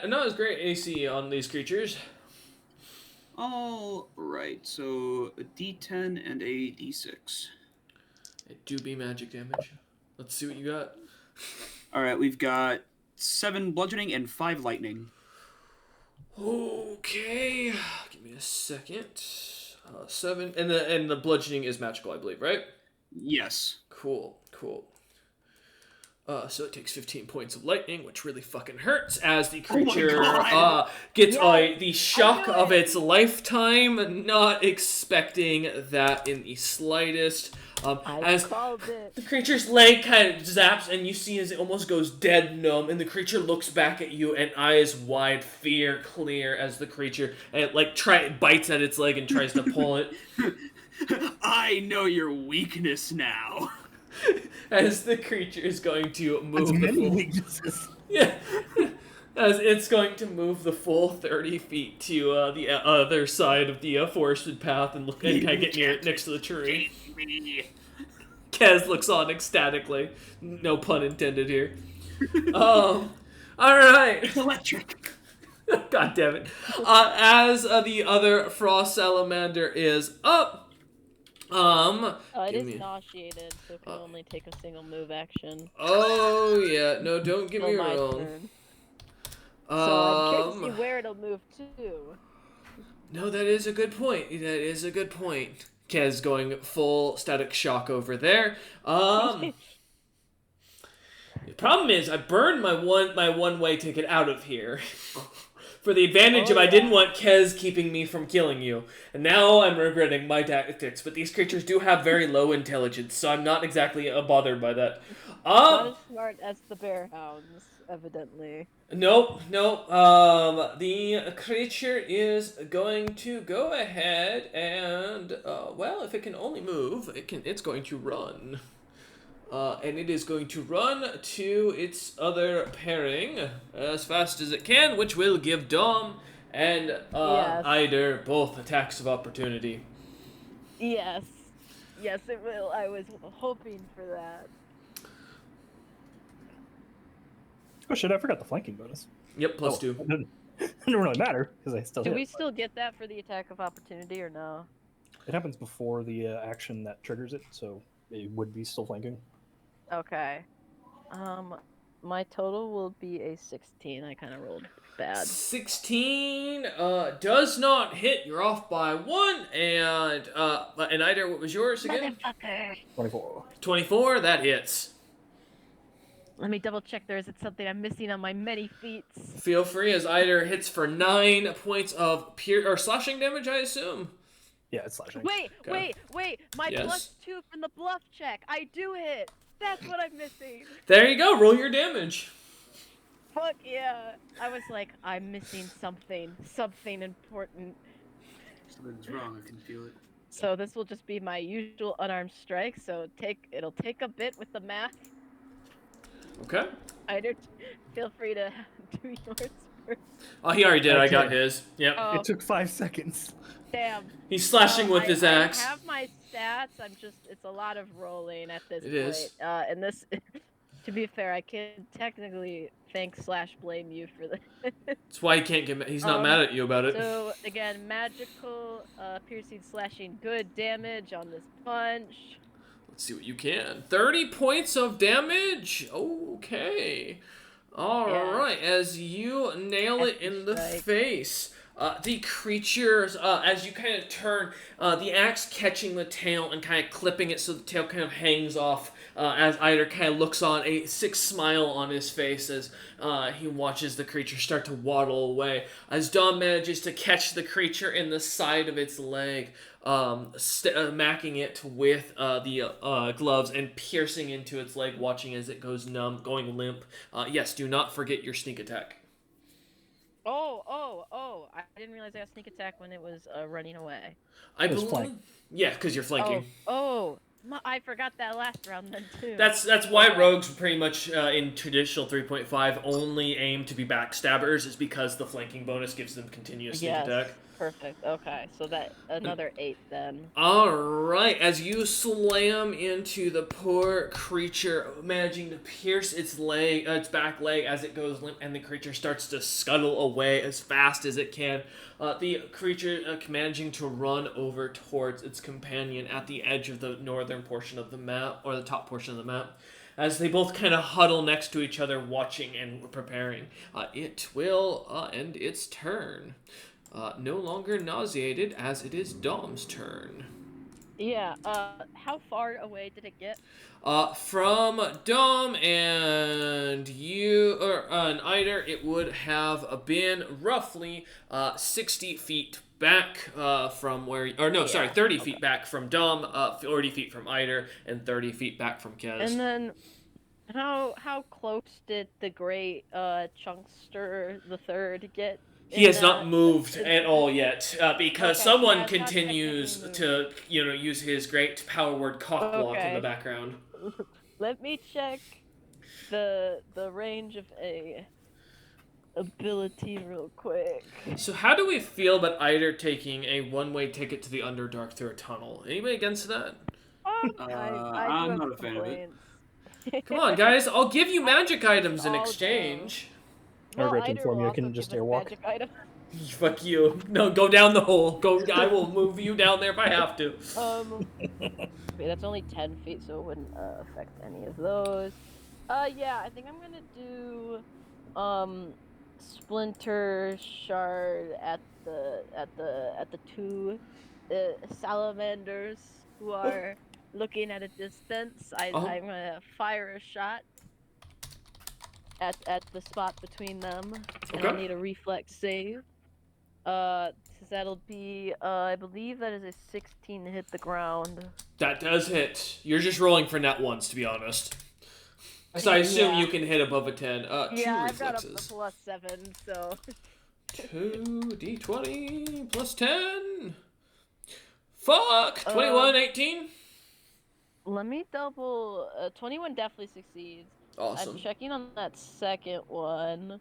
Not as great AC on these creatures.
All right, so a D10 and a D6.
It do be magic damage. Let's see what you got.
All right, we've got 7 bludgeoning and 5 lightning.
Okay, give me a second. 7, and the bludgeoning is magical, I believe, right?
Yes.
Cool. So it takes 15 points of lightning, which really fucking hurts as the creature
God.
gets
Yes,
the shock
knew
of
it.
its lifetime, not expecting that in the slightest.
I
As
called it.
the creature's leg kind of zaps, and you see as it almost goes dead numb, and the creature looks back at you, and eyes wide, fear clear, as the creature bites at its leg and tries to pull it.
I know your weakness now.
As the creature is going to move
That's
the
many
full,
weaknesses.
yeah, as it's going to move the full 30 feet to the other side of the forested path and kind of get near next to the tree. Kez looks on ecstatically. No pun intended here. All right.
It's electric.
God damn it. As the other frost salamander is up.
It
give
is
me-
nauseated, so it can only take a single move action.
Oh yeah, no, don't get me
Till my
wrong.
turn. So I'm curious to see
Um,
where it'll move to.
no, that is a good point. Kez going full static shock over there. The problem is I burned my one way ticket out of here. For the advantage of I didn't want Kez keeping me from killing you. And now I'm regretting my tactics, but these creatures do have very low intelligence, so I'm not exactly bothered by that.
Not as smart as the bear hounds, evidently.
Nope. The creature is going to go ahead and, well, if it can only move, it's going to run. And it is going to run to its other pairing as fast as it can, which will give Dom and
Yes.
Eider both attacks of opportunity.
Yes. Yes, it will. I was hoping for that.
Oh shit! I forgot the flanking bonus.
Yep, plus
Oh,
2.
It didn't really matter because I still
Do
hit.
we still get that for the attack of opportunity or no?
It happens before the action that triggers it, so it would be still flanking.
Okay. My total will be a 16. I kind of rolled bad.
16 does not hit. You're off by 1. And Eider, what was yours again?
Motherfucker.
24.
24, that hits.
Let me double check there isn't something I'm missing on my many feats.
Feel free as Eider hits for 9 points of slashing damage, I assume.
Yeah, it's slashing.
Wait,
Okay.
wait! My
Yes.
+2 from the bluff check. I do hit. That's what I'm missing.
There you go. Roll your damage.
Fuck yeah! I was like, I'm missing something important.
Something's wrong. I can feel it.
So this will just be my usual unarmed strike. So it'll take a bit with the math.
Okay.
Either feel free to do yours first.
Oh, he already did. I got
Okay.
his. Yep.
Oh,
It took 5 seconds.
damn.
He's slashing with his axe.
I have my stats. it's a lot of rolling at this
It
point.
is.
And this, to be fair, I can technically thank/blame you for this.
That's why he can't get mad. He's not mad at you about it.
So again, magical, piercing, slashing, good damage on this punch.
Let's see what you can. 30 points of damage. Okay. All right.
Yeah.
As you nail it in the
Strike.
face, the creatures, as you kind of turn, the axe catching the tail and kind of clipping it so the tail kind of hangs off. As Eider kind of looks on, a sick smile on his face as he watches the creature start to waddle away. As Dom manages to catch the creature in the side of its leg, macking it with the gloves and piercing into its leg, watching as it goes numb, going limp. Yes, do not forget your sneak attack.
Oh! I didn't realize I got sneak attack when it was running away.
I
It was
believe.
flank.
Yeah, because you're flanking.
I forgot that last round then too.
That's why rogues pretty much in traditional 3.5 only aim to be backstabbers, is because the flanking bonus gives them continuous sneak
Yes.
attack.
Perfect. Okay, so that another 8 then.
Alright, as you slam into the poor creature, managing to pierce its leg, its back leg as it goes limp, and the creature starts to scuttle away as fast as it can. The creature managing to run over towards its companion at the edge of the northern portion of the map, or the top portion of the map. As they both kind of huddle next to each other, watching and preparing. It will end its turn. No longer nauseated, as it is Dom's turn.
Yeah, how far away did it get?
From Dom and you, or and Eider, it would have been roughly 60 feet back from where, or no, sorry, 30 feet back from Dom, 40 feet from Eider, and 30 feet back from Kez.
And then, how close did the great Chunkster the Third get?
He has not moved at all yet, because
Okay,
someone
he has not
continues
technically
to, use his great power word cock block in the
Okay.
background.
Let me check the range of a ability real quick.
So how do we feel about Eider taking a one-way ticket to the Underdark through a tunnel? Anybody against that?
I do
I'm
have
not a fan of it.
complaints.
Come on, guys, I'll give you magic items in
I'll go.
exchange.
I
Well,
reckon
Eider
for me,
will
I can
also
just
give us
airwalk.
magic items.
Fuck you. No, go down the hole. Go. I will move you down there if I have to.
Wait, that's only 10 feet, so it wouldn't affect any of those. Yeah, I think I'm gonna do, Splinter Shard at the two salamanders who are looking at a distance. I'm gonna fire a shot at the spot between them, and I'll
Okay.
need a reflex save. So that'll be, I believe that is a 16 to hit the ground.
That does hit. You're just rolling for net ones, to be honest. So I assume
Yeah.
you can hit above a 10. Two
Yeah, I've got a
reflexes.
+7, so.
2d20 plus 10. Fuck! 21, 18.
Let me double. 21 definitely succeeds.
Awesome.
I'm checking on that second one.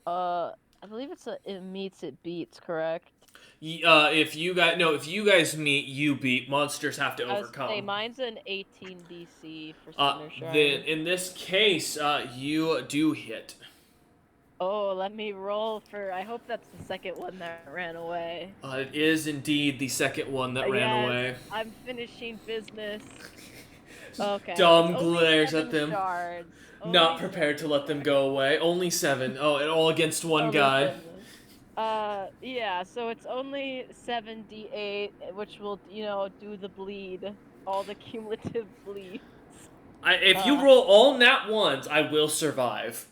I believe it meets, it beats, correct?
If you guys meet, you beat. Monsters have to
I was
overcome.
say mine's an 18 DC for Splinter Shard.
Then in this case, you do hit.
Oh, let me roll for. I hope that's the second one that ran away.
It is indeed the second one that ran
Yes,
away.
I'm finishing business. Okay.
Dom
it's only
glares
7
at them,
Shards.
not
Only
prepared to
7
let them go away. Only 7. Oh, and all against one
Only
guy.
7. Yeah, so it's only 7d8, which will, do the bleed. All the cumulative bleeds.
If you roll all nat ones, I will survive.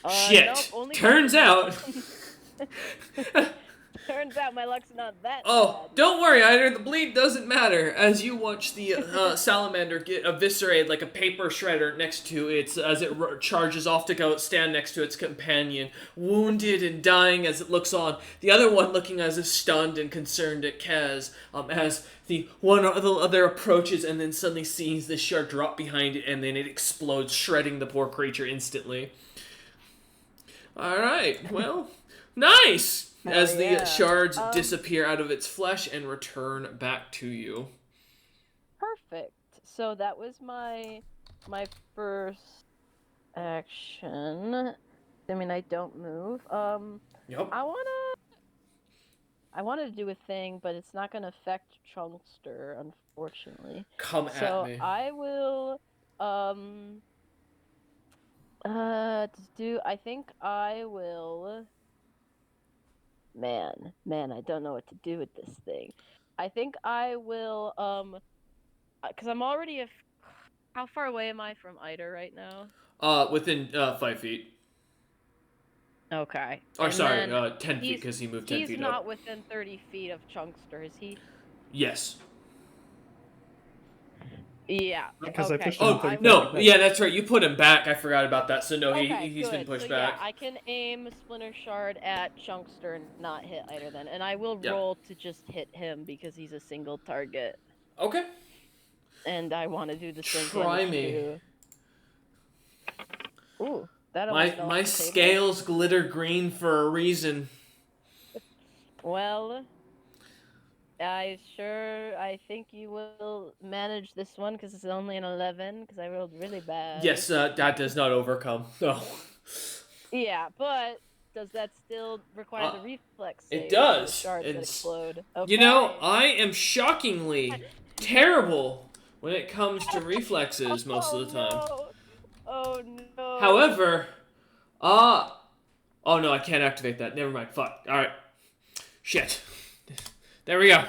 Shit.
Nope, only
Turns out.
Turns out my luck's not that
Oh,
bad.
don't worry, Eider. The bleed doesn't matter. As you watch the salamander get eviscerated like a paper shredder next to its, as it charges off to go stand next to its companion, wounded and dying as it looks on. The other one looking as if stunned and concerned at Kaz, as the other approaches and then suddenly sees the shard drop behind it, and then it explodes, shredding the poor creature instantly. All right, well, nice. As the shards disappear out of its flesh and return back to you.
Perfect. So that was my first action. I mean, I don't move.
Yep.
I wanted to do a thing, but it's not gonna affect Chunkster, unfortunately.
Come at me.
So I will I think I will. Man, I don't know what to do with this thing. I think I will, because I'm already how far away am I from Eider right now?
Within 5 feet.
Okay.
Or
And
sorry,
then
10 feet because he moved 10 feet
He's
up.
not within 30 feet of Chunkster, is he?
Yes.
Yeah.
Because I
okay.
pushed
so
him 30
I
feet
No,
back.
yeah, that's right. You put him back. I forgot about that. So no,
Okay,
he's been
good.
pushed
So,
back.
Yeah, I can aim Splinter Shard at Chunkster and not hit Eider then. And I will
Yeah.
roll to just hit him because he's a single target.
Okay.
And I want to do the same
Try
damage
me.
too. Ooh, that almost fell
My
off the table.
scales glitter green for a reason.
Well, I think you will manage this one because it's only an 11 because I rolled really bad.
Yes, that does not overcome. No.
Yeah, but does that still require the reflex save?
It
for
does.
the shards that
It's-
explode. Okay.
You know, I am shockingly terrible when it comes to reflexes most of the time.
No. Oh no.
However, oh no, I can't activate that. Never mind. Fuck. All right. Shit. There we go.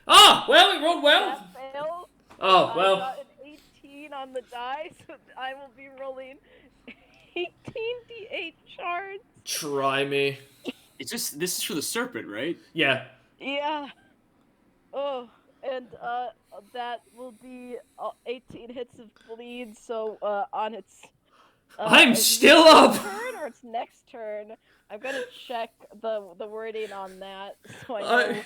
Ah, well, we rolled well.
That failed.
Oh
I
well.
got an 18 on the die, so I will be rolling 18d8 shards.
Try me.
This is for the serpent, right?
Yeah.
Yeah. Oh, and that will be 18 hits of bleed. So on its
I'm
its
still
next
up.
turn or its next turn. I'm gonna check the wording on that so I know.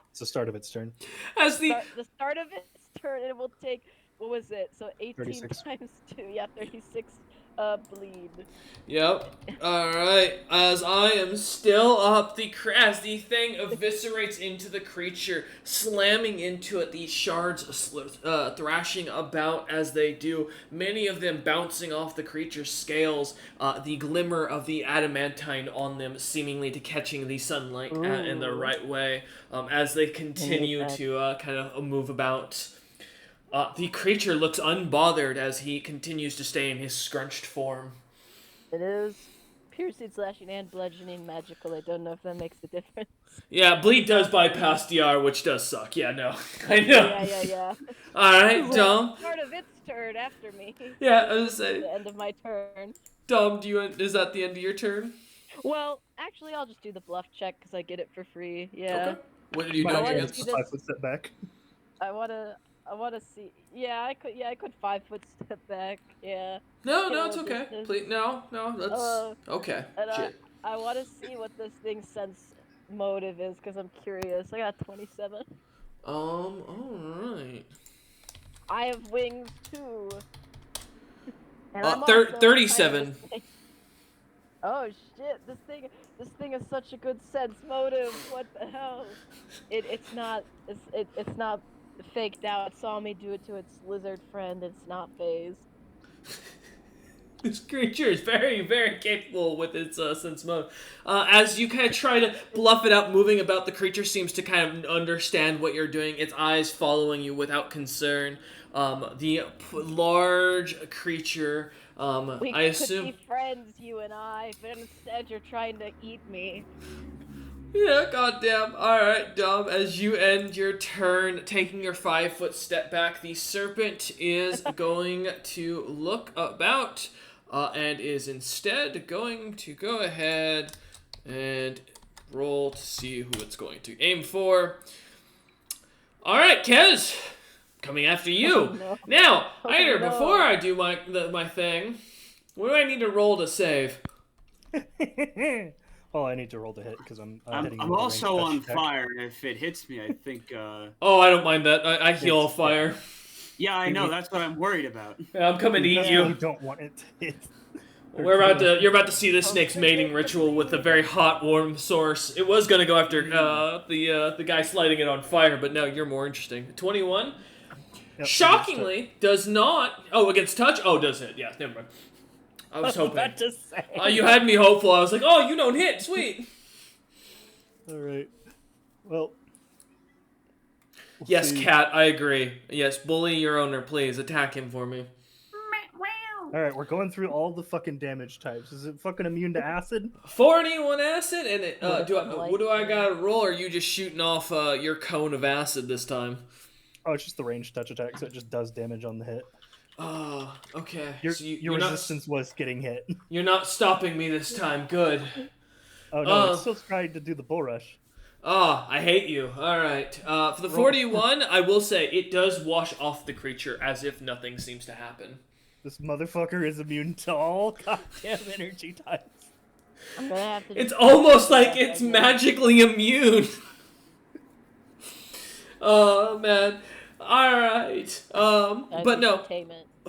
It's the start of its turn.
As the
The start of its turn, it will take, what was it? So 18
36.
times 2, yeah, 36 bleed.
Yep. All right. As I am still up, as the thing eviscerates into the creature, slamming into it. These shards thrashing about as they do. Many of them bouncing off the creature's scales. The glimmer of the adamantine on them, seemingly to catching the sunlight in the right way. As they continue to kind of move about. The creature looks unbothered as he continues to stay in his scrunched form.
It is piercing, slashing, and bludgeoning magical. I don't know if that makes a difference.
Yeah, bleed does bypass DR, which does suck. Yeah, no. I know.
Yeah.
Alright, Dom.
Part of its turn after me.
Yeah, I was gonna say,
The end of my turn.
Dom, is that the end of your turn?
Well, actually, I'll just do the bluff check because I get it for free. Yeah.
Okay. What are you
My
doing
wanna
against?
see this-
5 foot step back.
I wanna see. Yeah, I could 5 foot step back. Yeah.
No,
Get a
it's
little
okay.
distance.
Please, no, that's okay.
And
Shit.
I want to see what this thing's sense motive is because I'm curious. I got 27.
Alright.
I have wings too. And
37.
This thing. Oh shit! This thing is such a good sense motive. What the hell? It's not faked out. It saw me do it to its lizard friend. It's not phased.
This creature is very, very capable with its sense mode. As you kind of try to bluff it out, moving about, the creature seems to kind of understand what you're doing. Its eyes following you without concern. The large creature,
We
I assume...
could be friends, you and I, but instead you're trying to eat me.
Yeah, goddamn. Alright, Dom, as you end your turn, taking your 5 foot step back, the serpent is going to look about, and is instead going to go ahead and roll to see who it's going to aim for. Alright, Kez, coming after you.
Oh, no.
Now,
Oh,
Eider,
no.
before I do my thing, what do I need to roll to save?
Well, I need to roll to hit because I'm hitting.
I'm
with a
also
ranged
on
touch attack.
fire. If it hits me, I think.
Oh, I don't mind that. I heal
It's-
fire.
Yeah, I know. That's what I'm worried about.
Yeah, I'm coming to eat
You
you.
don't want it to hit.
You're about to see this snake's mating ritual with a very hot, warm source. It was gonna go after the guy sliding it on fire, but now you're more interesting. 21,
Yep,
shockingly, does not. Oh, against touch. Oh, does hit? Yeah, never mind. I was hoping.
About to say.
You had me hopeful. I was like, oh, you don't hit. Sweet.
All right. Well. we'll
Yes,
see.
Cat. I agree. Yes, bully your owner, please. Attack him for me.
All right, we're going through all the fucking damage types. Is it fucking immune to acid?
41 acid, and it,
What
do I gotta roll? Or are you just shooting off your cone of acid this time?
Oh, it's just the ranged touch attack, so it just does damage on the hit.
Oh, okay.
Your,
So
your
you're not-
resistance was getting hit.
You're not stopping me this time. Good.
Oh no,
Oh.
it's still trying to do the bull rush.
Ah, I hate you. Alright. For the
Roll.
41, I will say it does wash off the creature as if nothing seems to happen.
This motherfucker is immune to all goddamn energy types.
I'm gonna have to.
It's almost like it's magically immune. Oh, man. Alright. But no,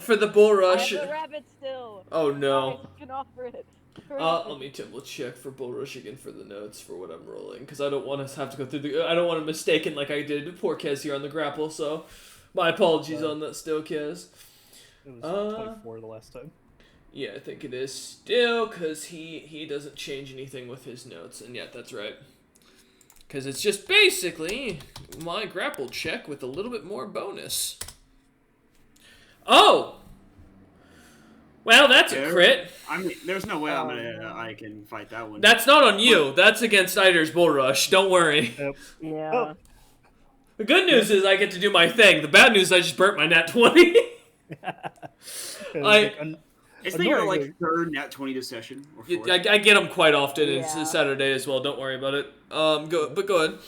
for the bull
I
rush.
have the rabbit still.
Oh no.
I can offer it.
Let me double check for Bull Rush again for the notes for what I'm rolling, because I don't want to have to go through I don't want to mistaken like I did poor Kez here on the grapple, so my apologies on that still, Kez.
It was 24 the last time.
Yeah, I think it is still, because he doesn't change anything with his notes, and yeah, that's right. Because it's just basically my grapple check with a little bit more bonus. Oh! Well, that's a crit.
I mean, there's no way I can fight that one.
That's not on you. That's against Eider's Bull Rush. Don't worry.
Yep.
Yeah.
Oh.
The good news is I get to do my thing. The bad news is I just burnt my nat 20.
Isn't your like third nat 20 this session? Or fourth?
I get them quite often.
Yeah.
It's Saturday as well. Don't worry about it. But go ahead.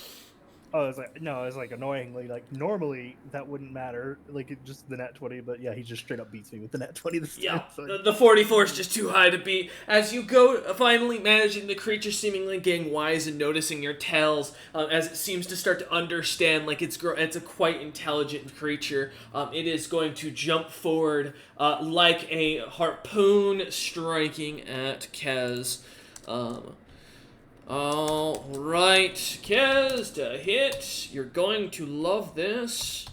Oh, it's like annoyingly, like normally that wouldn't matter, like it just the nat 20, but yeah, he just straight up beats me with the nat 20 this
Yeah,
time. So.
the 44 is just too high to beat. As you go, finally managing the creature seemingly getting wise and noticing your tells, as it seems to start to understand, like it's a quite intelligent creature. It is going to jump forward like a harpoon striking at Kez. Alright, Kez, to hit. You're going to love this.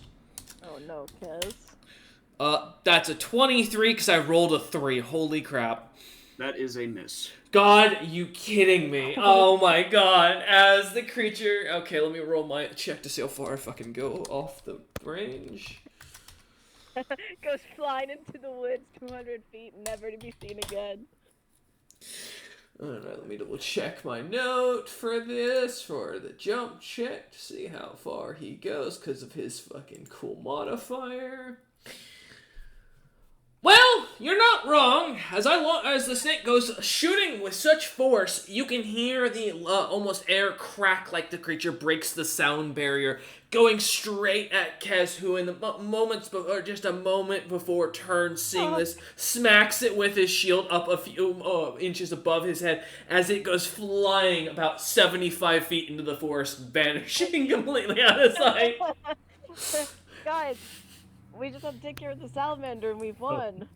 Oh no, Kez.
That's a 23 because I rolled a 3. Holy crap.
That is a miss.
God, you kidding me? Oh my god. As the creature... Okay, let me roll my check to see how far I fucking go off the range.
Goes flying into the woods 200 feet, never to be seen again.
Alright, let me double check my note for this, for the jump check, to see how far he goes because of his fucking cool modifier. Well, you're not wrong. As the snake goes shooting with such force, you can hear the almost air crack like the creature breaks the sound barrier, going straight at Kez, who in the just a moment before turns, seeing this, smacks it with his shield up a few inches above his head as it goes flying about 75 feet into the forest, vanishing completely out of sight.
Guys, we just have to take care of the salamander and we've won.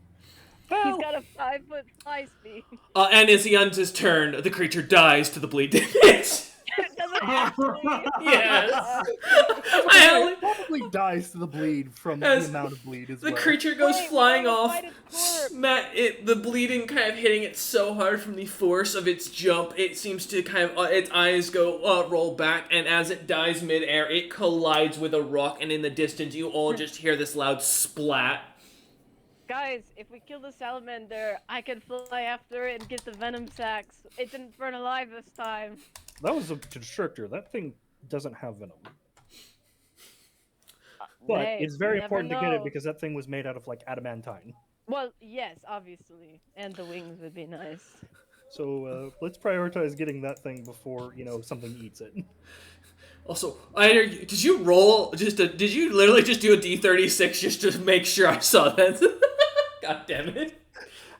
Well,
He's got a 5-foot fly speed.
And as he ends his turn, the creature dies to the bleed damage.
Does it actually?
Yes.
it probably dies to the bleed from the amount of bleed as
The
well.
creature goes flying off.
Fight
The bleeding kind of hitting it so hard from the force of its jump, it seems to kind of, its eyes go, roll back, and as it dies midair, it collides with a rock, and in the distance, you all just hear this loud splat.
Guys, if we kill the salamander, I can fly after it and get the venom sacs. It didn't burn alive this time.
That was a constrictor. That thing doesn't have venom. But
Hey,
it's very
you never
important to get it
know.
because that thing was made out of like adamantine.
Well, yes, obviously. And the wings would be nice.
So let's prioritize getting that thing before, something eats it.
Also, Eider, did you roll did you literally just do a D36 just to make sure I saw that? God damn it.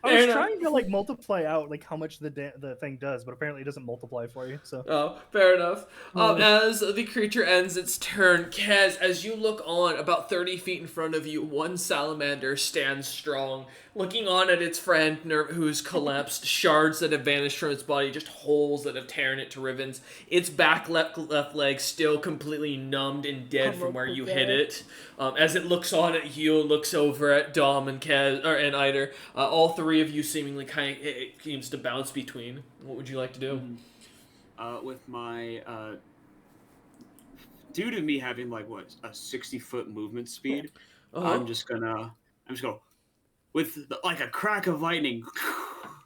I was
Fair
trying to multiply out how much the thing does, but apparently it doesn't multiply for you. So
Oh, fair enough. As the creature ends its turn, Kez, as you look on, about 30 feet in front of you, one salamander stands strong, looking on at its friend who's collapsed, shards that have vanished from its body, just holes that have torn it to ribbons. Its back left leg still completely numbed and dead from where you hit it. As it looks on at you, looks over at Dom and Kez and Eider. All three of you seemingly it seems to bounce between. What would you like to do?
With my due to me having a 60-foot movement speed, I'm just gonna with a crack of lightning,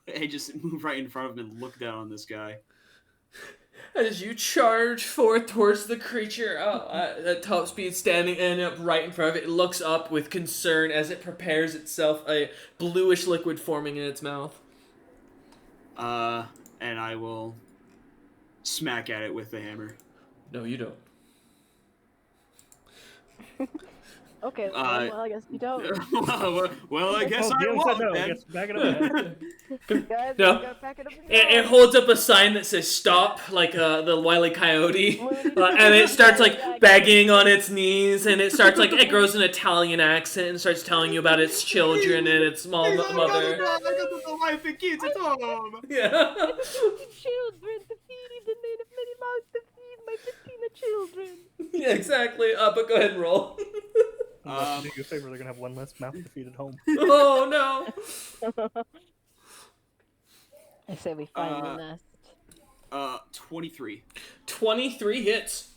I just move right in front of him and look down on this guy.
As you charge forth towards the creature at top speed, standing up right in front of it, it looks up with concern as it prepares itself, a bluish liquid forming in its mouth.
And I will smack at it with the hammer.
No, you don't.
Okay,
Uh,
well, I guess you don't.
well, I guess
Oh,
I
Galen said
won't
no.
then.
Guess back it up ahead.
Guys,
No.
we gotta pack it up and
It
go.
holds up a sign that says "Stop," like the Wile E. Coyote, and it starts like begging on its knees, and it starts like it grows an Italian accent and starts telling you about its children and its mother.
I got the wife and kids at home.
Yeah.
Children to feed the native many mouths to feed my patina children.
Yeah, exactly. But go ahead and roll.
Unless you do you a favor, they're gonna have one less mouth to feed at home.
Oh no.
I say we find the nest.
23.
23 hits.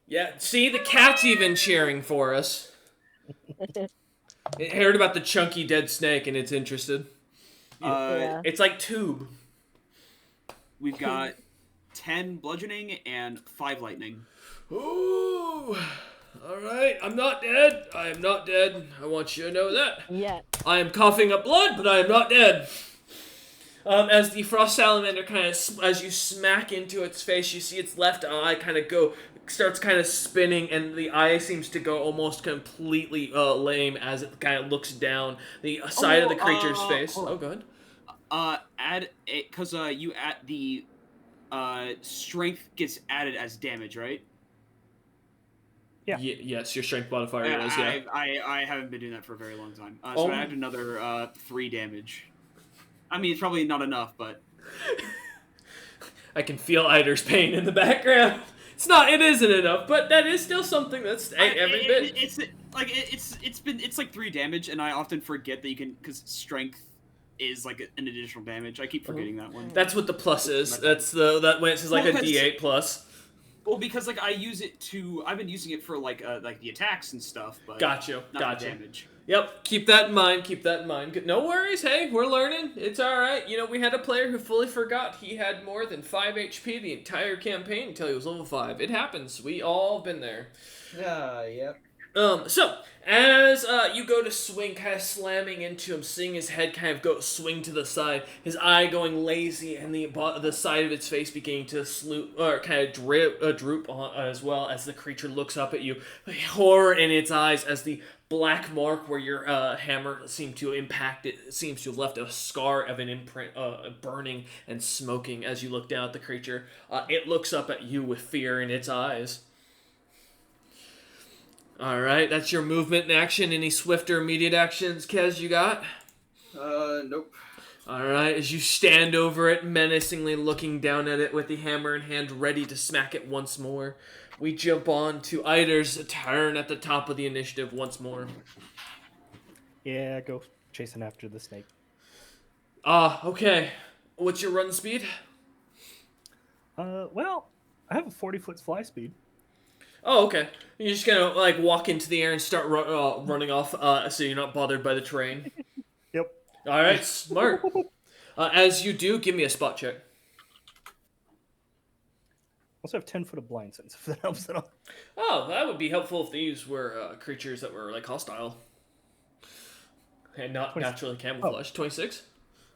Yeah, see, the cat's even cheering for us. It heard about the chunky dead snake and it's interested.
Yeah.
It's like tube.
We've got 10 bludgeoning and 5 lightning.
Ooh. Alright, I'm not dead. I am not dead. I want you to know that.
Yeah.
I am coughing up blood, but I am not dead. As the frost salamander as you smack into its face, you see its left eye starts kind of spinning, and the eye seems to go almost completely lame as it kind of looks down the side of the creature's face. Oh, go ahead.
Add it, because you add the strength gets added as damage, right?
Yeah.
Yes, your strength modifier is, yeah.
I haven't been doing that for a very long time. So I add another 3 damage. I mean, it's probably not enough, but
I can feel Eider's pain in the background. It isn't enough, but that is still something that's every bit.
It's like 3 damage, and I often forget that you can, because strength is like an additional damage. I keep forgetting that one.
That's what the plus is. That's that when it says like a D8 plus.
Well, because like I've been using it for like the attacks and stuff, but
Gotcha.
not the damage.
Yep, keep that in mind. No worries, hey, we're learning. It's alright. You know, we had a player who fully forgot he had more than 5 HP the entire campaign until he was level 5. It happens. We all been there.
Yep.
So, as you go to swing, kind of slamming into him, seeing his head kind of go swing to the side, his eye going lazy, and the side of its face beginning to droop on, as well as the creature looks up at you, horror in its eyes as the black mark where your hammer seemed to impact it seems to have left a scar of an imprint, burning and smoking as you look down at the creature. It looks up at you with fear in its eyes. Alright, that's your movement and action. Any swift or immediate actions, Kez, you got?
Nope.
Alright, as you stand over it, menacingly looking down at it with the hammer in hand, ready to smack it once more, we jump on to Eider's turn at the top of the initiative once more.
Yeah, go chasing after the snake.
Okay. What's your run speed?
Well, I have a 40-foot fly speed.
Oh, okay. You're just gonna like walk into the air and start running off, so you're not bothered by the terrain.
Yep.
All right, smart. As you do, give me a spot check.
Also have 10 foot of blind sense, if that helps at all.
Oh, that would be helpful if these were creatures that were like hostile and not
20.
naturally camouflaged. 26.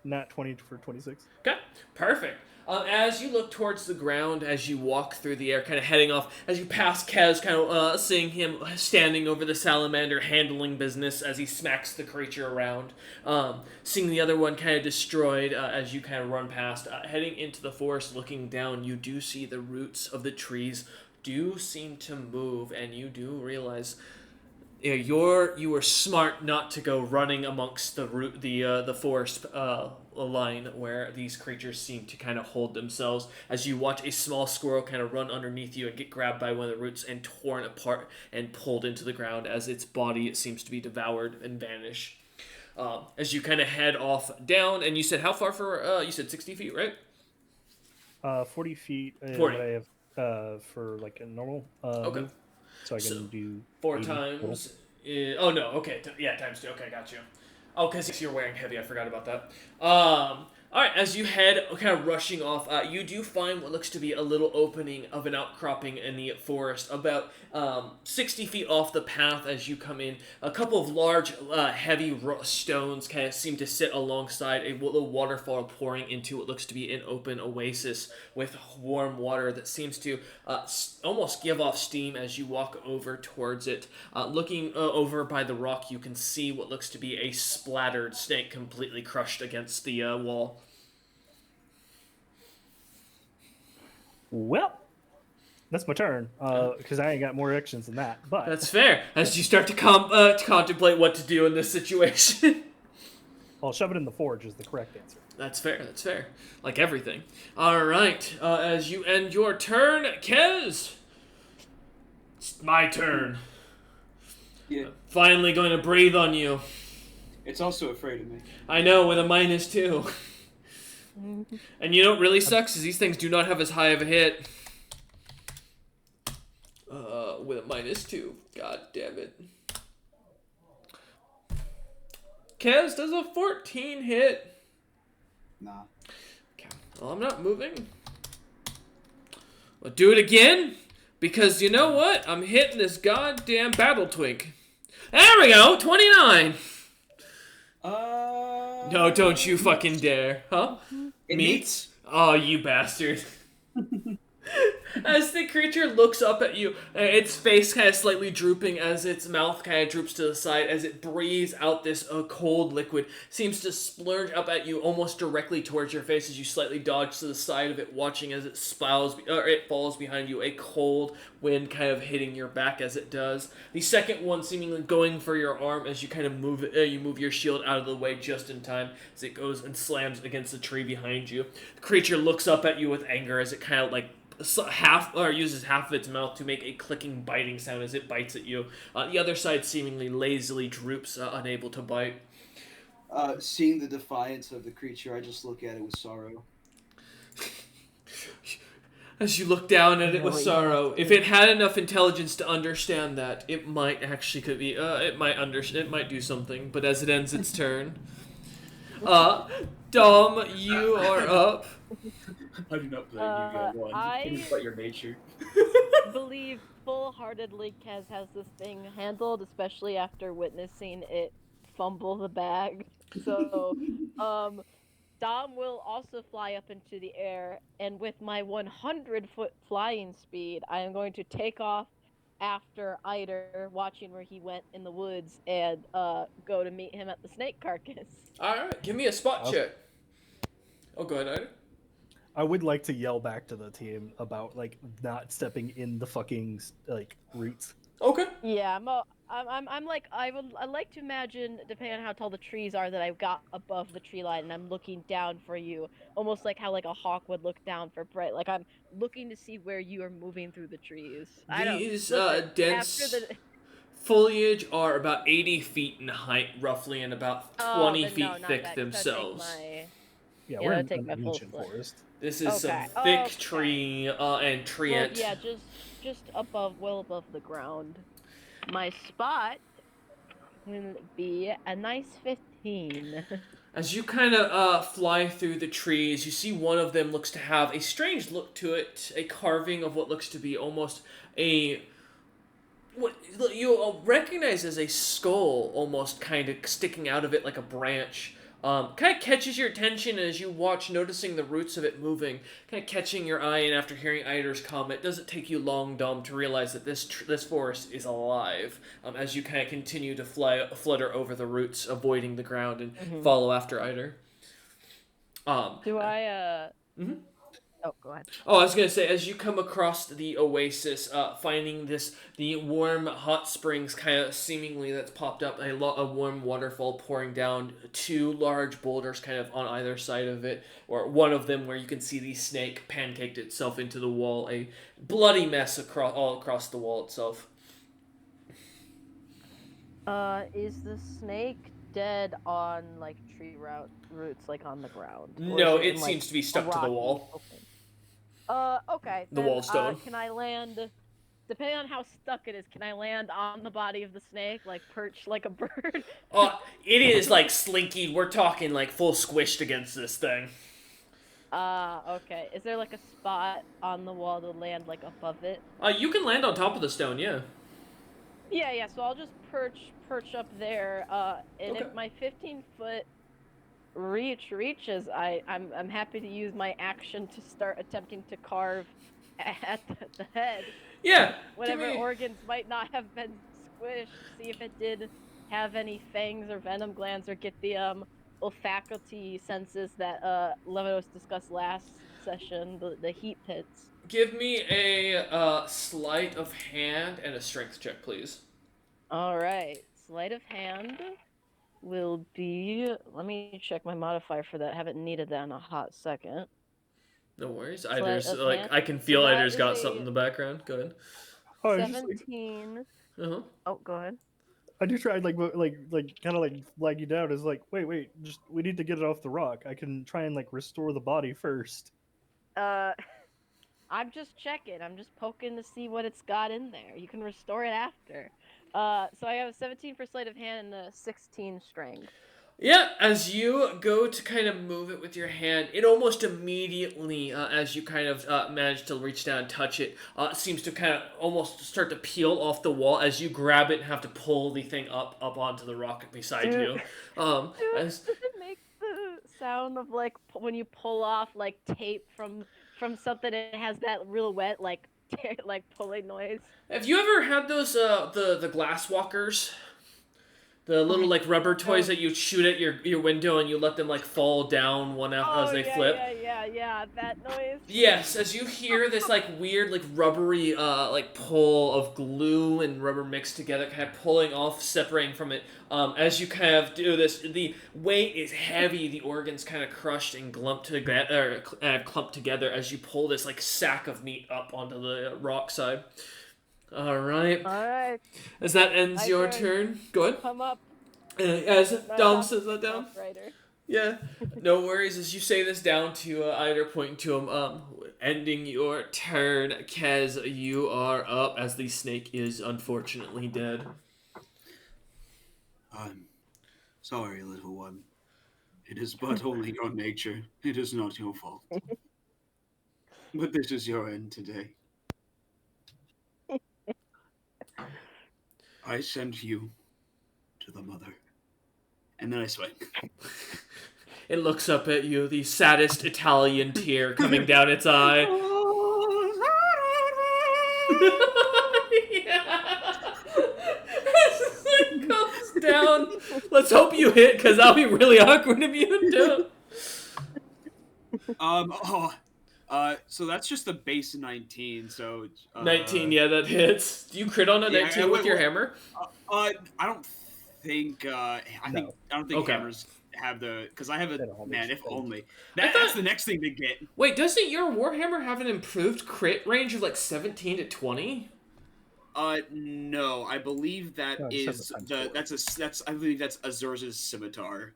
Not 20 for 26.
Okay, perfect. As you look towards the ground, as you walk through the air, kind of heading off, as you pass Kez, kind of seeing him standing over the salamander, handling business as he smacks the creature around. Seeing the other one kind of destroyed as you kind of run past. Heading into the forest, looking down, you do see the roots of the trees do seem to move, and you do realize you were smart not to go running amongst the forest line where these creatures seem to kind of hold themselves as you watch a small squirrel kind of run underneath you and get grabbed by one of the roots and torn apart and pulled into the ground as its body seems to be devoured and vanish. As you kind of head off down, and you said how far for, you said 60 feet, right?
40 feet
40.
what I have for like a normal
Okay.
move. So I can do
4
80
times. Oh no, okay, times 2. Okay, got you. Oh, because you're wearing heavy. I forgot about that. All right, as you head, kind of rushing off, you do find what looks to be a little opening of an outcropping in the forest, about 60 feet off the path as you come in. A couple of large, heavy stones kind of seem to sit alongside a little waterfall pouring into what looks to be an open oasis with warm water that seems to almost give off steam as you walk over towards it. Looking over by the rock, you can see what looks to be a splattered snake completely crushed against the wall.
Well, that's my turn, because I ain't got more actions than that. But
That's fair. As you start to contemplate what to do in this situation.
I'll shove it in the forge is the correct answer.
That's fair. That's fair. Like everything. All right. As you end your turn, Kez. It's my turn.
Yeah.
Finally going to breathe on you.
It's also afraid of me.
I know, with a -2. And you know what really sucks is these things do not have as high of a hit. With a -2. God damn it. Kez, does a 14 hit?
Nah.
Okay. Well, I'm not moving. I'll do it again. Because you know what? I'm hitting this goddamn battle twink. There we go! 29! No, don't you fucking dare. Huh?
It
Meats? Oh, you bastard. As the creature looks up at you, its face kind of slightly drooping as its mouth kind of droops to the side as it breathes out this cold liquid, seems to splurge up at you almost directly towards your face as you slightly dodge to the side of it, watching as it it falls behind you, a cold wind kind of hitting your back as it does. The second one seemingly going for your arm as you kind of move you move your shield out of the way just in time as it goes and slams against the tree behind you. The creature looks up at you with anger as it kind of like uses half of its mouth to make a clicking, biting sound as it bites at you. The other side seemingly lazily droops, unable to bite.
Seeing the defiance of the creature, I just look at it with sorrow.
As you look down at it with sorrow, if it had enough intelligence to understand that, it might actually could be. It might do something. But as it ends its turn, Dom, you are up.
I do not blame you, guys.
I
But your nature.
believe full-heartedly Kez has this thing handled, especially after witnessing it fumble the bag. So, Dom will also fly up into the air, and with my 100-foot flying speed, I am going to take off after Eider, watching where he went in the woods, and go to meet him at the snake carcass.
Alright, give me a spot check. Oh, go ahead, Eider.
I would like to yell back to the team about like not stepping in the fucking like roots.
Okay.
Yeah, I'm like I like to imagine, depending on how tall the trees are, that I've got above the tree line and I'm looking down for you, almost like how like a hawk would look down for prey. Like I'm looking to see where you are moving through the trees.
These
Listen,
dense foliage are about 80 feet in height, roughly, and about 20 feet thick themselves.
Yeah,
Yeah,
we're
that'd
in
take
an
my full
ancient
foot.
forest.
This is some
Okay,
thick
okay.
tree and treant.
Well, yeah, just well above the ground. My spot will be a nice 15.
As you kind of fly through the trees, you see one of them looks to have a strange look to it, a carving of what looks to be almost what you recognize as a skull, almost kind of sticking out of it like a branch. Kind of catches your attention as you watch, noticing the roots of it moving, kind of catching your eye, and after hearing Eider's comment, it doesn't take you long, Dom, to realize that this forest is alive, as you kind of continue to flutter over the roots, avoiding the ground, and follow after Eider.
Do I,
Mhm.
Oh, go ahead.
Oh, I was gonna say, as you come across the oasis, finding the warm hot springs, kind of seemingly that's popped up, a warm waterfall pouring down, two large boulders kind of on either side of it, or one of them where you can see the snake pancaked itself into the wall, a bloody mess all across the wall itself.
Is the snake dead on like tree roots, like on the ground? Or
No,
is
it
in,
seems to be
a
stuck to the
rocky
wall.
open- Okay.
The wall stone.
Can I land depending on how stuck it is, can I land on the body of the snake, like perch like a bird?
It is like slinky. We're talking like full squished against this thing.
Okay. Is there like a spot on the wall to land like above it?
You can land on top of the stone, yeah.
Yeah. So I'll just perch up there. And
Okay.
if my 15-foot reach reaches, I'm happy to use my action to start attempting to carve at the head.
Yeah.
Whatever
give me...
organs might not have been squished. See if it did have any fangs or venom glands, or get the olfactory senses that Levinos discussed last session, the heat pits.
Give me a sleight of hand and a strength check, please.
All right, sleight of hand will be. Let me check my modifier for that. Haven't needed that in a hot second.
No worries.
Sleight
Ider's
of
like
hand.
I can feel
So that
Ider's
is
got
a-
something in the background. Go ahead.
Oh, I was just,
17. Oh, go ahead.
I do try like kind of like flag you down. Is like, wait, just we need to get it off the rock. I can try and like restore the body first.
I'm just checking. I'm just poking to see what it's got in there. You can restore it after. So I have a 17 for sleight of hand and a 16 strength.
Yeah, as you go to kind of move it with your hand, it almost immediately, as you kind of manage to reach down and touch it, seems to kind of almost start to peel off the wall as you grab it and have to pull the thing up onto the rock beside you.
Does it make the sound of like when you pull off like tape from something? It has that real wet like pulling noise.
Have you ever had those the glass walkers? The little like rubber toys that you shoot at your window and you let them like fall down one after as they flip.
Yeah, that noise.
Yes, as you hear this like weird like rubbery like pull of glue and rubber mixed together, kind of pulling off, separating from it. As you kind of do this, the weight is heavy. The organs kind of crushed and clumped together as you pull this like sack of meat up onto the rock side. All right. As that ends your turn, go ahead.
Come up.
As Dom says that down.
Writer.
Yeah, no worries. As you say this down to Ider, pointing to him, ending your turn, Kez, you are up as the snake is unfortunately dead.
I'm sorry, little one. It is but only your nature. It is not your fault. But this is your end today. I send you to the mother. And then I swing.
It looks up at you, the saddest Italian tear coming down its eye. It goes down. Let's hope you hit, because that'll be really awkward if you don't.
So that's just the base 19, so...
19, yeah, that hits. Do you crit on a 19 with your hammer?
I don't think, I don't think
okay.
hammers have the... Because I have a... Man, if only.
That's
the next thing to get.
Wait, doesn't your Warhammer have an improved crit range of like 17 to 20?
No, I believe that is I believe that's Azur's scimitar.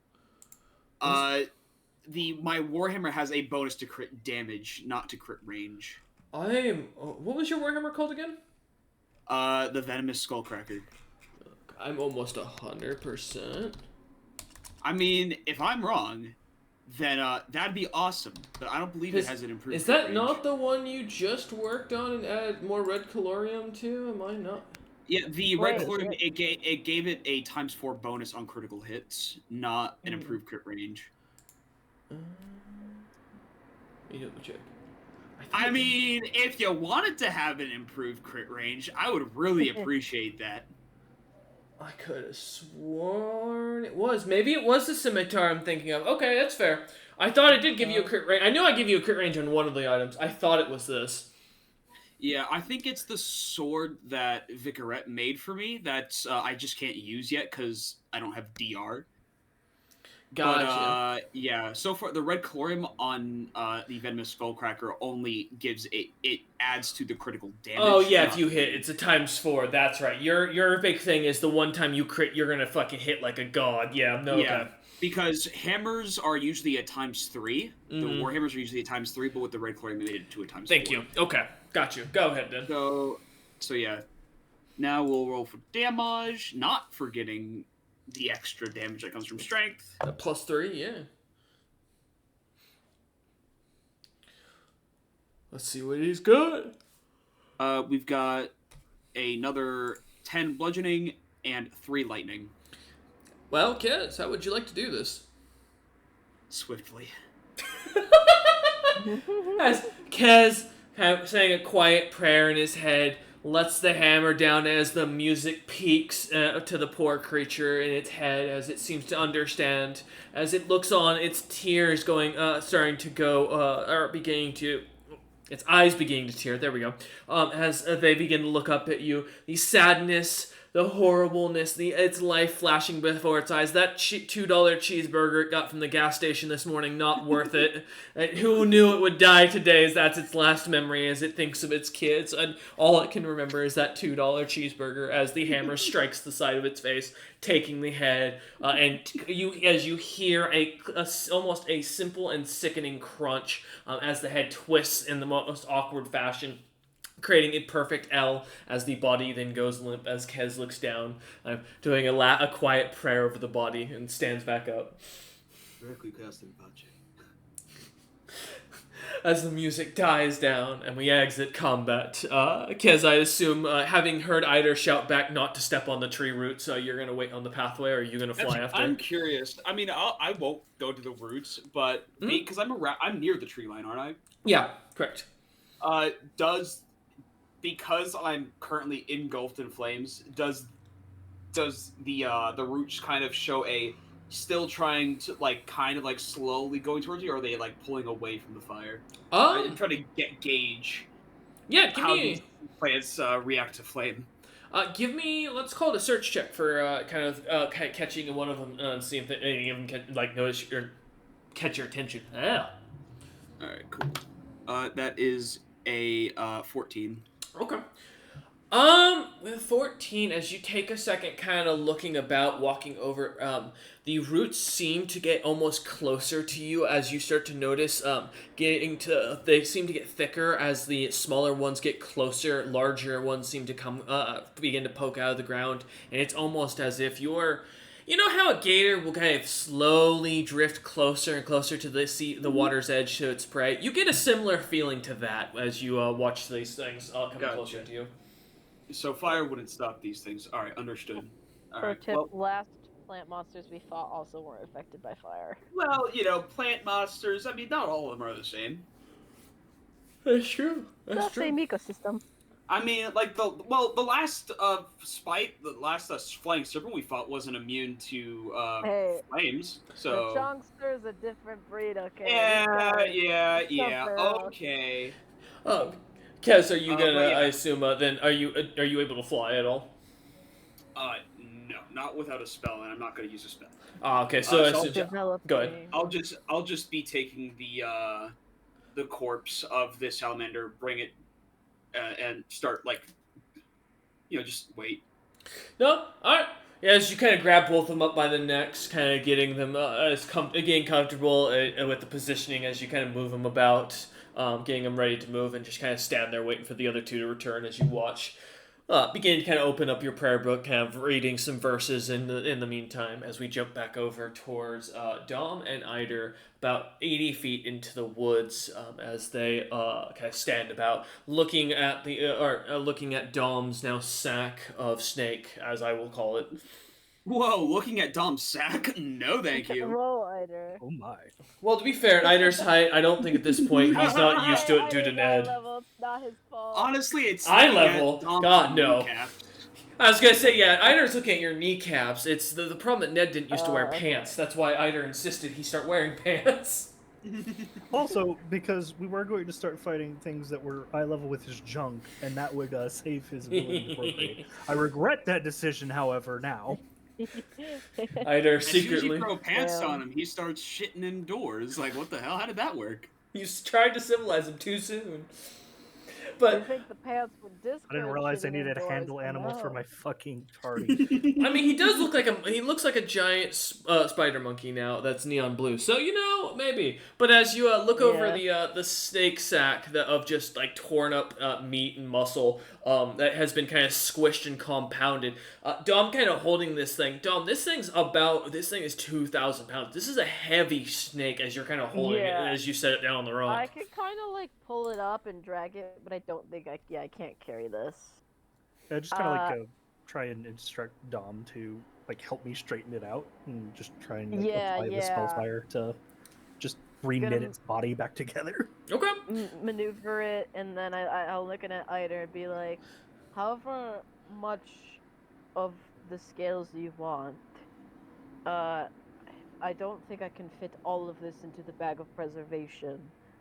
My Warhammer has a bonus to crit damage, not to crit range.
What was your Warhammer called again?
The Venomous Skullcracker.
I'm almost 100%.
I mean, if I'm wrong, then that'd be awesome. But I don't believe it has an improved.
Is that not the one you just worked on and added more red colorium to? Am I not?
Yeah, the red colorium it gave it a ×4 bonus on critical hits, not an improved crit range.
Check.
I mean, if you wanted to have an improved crit range, I would really appreciate that.
I could have sworn it was. Maybe it was the scimitar I'm thinking of. Okay, that's fair. I thought it did give you a crit range. I knew I gave you a crit range on one of the items. I thought it was this.
Yeah, I think it's the sword that Vicarette made for me that I just can't use yet because I don't have DR.
Gotcha.
But, yeah, so far the red colorium on the Venomous Skullcracker only gives it adds to the critical damage.
Oh yeah, if you hit, it's a ×4. That's right. Your big thing is the one time you crit, you're gonna fucking hit like a god. Yeah, no.
Yeah,
okay.
because hammers are usually a ×3. The Warhammers are usually a ×3, but with the red colorium, they made it to a ×4.
Thank you. Okay, got you. Go ahead then.
So So yeah, now we'll roll for damage, not forgetting the extra damage that comes from strength.
+3, yeah. Let's see what he's got.
We've got another 10 bludgeoning and 3 lightning.
Well, Kez, how would you like to do this?
Swiftly.
As Kez, saying a quiet prayer in his head, lets the hammer down as the music peaks to the poor creature in its head as it seems to understand. As it looks on, its tears starting to go, or beginning to... Its eyes beginning to tear. There we go. As they begin to look up at you, the sadness, the horribleness, its life flashing before its eyes. That $2 cheeseburger it got from the gas station this morning, not worth it. Who knew it would die today? As that's its last memory as it thinks of its kids, and all it can remember is that $2 cheeseburger as the hammer strikes the side of its face, taking the head. And as you hear almost a simple and sickening crunch as the head twists in the most awkward fashion, creating a perfect L as the body then goes limp as Kez looks down, doing a quiet prayer over the body and stands back up.
Directly casting Pache.
As the music dies down and we exit combat, Kez, I assume, having heard Eider shout back not to step on the tree roots, you're going to wait on the pathway, or are you going to fly after?
I'm curious. I mean, I won't go to the roots, but because I'm near the tree line, aren't I?
Yeah, correct.
Because I'm currently engulfed in flames, does the roots kind of show a still trying to kind of slowly going towards you, or are they pulling away from the fire? I'm trying to gauge how these plants react to flame.
Give me, let's call it a search check for catching one of them and see if any of them can notice or catch your attention. Yeah.
All right, cool. That is a 14.
Okay. With 14, as you take a second kind of looking about, walking over, the roots seem to get almost closer to you as you start to notice, they seem to get thicker as the smaller ones get closer, larger ones seem to begin to poke out of the ground, and it's almost as if you're... You know how a gator will kind of slowly drift closer and closer to the water's edge to its prey? You get a similar feeling to that as you watch these things come closer to you.
So fire wouldn't stop these things. All right, understood. All
Pro
right.
tip:
Well,
last plant monsters we fought also weren't affected by fire.
well, plant monsters. I mean, not all of them are the same.
That's true.
The same ecosystem.
I mean, the last flying serpent we fought wasn't immune to flames. So
the Chongster's a different breed, okay?
Yeah. Okay.
Kez, are you gonna?
Yeah.
I assume. Then are you able to fly at all?
No, not without a spell, and I'm not going to use a spell.
Okay. So,
Develop
go ahead.
I'll just be taking the corpse of this salamander, bring it, and start just wait.
No, all right. Yeah, as you kind of grab both of them up by the necks, kind of getting them getting comfortable with the positioning as you kind of move them about, getting them ready to move, and just kind of stand there waiting for the other two to return as you watch. Begin to kind of open up your prayer book, kind of reading some verses in the meantime as we jump back over towards Dom and Eider, about 80 feet into the woods, as they kind of stand about, looking at looking at Dom's now sack of snake, as I will call it.
Whoa, looking at Dom's sack? No, thank you.
Roll, Eider.
Oh my.
Well, to be fair, at Eider's height, I don't think at this point he's not used to it due to Ned.
Level, it's not his fault.
Honestly, it's
Eye level? God, no.
Kneecap.
I was gonna say, yeah, Eider's looking at your kneecaps. It's the problem that Ned didn't used to wear pants. That's why Eider insisted he start wearing pants.
Also, because we were going to start fighting things that were eye level with his junk, and that would save his ability to procreate. I regret that decision, however, now.
Eider
As soon as
secretly.
you throw pants on him, he starts shitting indoors. Like, what the hell? How did that work?
You tried to civilize him too soon.
I
But
think the pants would discourage.
I didn't realize I
shitting
needed a
indoors,
handle
but
animal for
no.
my fucking party.
I mean, he looks like a giant spider monkey now. That's neon blue. So maybe. But as you look over the snake sack of just torn up meat and muscle, that has been kind of squished and compounded. Dom kind of holding this thing. Dom, this thing is 2,000 pounds. This is a heavy snake as you're kind of holding it
Yeah.
as you set it down on the rock.
I can kind of like pull it up and drag it, but I don't think I can't carry this.
I just kind of like try and instruct Dom to like help me straighten it out and just try and like, apply the spellfire to just reknit its body back together.
Okay.
Maneuver it, and then I'll look at Ida and be like, however much of the scales you want, I don't think I can fit all of this into the bag of preservation.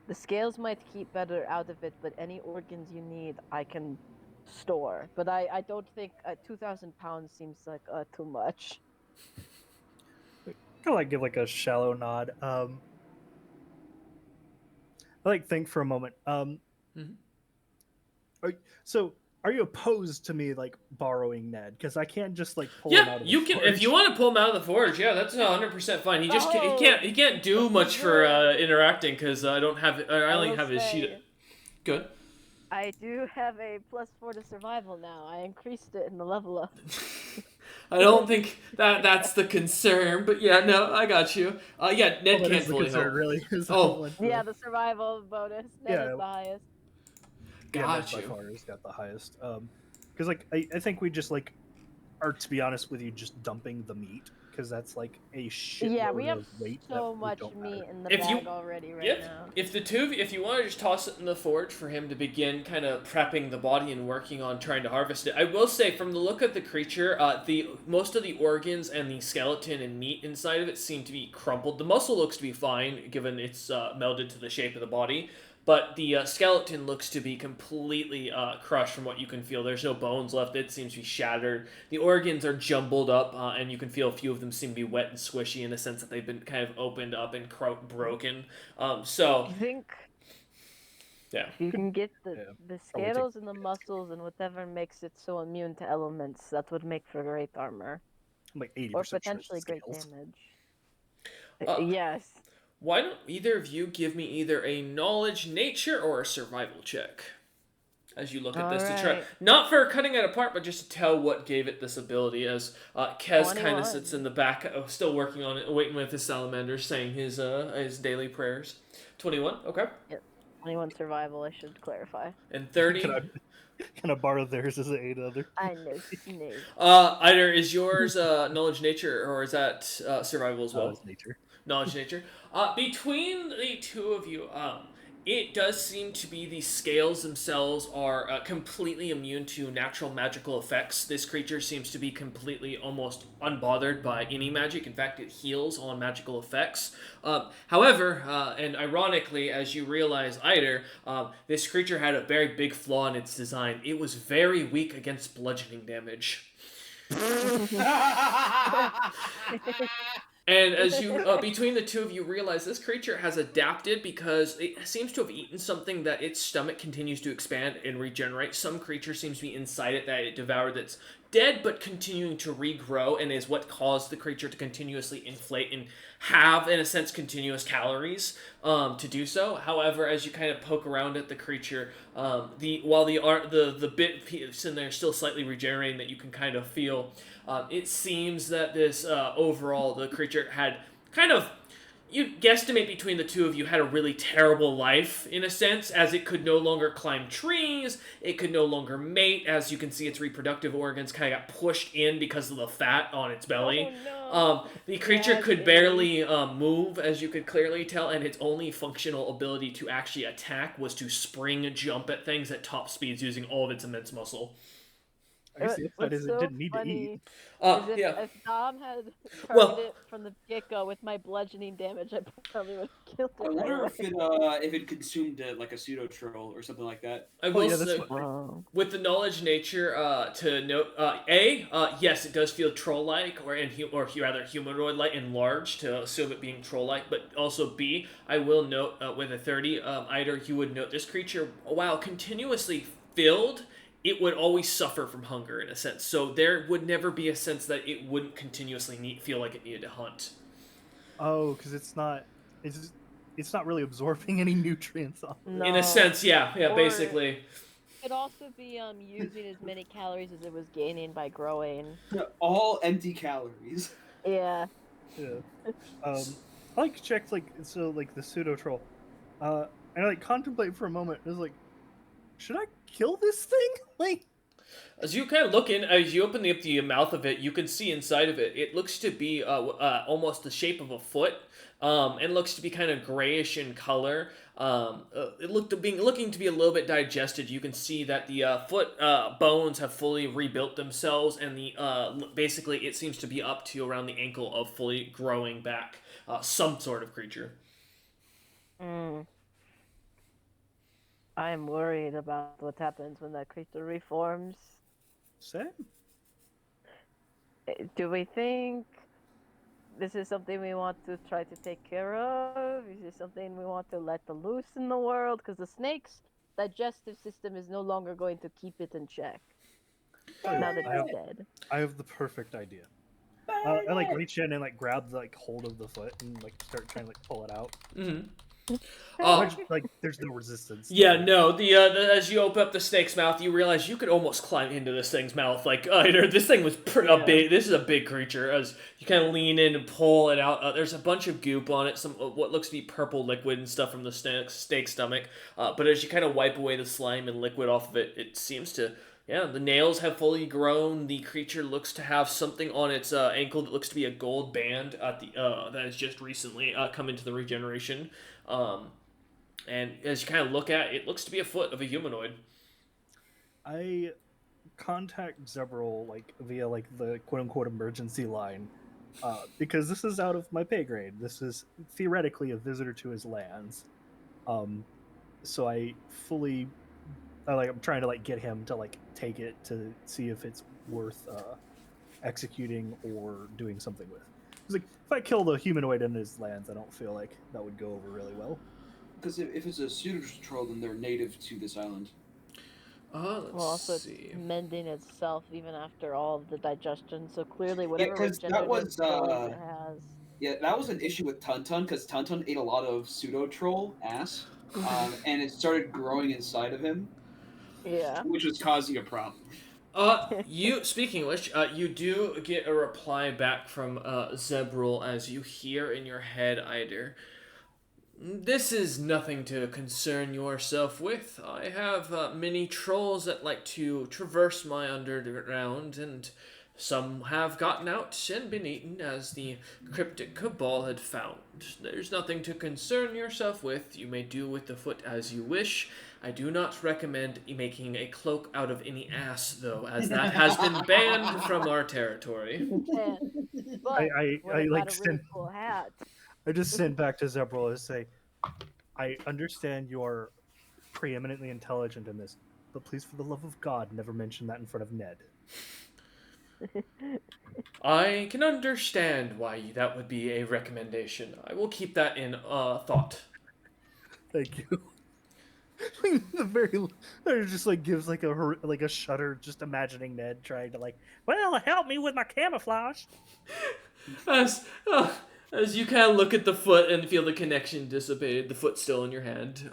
The scales might keep better out of it, but any organs you need, I can store. But I don't think 2,000 pounds seems like too much.
Kind of like give like a shallow nod. I like think for a moment. Are you opposed to me like borrowing Ned? Because I can't just like pull him out of the
you can
forge.
if you want to pull him out of the forge. Yeah, that's 100% fine. He just he can't do much for interacting because I only have his sheet. Good.
I do have a +4 to survival now. I increased it in the level up.
I don't think that's the concern, but yeah, no, I got you. Yeah, Ned can't fully help.
Really.
Yeah, the survival bonus. Ned is the highest.
Got
Ned
you.
by far has got the highest. Because like I think we just like are, to be honest with you, just dumping the meat because that's like a shit.
Yeah, we have
of weight
so much meat in the
If
bag
you-
already now.
If the two, if you want to just toss it in the forge for him to begin kind of prepping the body and working on trying to harvest it, I will say from the look of the creature, the most of the organs and the skeleton and meat inside of it seem to be crumpled. The muscle looks to be fine given it's melded to the shape of the body. But the skeleton looks to be completely crushed from what you can feel. There's no bones left. It seems to be shattered. The organs are jumbled up, and you can feel a few of them seem to be wet and squishy in the sense that they've been kind of opened up and broken. So,
I think
yeah.
if you can get the
take
scales and the muscles and whatever makes it so immune to elements, that would make for great armor.
I'm like 80%
Or
sure it's
potentially great
scales.
damage. Yes.
Why don't either of you give me either a knowledge, nature, or a survival check as you look at this to try,
Alright.
not for cutting it apart, but just to tell what gave it this ability. As Kez kind
21.
of sits in the back, still working on it, waiting with his salamander, saying his daily prayers. 21, okay,
21 survival, I should clarify.
and 30.
Can I borrow theirs as an aid other?
I know, Snape.
Either is yours knowledge, nature, or is that survival as well?
It's nature.
Knowledge, nature. Between the two of you, it does seem to be the scales themselves are completely immune to natural magical effects. This creature seems to be completely almost unbothered by any magic. In fact, it heals on magical effects. However, and ironically, as you realize, Eider, this creature had a very big flaw in its design. It was very weak against bludgeoning damage. And as you, between the two of you, realize this creature has adapted because it seems to have eaten something that its stomach continues to expand and regenerate. Some creature seems to be inside it that it devoured that's dead but continuing to regrow and is what caused the creature to continuously inflate and have, in a sense, continuous calories to do so. However, as you kind of poke around at the creature, while the bits in there still slightly regenerating that you can kind of feel, it seems that this overall the creature had kind of, you guesstimate between the two of you, had a really terrible life in a sense, as it could no longer climb trees, it could no longer mate. As you can see, its reproductive organs kind of got pushed in because of the fat on its belly.
Oh, no.
The creature could barely move, as you could clearly tell, and its only functional ability to actually attack was to spring jump at things at top speeds using all of its immense muscle.
I guess the upside is it didn't need to eat.
If Dom had targeted it from the get-go with my bludgeoning damage, I probably would have killed it.
I wonder
right
if it consumed like a pseudo troll or something like that.
I will
yeah,
say, with the knowledge nature to note, yes, it does feel troll-like or rather humanoid-like and large to assume it being troll-like, but also B, I will note with a 30, Eider, you would note this creature, while continuously filled, it would always suffer from hunger in a sense. So there would never be a sense that it wouldn't continuously feel like it needed to hunt.
Oh, because it's not really absorbing any nutrients off.
No.
In a sense, yeah,
Or-
basically.
could also be using as many calories as it was gaining by growing.
All empty calories.
Yeah.
Yeah. I like checked like so like the pseudo troll, and I like contemplate for a moment. It's like, should I kill this thing? Like,
As you kind of look in, as you open up the mouth of it, you can see inside of it. It looks to be almost the shape of a foot, and looks to be kind of grayish in color. It looking to be a little bit digested. You can see that the foot bones have fully rebuilt themselves, and the basically it seems to be up to around the ankle of fully growing back. Some sort of creature.
Mm. I'm worried about what happens when that creature reforms.
same.
Do we think this is something we want to try to take care of? Is this something we want to let loose in the world? Because the snake's digestive system is no longer going to keep it in check now that
I
it's dead.
have the perfect idea. I like reach in and like grab the like hold of the foot and like start trying to like pull it out.
Mm-hmm.
Like there's no resistance.
Yeah, no. As you open up the snake's mouth, you realize you could almost climb into this thing's mouth. Like, this thing was big. This is a big creature. As you kind of lean in and pull it out, there's a bunch of goop on it. Some what looks to be purple liquid and stuff from the steak stomach. But as you kind of wipe away the slime and liquid off of it, it seems to. Yeah, the nails have fully grown. The creature looks to have something on its ankle that looks to be a gold band at the that has just recently come into the regeneration. And as you kind of look at it, it looks to be a foot of a humanoid.
I contact Zebril like via like the quote unquote emergency line, because this is out of my pay grade. This is theoretically a visitor to his lands. So I'm trying to like get him to like take it to see if it's worth executing or doing something with. It's like if I kill the humanoid in his lands, I don't feel like that would go over really well.
Because if it's a pseudo troll, then they're native to this island.
Let's
Well, also
see.
it's mending itself even after all of the digestion. So clearly,
Yeah,
whatever
because that
regenerative
was
abilities it has.
yeah, that was an issue with Tuntun because Tuntun ate a lot of pseudo troll ass, and it started growing inside of him,
Yeah.
which was causing a problem.
You speaking of which, you do get a reply back from Zebril as you hear in your head, Eider. This is nothing to concern yourself with. I have many trolls that like to traverse my underground, and some have gotten out and been eaten, as the cryptic cabal had found. There's nothing to concern yourself with. You may do with the foot as you wish. I do not recommend making a cloak out of any ass, though, as that has been banned from our territory.
But
I
what about
like
a really
send
cool hat?
I just send back to Zebril and say, I understand you are preeminently intelligent in this, but please, for the love of God, never mention that in front of Ned.
I can understand why that would be a recommendation. I will keep that in thought.
Thank you. The very, it just like gives like a shudder just imagining Ned trying to like, well, help me with my camouflage.
As as you kind of look at the foot and feel the connection dissipated, the foot still in your hand.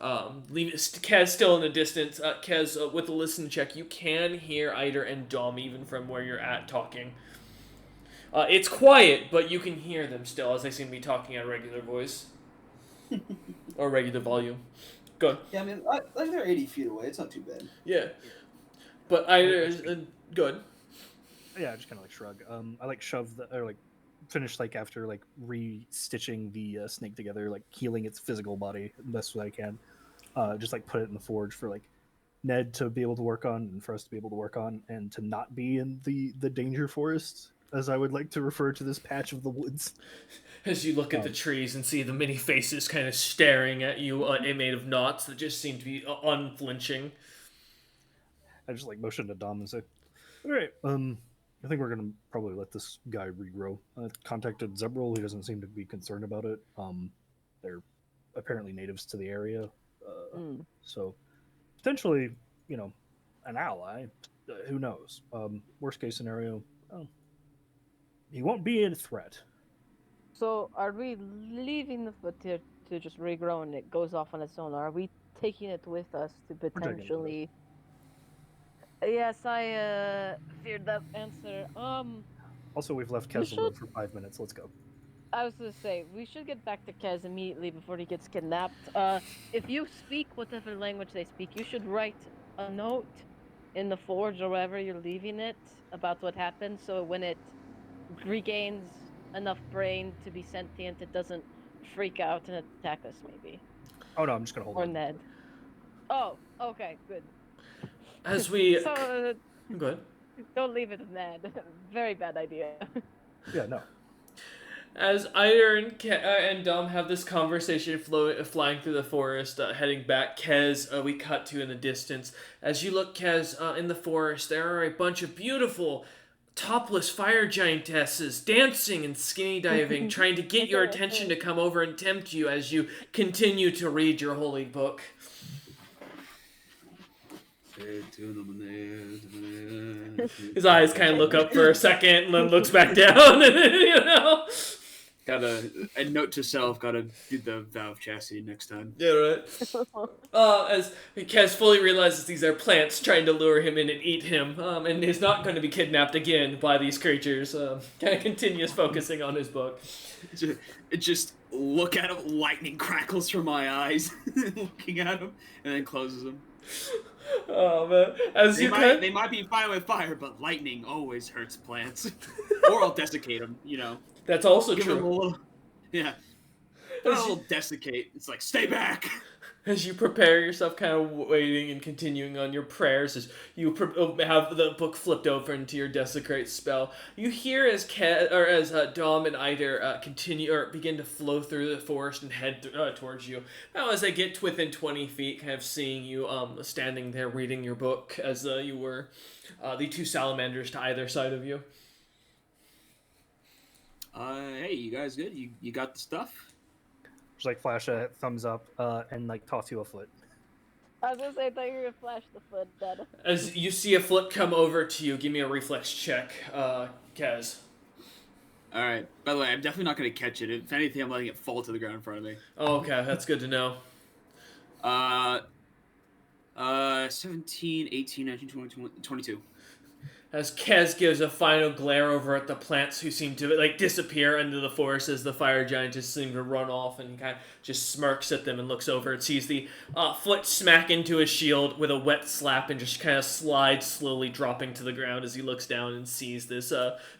Leave it, Kez still in the distance. Kez, with a listen check, you can hear Eider and Dom even from where you're at talking. It's quiet, but you can hear them still as they seem to be talking at a regular voice or regular volume. Good.
Yeah, I mean, like they're 80 feet away. It's not too bad.
Yeah, but Eider is good.
Yeah, I just kind of like shrug. I like shove the or like finish like after like re-stitching the snake together, like healing its physical body the best way I can. Just like put it in the forge for like Ned to be able to work on and for us to be able to work on and to not be in the danger forest, as I would like to refer to this patch of the woods.
As you look at the trees and see the many faces kind of staring at you, made of knots that just seem to be unflinching.
I just like motion to Dom and say, "All right, I think we're gonna probably let this guy regrow." I contacted Zebril. He doesn't seem to be concerned about it. They're apparently natives to the area, so potentially, an ally. Who knows? Worst case scenario, he won't be a threat.
So are we leaving the foot here to just regrow and it goes off on its own? Or are we taking it with us to
taking it with us.
potentially Yes, I feared that answer.
Also, we've left
We
Kez alone
should.
for 5 minutes. Let's go.
I was gonna say we should get back to Kez immediately before he gets kidnapped. If you speak whatever language they speak, you should write a note in the forge or wherever you're leaving it about what happened. So when it regains enough brain to be sentient, it doesn't freak out and attack us. Maybe
Oh no, I'm just gonna hold
or
on.
Ned. Oh, okay, good.
As we
So
go ahead.
don't leave it with Ned. Very bad idea.
Yeah, no.
As Ida and Dom have this conversation flying through the forest, heading back, Kez, we cut to in the distance. As you look, Kez, in the forest, there are a bunch of beautiful, topless fire giantesses dancing and skinny diving, trying to get your attention to come over and tempt you as you continue to read your holy book. His eyes kind of look up for a second and then looks back down, you know?
A note to self, gotta do the vow of chastity next time.
Yeah, right. As Kez fully realizes these are plants trying to lure him in and eat him, and is not going to be kidnapped again by these creatures, kind of continues focusing on his book.
Just look at him, lightning crackles from my eyes, looking at him, and then closes them.
Oh man! As
They might be fine with fire, but lightning always hurts plants. Or I'll desiccate them, you know.
That's also
Give them
true.
a little, yeah. A little desiccate. It's like, stay back!
As you prepare yourself, kind of waiting and continuing on your prayers, as you have the book flipped over into your desecrate spell, you hear as Dom and Eider begin to flow through the forest and head towards you. Now, as they get within 20 feet, kind of seeing you standing there reading your book, as you were the two salamanders to either side of you.
Hey, you guys good? You got the stuff?
Just like flash a thumbs up and like toss you a foot.
I was gonna say, I thought you were gonna flash the foot, Dad.
As you see a foot come over to you, give me a reflex check, Kez.
Alright. By the way, I'm definitely not going to catch it. If anything, I'm letting it fall to the ground in front of me.
Oh, okay, that's good to know.
17, 18, 19, 20, 22.
As Kez gives a final glare over at the plants who seem to disappear into the forest as the fire giant just seem to run off, and he kind of just smirks at them and looks over and sees the foot smack into his shield with a wet slap and just kind of slides slowly dropping to the ground as he looks down and sees this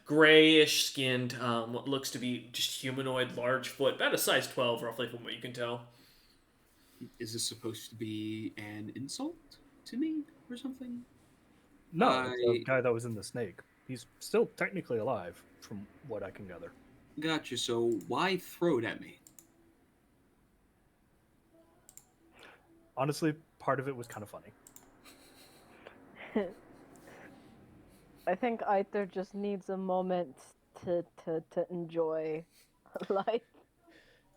grayish skinned, what looks to be just humanoid large foot, about a size 12 roughly from what you can tell.
Is this supposed to be an insult to me or something?
No, it's the guy that was in the snake. He's still technically alive, from what I can gather.
Gotcha, so why throw it at me?
Honestly, part of it was kind of funny.
I think Aether just needs a moment to enjoy life.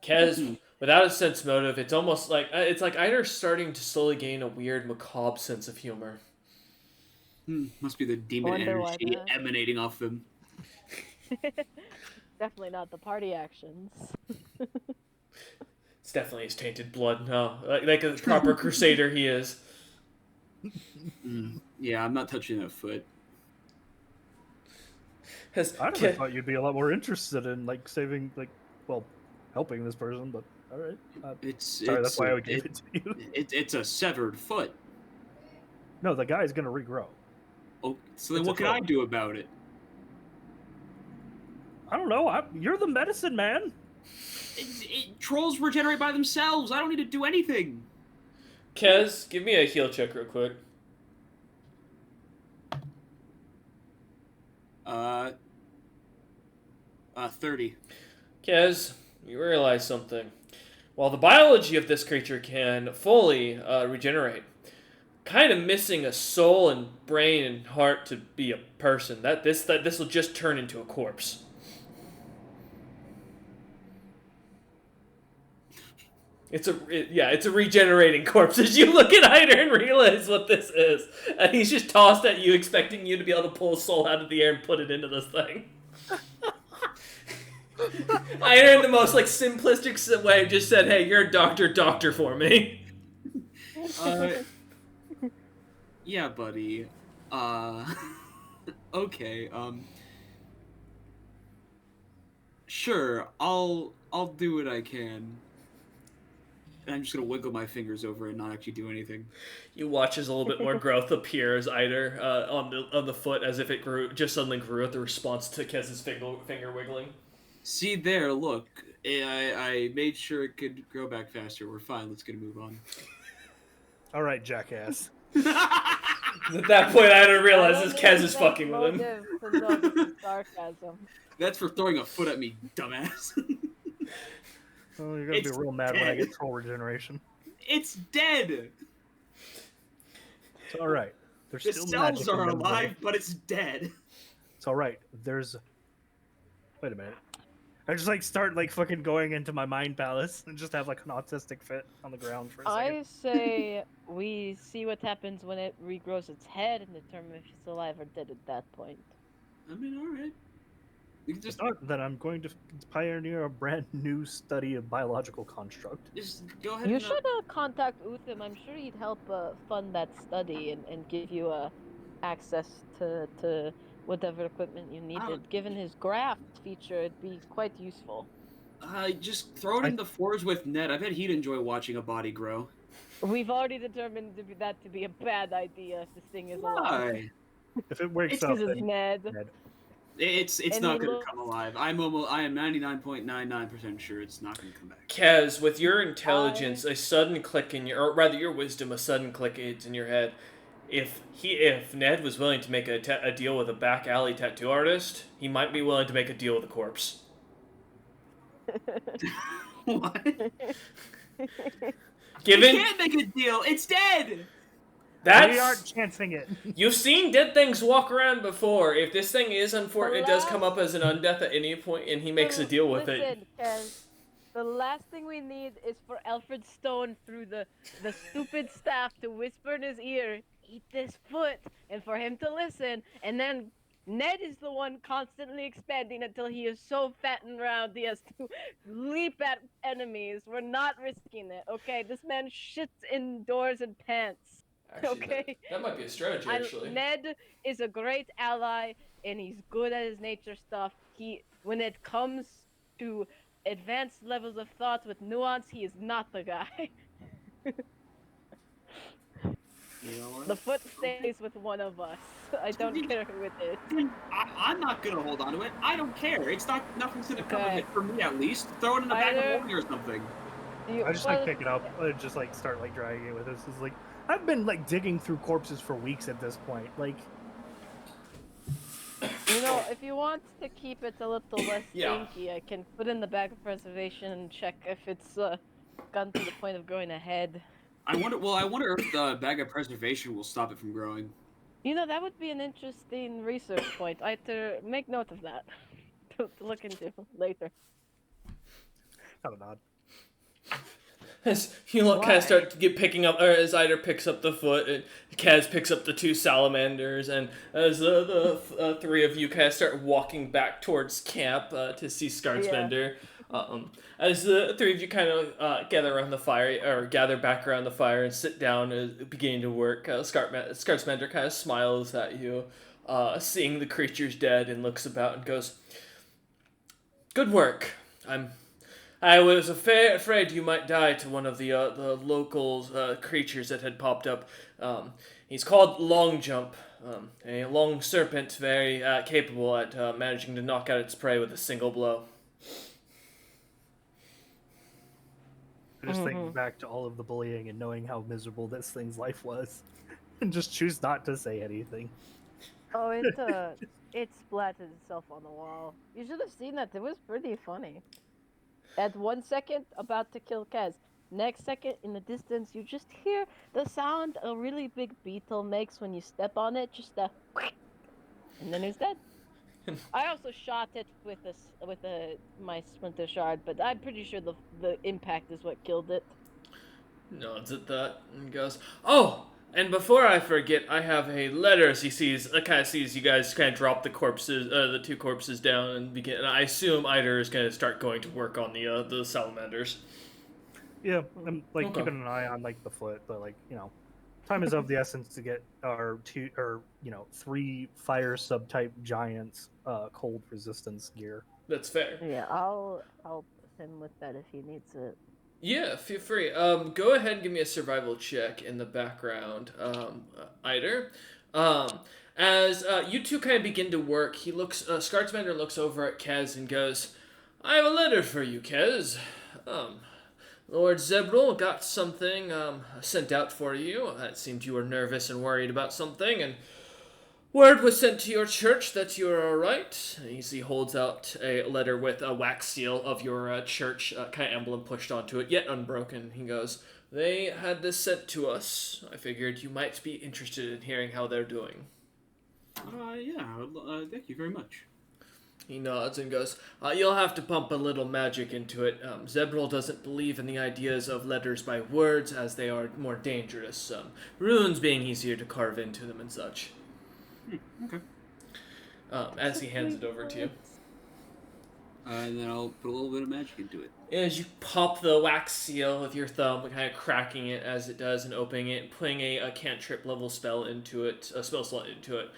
Kez, without a sense motive, it's almost like Eider's starting to slowly gain a weird macabre sense of humor.
Must be the demon energy emanating off them.
Definitely not the party actions.
It's definitely his tainted blood, no. Like a proper crusader he is.
Yeah, I'm not touching that foot.
I thought you'd be a lot more interested in helping this person, but all right. That's why I gave it to you.
It's a severed foot.
No, the guy's gonna regrow.
Oh, so then what can I do about it?
I don't know. You're the medicine man.
Trolls regenerate by themselves. I don't need to do anything.
Kez, give me a heal check real quick.
30.
Kez, you realize something. While the biology of this creature can fully regenerate, kind of missing a soul and brain and heart to be a person, this will just turn into a corpse. It's a regenerating corpse as you look at Eider and realize what this is. And he's just tossed at you, expecting you to be able to pull a soul out of the air and put it into this thing. Eider, in the most simplistic way, just said, "Hey, you're a doctor for me."
Yeah, buddy. Uh, okay. Sure. I'll do what I can. And I'm just gonna wiggle my fingers over and not actually do anything.
You watch as a little bit more growth appears either on the foot, as if it suddenly grew at the response to Kez's finger wiggling.
See there, look. I made sure it could grow back faster. We're fine. Let's get a move on.
All right, jackass.
At that point, I didn't realize this Kez is fucking with him.
Motive to know this is sarcasm.
That's for throwing a foot at me, dumbass.
Oh, you're gonna
It's
be real mad when I
dead.
get troll regeneration.
It's dead.
It's all right. There's
The
still
cells
magic in
are
them, though.
alive, but it's dead.
It's all right. There's. Wait a minute. I just like start like fucking going into my mind palace and just have like an autistic fit on the ground for a second.
I say we see what happens when it regrows its head and determine if it's alive or dead at that point.
I mean, all right. You can just
That I'm going to pioneer a brand new study of biological construct.
go ahead.
You
and,
should contact Utham. I'm sure he'd help fund that study and give you access to whatever equipment you needed. Given his graft feature, it'd be quite useful.
Just throw it in the forge with Ned. I bet he'd enjoy watching a body grow.
We've already determined that to be a bad idea if this thing is alive.
Why?
If it wakes
It's
up,
because it's
then
Ned.
It's
And
not
he
gonna
looks-
come alive. I am 99.99% sure it's not gonna come back.
Kez, with your intelligence, a sudden click in your, or rather your wisdom, a sudden click is in your head. If Ned was willing to make a deal with a back alley tattoo artist, he might be willing to make a deal with a corpse.
What?
Given
You can't make a deal. It's dead.
we aren't
that's
chancing it.
you've seen dead things walk around before. If this thing is unfortunate, it does come up as an undeath at any point, and he makes a deal with it.
Listen, Kez, the last thing we need is for Alfred Stone through the stupid staff to whisper in his ear, "Eat this foot," and for him to listen, and then Ned is the one constantly expanding until he is so fat and round he has to leap at enemies. We're not risking it, okay? This man shits indoors in pants.
Actually,
Okay.
that might be a strategy. Actually,
Ned is a great ally, and he's good at his nature stuff. When it comes to advanced levels of thought with nuance, he is not the guy.
You know what?
The foot stays with one of us. I don't care who it is.
I'm not gonna hold on to it. I don't care. It's nothing's gonna come of
Okay.
it for me at least. Throw it in the bag
Either-
of holding or something.
I just like pick it up, just like start like dragging it with us. It's like I've been like digging through corpses for weeks at this point. Like,
You know, if you want to keep it a little less
Yeah.
stinky, I can put in the bag of preservation and check if it's gotten to the point of going ahead.
I wonder if the bag of preservation will stop it from growing.
You know, that would be an interesting research point. I have to make note of that to look into later.
kind of odd.
as you look, kind
Why?
of start to get picking up, or as Eider picks up the foot, and Kaz picks up the two salamanders, and as the three of you kind of start walking back towards camp to see Scardsbender. As the three of you kind of gather around the fire, or gather back around the fire and sit down, beginning to work, Scardsbender kind of smiles at you, seeing the creatures dead, and looks about and goes, "Good work. I was afraid you might die to one of the local creatures that had popped up. He's called Long Jump, a long serpent, very capable at managing to knock out its prey with a single blow."
I just think back to all of the bullying and knowing how miserable this thing's life was, and just choose not to say anything.
Oh, it splattered itself on the wall. You should have seen that. It was pretty funny. At 1 second, about to kill Kaz. Next second, in the distance, you just hear the sound a really big beetle makes when you step on it. Just a, and then it's dead. I also shot it with my splinter shard, but I'm pretty sure the impact is what killed it.
Nods at that and goes, "Oh, and before I forget, I have a letter." As he kind of sees you guys kind of drop the corpses, the two corpses down, and begin. And I assume Eider is going to start going to work on the salamanders.
Yeah, I'm like
Okay.
keeping an eye on like the foot, but like Time is of the essence to get our three fire subtype giants cold resistance gear.
That's fair.
Yeah, I'll help him with that if he needs it.
Yeah, feel free. Go ahead and give me a survival check in the background, Eider. As you two kind of begin to work, Scartsbender looks over at Kez and goes, "I have a letter for you, Kez. Lord Zebril got something sent out for you. It seemed you were nervous and worried about something, and word was sent to your church that you are all right." And he holds out a letter with a wax seal of your church kind of emblem pushed onto it, yet unbroken. He goes, "They had this sent to us. I figured you might be interested in hearing how they're doing."
Yeah, thank you very much.
He nods and goes, "You'll have to pump a little magic into it. Zebril doesn't believe in the ideas of letters by words, as they are more dangerous. Runes being easier to carve into them and such."
Okay.
As he hands it over to you.
And then I'll put a little bit of magic into it.
As you pop the wax seal with your thumb, kind of cracking it as it does and opening it, and putting a cantrip level spell into it, a spell slot into it,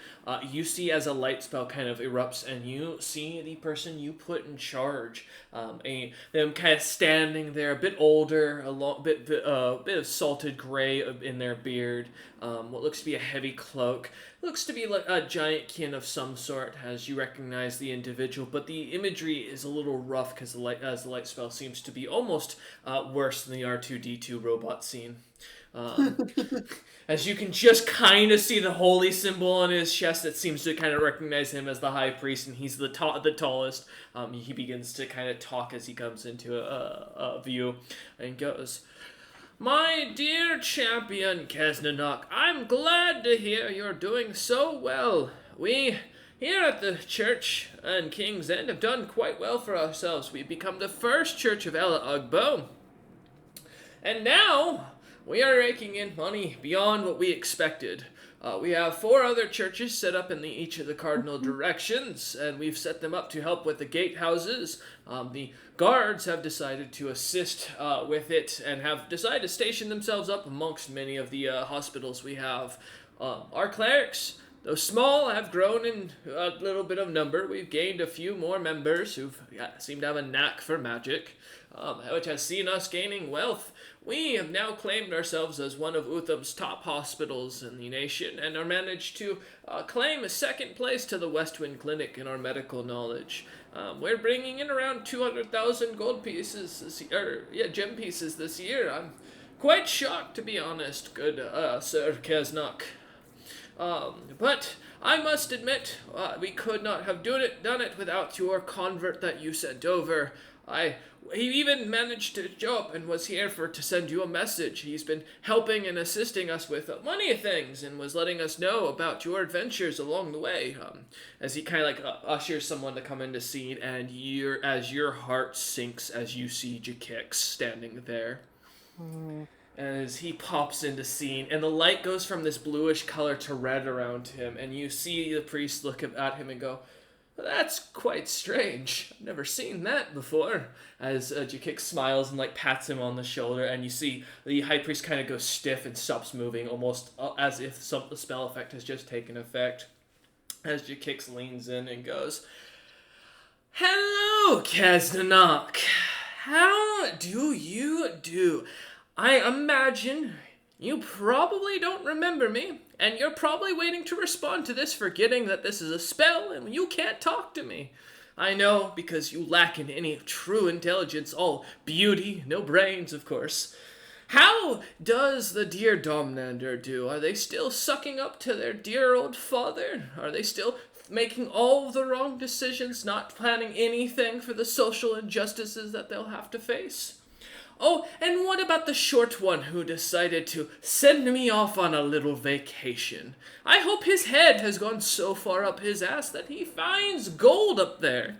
you see as a light spell kind of erupts, and you see the person you put in charge. Them kind of standing there, a bit older, a bit of salted gray in their beard, what looks to be a heavy cloak. Looks to be like a giant kin of some sort, as you recognize the individual, but the imagery is a little rough because the light spell seems to be almost worse than the R2-D2 robot scene. As you can just kind of see the holy symbol on his chest that seems to kind of recognize him as the high priest, and he's the tallest. He begins to kind of talk as he comes into a view and goes, "My dear champion Kesnanok, I'm glad to hear you're doing so well. We, here at the church and King's End, have done quite well for ourselves. We've become the first church of Ella Ugbo. And now, we are raking in money beyond what we expected. We have 4 other churches set up in each of the cardinal directions, and we've set them up to help with the gatehouses. The guards have decided to assist with it and have decided to station themselves up amongst many of the hospitals we have. Our clerics, though small, have grown in a little bit of number. We've gained a few more members who seem to have a knack for magic, which has seen us gaining wealth. We have now claimed ourselves as one of Utham's top hospitals in the nation and are managed to claim a second place to the Westwind Clinic in our medical knowledge. We're bringing in around 200,000 gold pieces gem pieces this year. I'm quite shocked, to be honest, good Sir Kesnok. But I must admit, we could not have done it without your convert that you sent over. He even managed to show up and was here to send you a message. He's been helping and assisting us with many things and was letting us know about your adventures along the way. As he kind of ushers someone to come into scene, and as your heart sinks as you see Jakix standing there. As he pops into scene, and the light goes from this bluish color to red around him, and you see the priest look at him and go, "That's quite strange. I've never seen that before." As Jakix smiles and pats him on the shoulder, and you see the high priest kind of goes stiff and stops moving, almost as if the spell effect has just taken effect. As Jakix leans in and goes, "Hello, Kesnanok. How do you do? I imagine you probably don't remember me, and you're probably waiting to respond to this, forgetting that this is a spell and you can't talk to me. I know, because you lack in any true intelligence, all beauty, no brains, of course. How does the dear Domnander do? Are they still sucking up to their dear old father? Are they still making all the wrong decisions, not planning anything for the social injustices that they'll have to face? Oh, and what about the short one who decided to send me off on a little vacation? I hope his head has gone so far up his ass that he finds gold up there.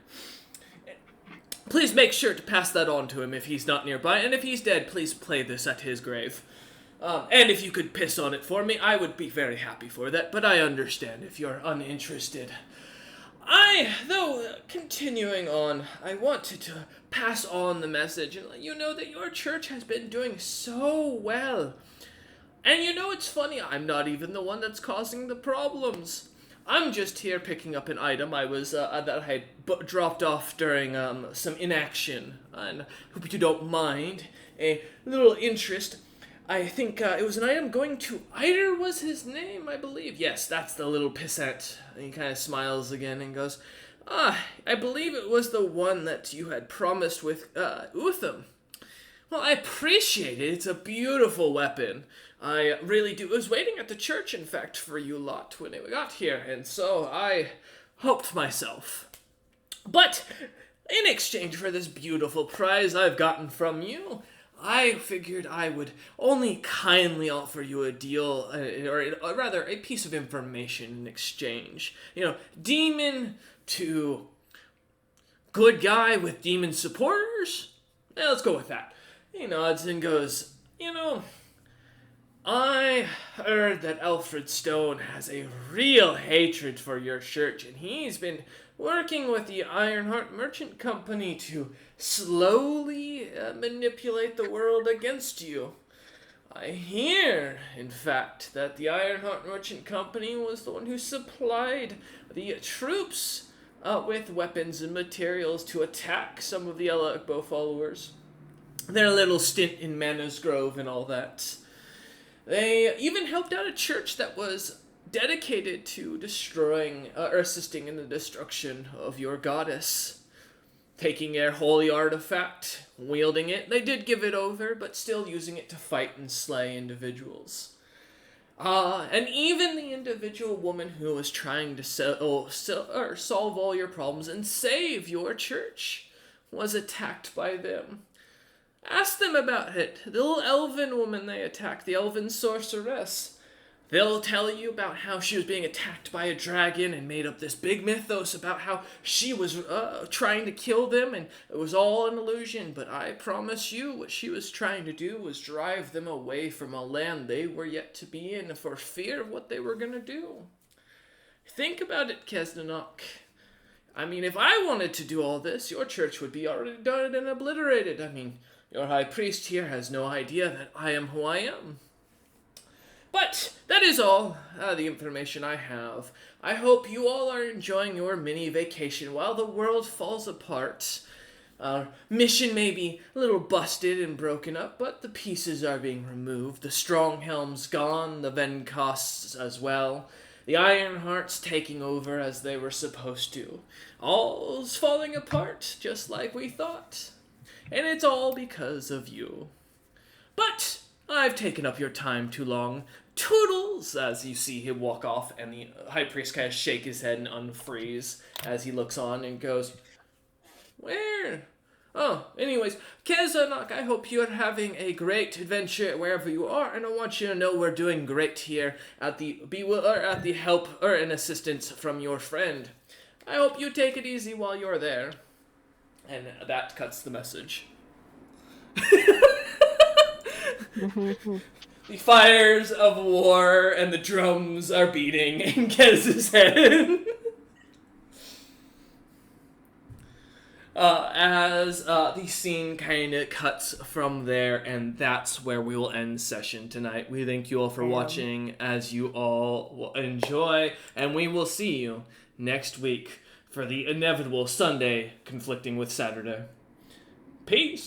Please make sure to pass that on to him if he's not nearby, and if he's dead, please play this at his grave. And if you could piss on it for me, I would be very happy for that, but I understand if you're uninterested. Though, continuing on, I wanted to pass on the message and let you know that your church has been doing so well. And you know, it's funny, I'm not even the one that's causing the problems. I'm just here picking up an item I was that I had dropped off during some inaction, and hope you don't mind a little interest. I think it was an item going to Eider was his name, I believe. Yes, that's the little pissant. And he kind of smiles again and goes, I believe it was the one that you had promised with Utham. Well, I appreciate it. It's a beautiful weapon. I really do. I was waiting at the church, in fact, for you lot when it got here, and so I helped myself. But in exchange for this beautiful prize I've gotten from you, I figured I would only kindly offer you a deal, or rather, a piece of information in exchange. You know, demon to good guy with demon supporters? Yeah, let's go with that. He nods and goes, you know, I heard that Alfred Stone has a real hatred for your church, and he's been working with the Ironheart Merchant Company to slowly manipulate the world against you. I hear, in fact, that the Ironheart Merchant Company was the one who supplied the troops with weapons and materials to attack some of the Alakbo followers. Their little stint in Mana's Grove and all that. They even helped out a church that was dedicated to destroying or assisting in the destruction of your goddess. Taking their holy artifact, wielding it, they did give it over, but still using it to fight and slay individuals. And even the individual woman who was trying to solve all your problems and save your church was attacked by them. Ask them about it. The little elven woman they attacked, the elven sorceress. They'll tell you about how she was being attacked by a dragon and made up this big mythos about how she was trying to kill them and it was all an illusion. But I promise you what she was trying to do was drive them away from a land they were yet to be in for fear of what they were going to do. Think about it, Kesnanok. I mean, if I wanted to do all this, your church would be already done and obliterated. I mean, your high priest here has no idea that I am who I am. But that is all the information I have. I hope you all are enjoying your mini vacation while the world falls apart. Our mission may be a little busted and broken up, but the pieces are being removed. The Stronghelm's gone, the Vencosts as well. The Ironheart's taking over as they were supposed to. All's falling apart, just like we thought. And it's all because of you. But I've taken up your time too long. Toodles! As you see him walk off, and the high priest kind of shake his head and unfreeze as he looks on and goes, where? Oh, anyways, Kesnanok, I hope you're having a great adventure wherever you are, and I want you to know we're doing great here at the help or an assistance from your friend. I hope you take it easy while you're there. And that cuts the message. The fires of war and the drums are beating in Kez's head. As the scene kind of cuts from there, and that's where we will end session tonight. We thank you all for watching, as you all will enjoy, and we will see you next week for the inevitable Sunday conflicting with Saturday. Peace!